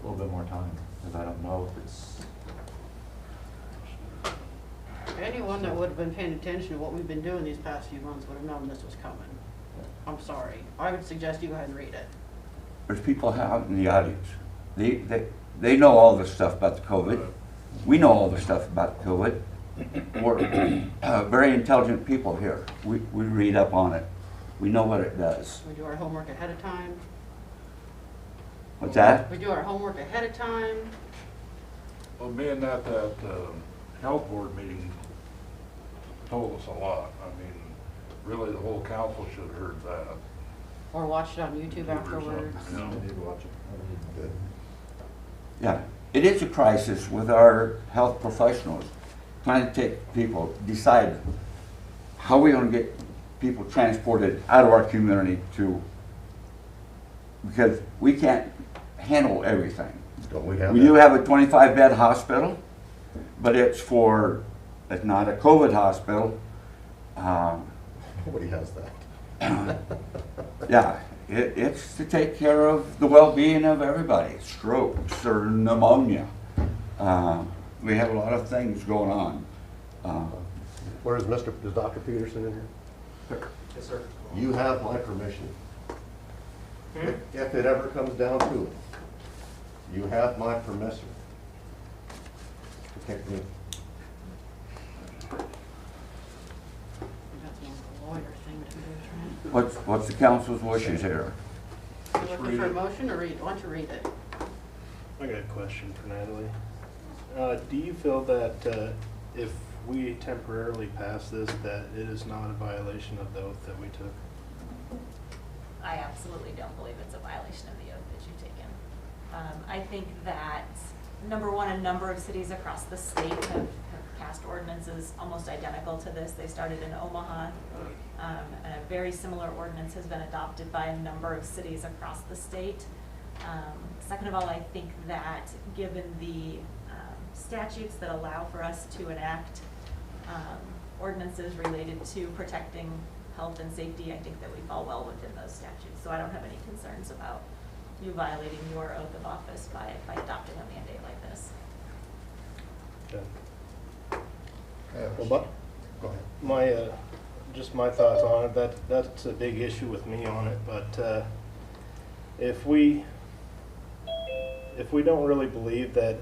a little bit more time, because I don't know if it's. Anyone that would have been paying attention to what we've been doing these past few months would have known this was coming. I'm sorry. I would suggest you go ahead and read it. There's people out in the audience. They know all this stuff about the COVID. We know all the stuff about the COVID. We're very intelligent people here. We read up on it. We know what it does. We do our homework ahead of time. What's that? We do our homework ahead of time. Well, being at that health board meeting told us a lot. I mean, really, the whole council should have heard that. Or watch it on YouTube afterwards. Yeah. I did watch it. Good. Yeah, it is a crisis with our health professionals trying to take people, decide how we're going to get people transported out of our community to, because we can't handle everything. Don't we have We that? do have a 25-bed hospital, but it's not a COVID hospital. Nobody has that. Yeah, it's to take care of the well-being of everybody, strokes or pneumonia. We have a lot of things going on. Where is is Dr. Peterson in here? Yes, sir. You have my permission. If it ever comes down to it, You have my permission to kick me. That's more of a lawyer thing to do, right? What's the council's wishes here? You looking for a motion or read? Why don't you read it? I got a question for Natalie. Do you feel that if we temporarily pass this, that it is not a violation of the oath that we took? I absolutely don't believe it's a violation of the oath that you've taken. I think that, number one, a number of cities across the state have passed ordinances almost identical to this. They started in Omaha, and a very similar ordinance has been adopted by a number of cities across the state. Second of all, I think that given the statutes that allow for us to enact ordinances related to protecting health and safety, I think that we fall well within those statutes. So I don't have any concerns about you violating your oath of office by adopting a mandate like this. Okay. Well, go ahead. My just my thoughts on it. That's a big issue with me on it. But if we don't really believe that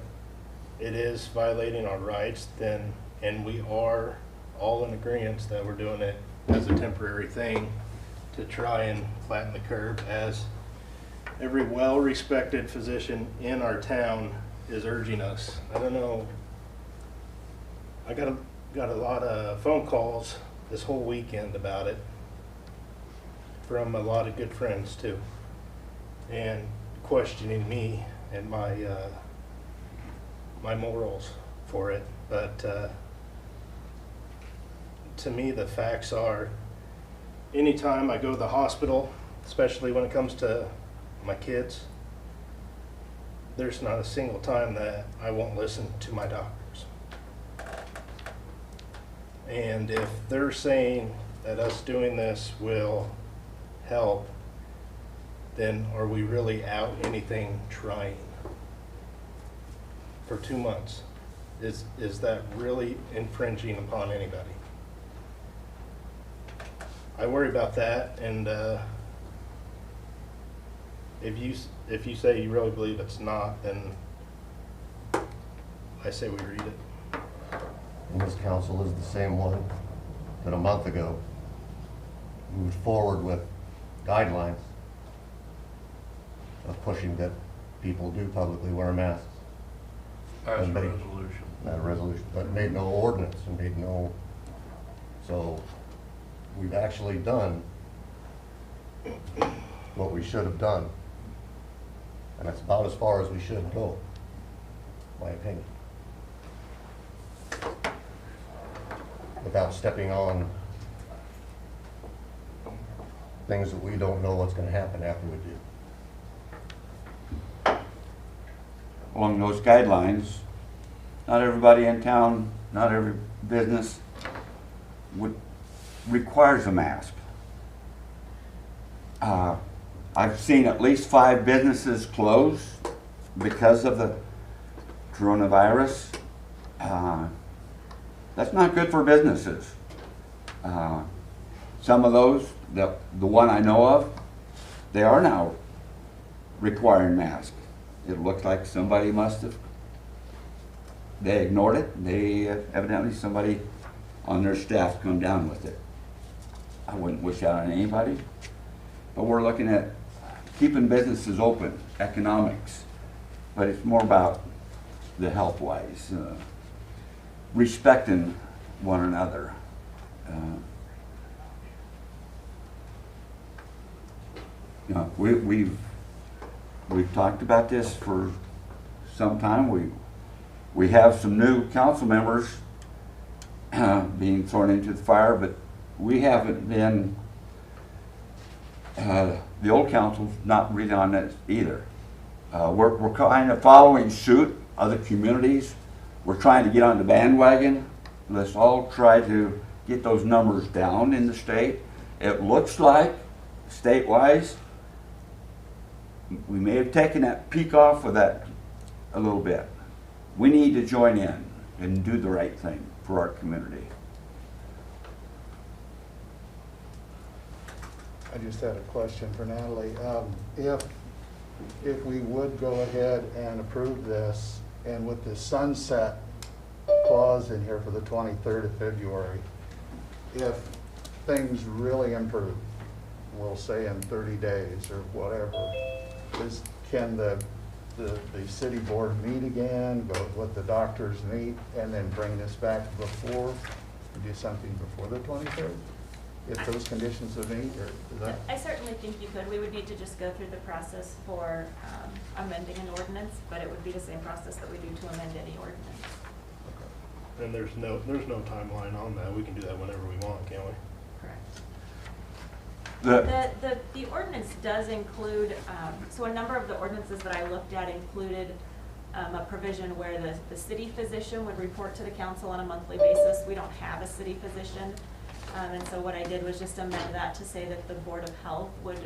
it is violating our rights, then, and we are all in agreement that we're doing it as a temporary thing to try and flatten the curve, as every well-respected physician in our town is urging us. I don't know, I got a lot of phone calls this whole weekend about it from a lot of good friends too, and questioning me and my my morals for it. But to me, the facts are, anytime I go to the hospital, especially when it comes to my kids, there's not a single time that I won't listen to my doctors. And if they're saying that us doing this will help, then are we really out anything trying? For 2 months, is that really infringing upon anybody? I worry about that, and if you say you really believe it's not, then I say we read it. And this council is the same one that a month ago moved forward with guidelines of pushing that people do publicly wear masks. Pass a And resolution. Not a resolution, but made no ordinance and made no, so we've actually done what we should have done. And that's about as far as we should go, my opinion. Without stepping on things that we don't know what's gonna happen after we do. Along those guidelines, not everybody in town, not every business requires a mask. I've seen at least 5 businesses close because of the coronavirus. That's not good for businesses. Some of those, the one I know of, they are now requiring masks. It looks like somebody must have, they ignored it. They evidently somebody on their staff come down with it. I wouldn't wish that on anybody, but we're looking at keeping businesses open, economics, but it's more about the health-wise, respecting one another. You know, we've talked about this for some time. We have some new council members being thrown into the fire, but we haven't been, the old council's not really on that either. We're kind of following suit, other communities. We're trying to get on the bandwagon. Let's all try to get those numbers down in the state. It looks like, state-wise, we may have taken that peak off of that a little bit. We need to join in and do the right thing for our community. I just had a question for Natalie. If if we would go ahead and approve this, and with the sunset clause in here for the 23rd of February, if things really improve, we'll say in 30 days or whatever, can the city board meet again, go with the doctors meet, and then bring this back before, do something before the 23rd? If those conditions are met, or is that? I certainly think you could. We would need to just go through the process for amending an ordinance, but it would be the same process that we do to amend any ordinance. And there's no timeline on that. We can do that whenever we want, can't we? Correct. The ordinance does include, so a number of the ordinances that I looked at included a provision where the city physician would report to the council on a monthly basis. We don't have a city physician. And so what I did was just amend that to say that the Board of Health would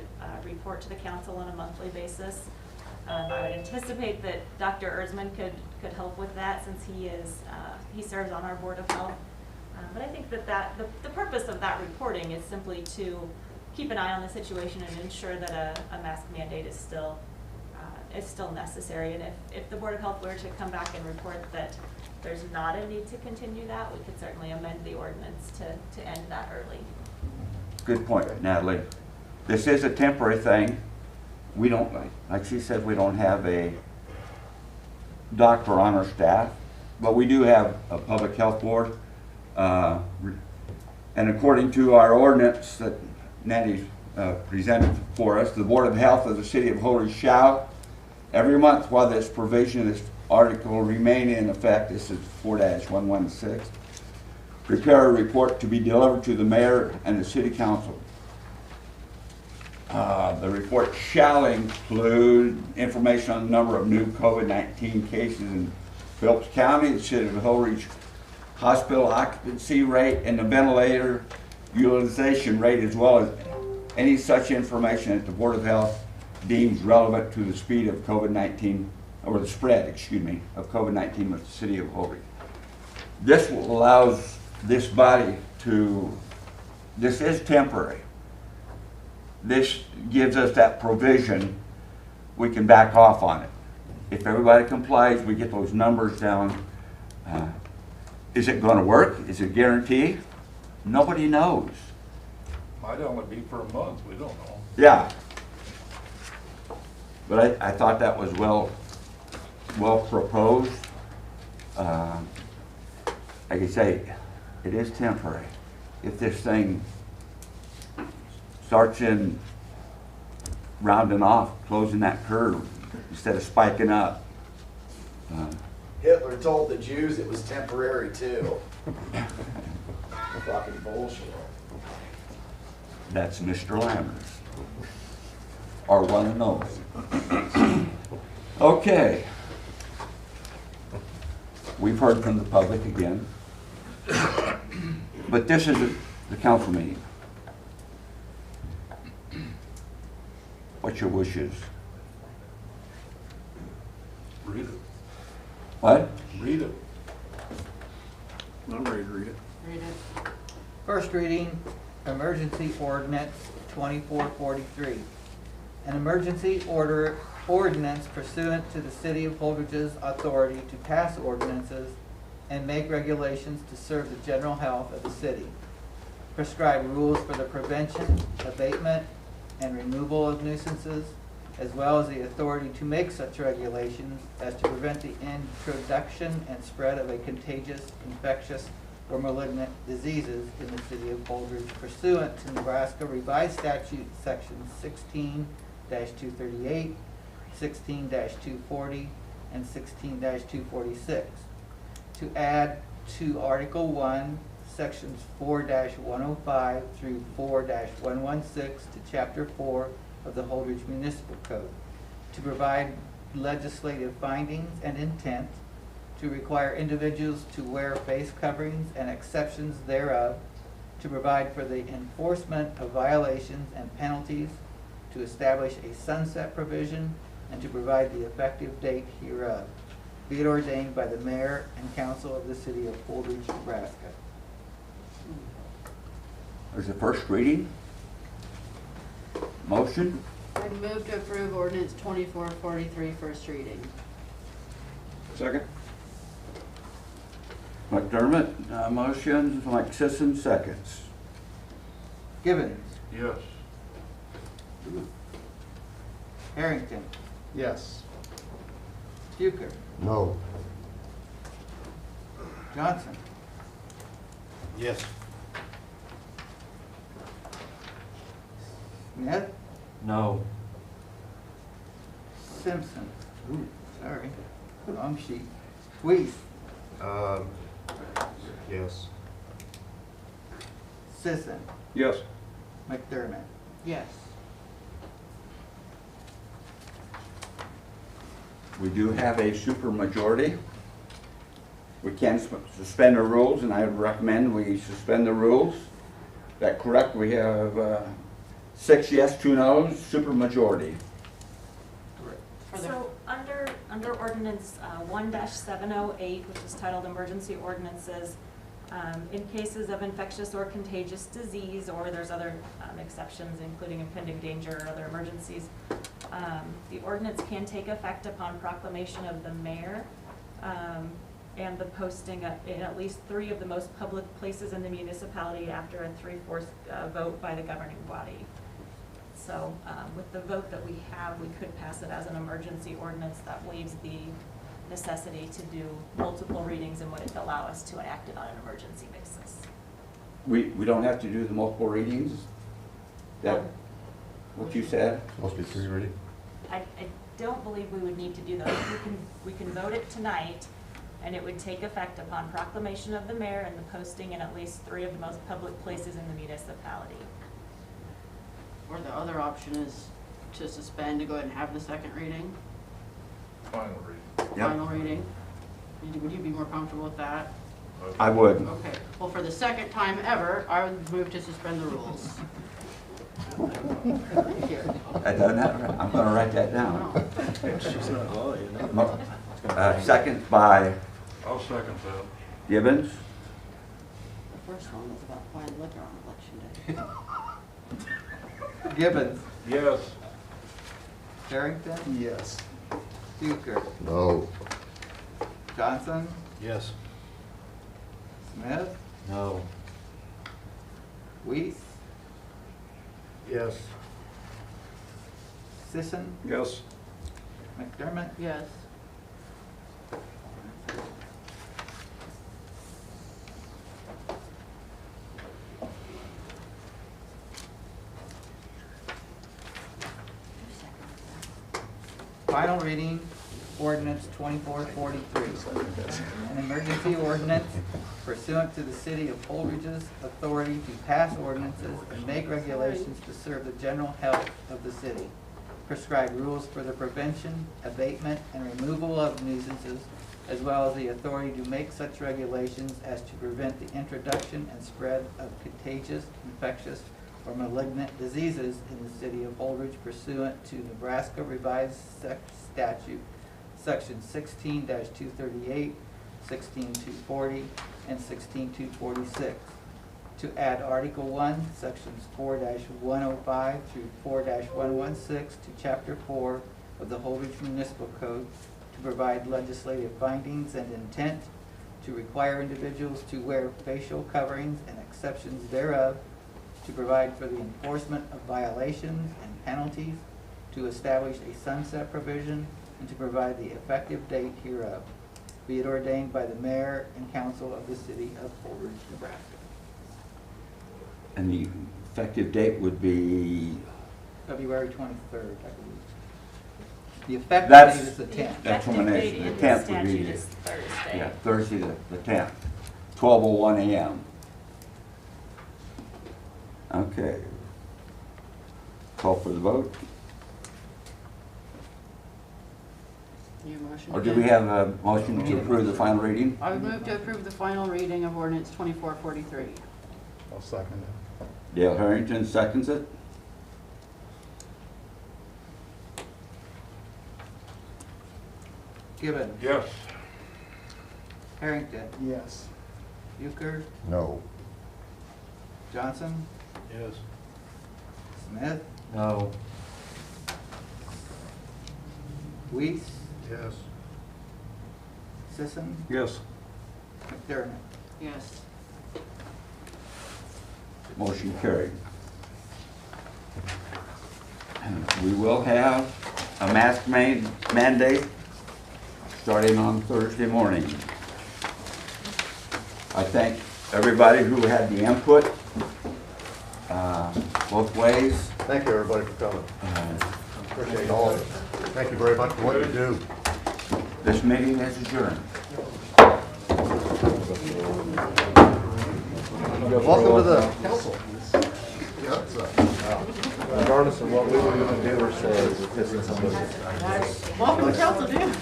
report to the council on a monthly basis. I would anticipate that Dr. Erzman could help with that since he serves on our Board of Health. But I think that the purpose of that reporting is simply to keep an eye on the situation and ensure that a mask mandate is still necessary. And if the Board of Health were to come back and report that there's not a need to continue that, we could certainly amend the ordinance to end that early. Good point, Natalie. This is a temporary thing. We don't, like she said, we don't have a doctor on our staff, but we do have a public health board. And according to our ordinance that Natty presented for us, the Board of Health of the City of Holdridge shall, every month while this provision, this article remain in effect, this is 4-116, prepare a report to be delivered to the mayor and the city council. The report shall include information on the number of new COVID-19 cases in Phillips County, the City of Holdridge hospital occupancy rate, and the ventilator utilization rate, as well as any such information that the Board of Health deems relevant to the speed of COVID-19, or the spread, excuse me, of COVID-19 with the City of Holdridge. This allows this body to, this is temporary. This gives us that provision, we can back off on it. If everybody complies, we get those numbers down. Is it going to work? Is it guaranteed? Nobody knows. Might only be for a month, we don't know. Yeah. But I thought that was well proposed. Like I say, it is temporary. If this thing starts in rounding off, closing that curve instead of spiking up. Hitler told the Jews it was temporary too. Fucking bullshit. That's Mr. Lammers. Or one of those. Okay. We've heard from the public again. But this is the council meeting. What's your wishes? Read it. What? Read it. I'm ready to read it. Read it. First reading, Emergency Ordinance 2443. An emergency ordinance pursuant to the City of Holdridge's authority to pass ordinances and make regulations to serve the general health of the city. Prescribe rules for the prevention, abatement, and removal of nuisances, as well as the authority to make such regulations as to prevent the introduction and spread of a contagious, infectious, or malignant diseases in the City of Holdridge pursuant to Nebraska Revised Statute Sections 16-238, 16-240, and 16-246. To add to Article 1, Sections 4-105 through 4-116 to Chapter 4 of the Holdridge Municipal Code. To provide legislative findings and intent. To require individuals to wear face coverings and exceptions thereof. To provide for the enforcement of violations and penalties. To establish a sunset provision and to provide the effective date hereof. Be it ordained by the mayor and council of the City of Holdridge, Nebraska. There's the first reading. Motion? I move to approve ordinance 2443 first reading. Second. McDermott, motions, Mike Sisson, seconds. Gibbons, Yes. Harrington, Yes. Bucher, No. Johnson, Yes. Smith, No. Simpson. Ooh, sorry, wrong sheet. Weiss, Yes. Sisson, Yes. McDermott. Yes. We do have a supermajority. We can suspend the rules, and I would recommend we suspend the rules. Is that correct? We have 6 yes, 2 no's, supermajority. So under ordinance 1-708, which is titled Emergency Ordinances, in cases of infectious or contagious disease, or there's other exceptions, including impending danger or other emergencies, the ordinance can take effect upon proclamation of the mayor and the posting in at least 3 of the most public places in the municipality after a 3/4 vote by the governing body. So with the vote that we have, we could pass it as an emergency ordinance that waives the necessity to do multiple readings and would allow us to enact it on an emergency basis. We don't have to do the multiple readings? That, what you said? Supposed to be 3 reading? I don't believe we would need to do those. We can vote it tonight, and it would take effect upon proclamation of the mayor and the posting in at least 3 of the most public places in the municipality. Or the other option is to suspend to go ahead and have the second reading, Final reading. Yep. final reading. Would you be more comfortable with that? I would. Okay, well, for the second time ever, I would move to suspend the rules. That doesn't happen. I'm gonna write that down. Second by I'll second that. Gibbons. The first one was about buying liquor on election day. Gibbons, Yes. Harrington, Yes. Bucher, No. Johnson, Yes. Smith, No. Weiss, Yes. Sisson, Yes. McDermott. Yes. Final reading, ordinance 2443. An emergency ordinance pursuant to the city of Holdridge's authority to pass ordinances and make regulations to serve the general health of the city. Prescribe rules for the prevention, abatement, and removal of nuisances, as well as the authority to make such regulations as to prevent the introduction and spread of contagious, infectious, or malignant diseases in the city of Holdridge pursuant to Nebraska Revised Statute, Section 16-238, 16-240, and 16-246. To add Article 1, Sections 4-105 through 4-116 to Chapter 4 of the Holdridge Municipal Code, to provide legislative findings and intent, to require individuals to wear facial coverings and exceptions thereof, to provide for the enforcement of violations and penalties, to establish a sunset provision, and to provide the effective date hereof. Be it ordained by the mayor and council of the city of Holdridge, Nebraska. And the effective date would be? February 23rd, I believe. The effective That's- date is the 10th. That's when Effective it date is. The in the 10th would be statute the- is Thursday. Yeah, Thursday the 10th, 12:01 a.m. Okay. Call for the vote. Your motion Or do we again? have a motion to approve the final reading? I would move to approve the final reading of ordinance 2443. I'll second it. Dale Harrington seconds it. Gibbons, Yes. Harrington, Yes. Bucher, No. Johnson, Yes. Smith, No. Weiss, Yes. Sisson, Yes. McDermott. Yes. Motion carried. We will have a mask mandate starting on Thursday morning. I thank everybody who had the input both ways. Thank you, everybody, for coming. Appreciate all of it. Thank you very much for what you do. This meeting is adjourned. Welcome to the council. Regardless of what we were gonna do or say, we're pissing somebody. Welcome to council, dude.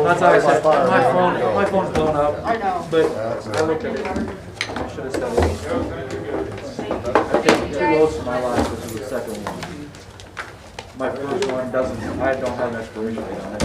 That's how I said, my phone's blown up. I know. But I looked at it, I should have said it. I take 2 loads for my life, this is the second one. My first one doesn't, I don't have an expiration date on it.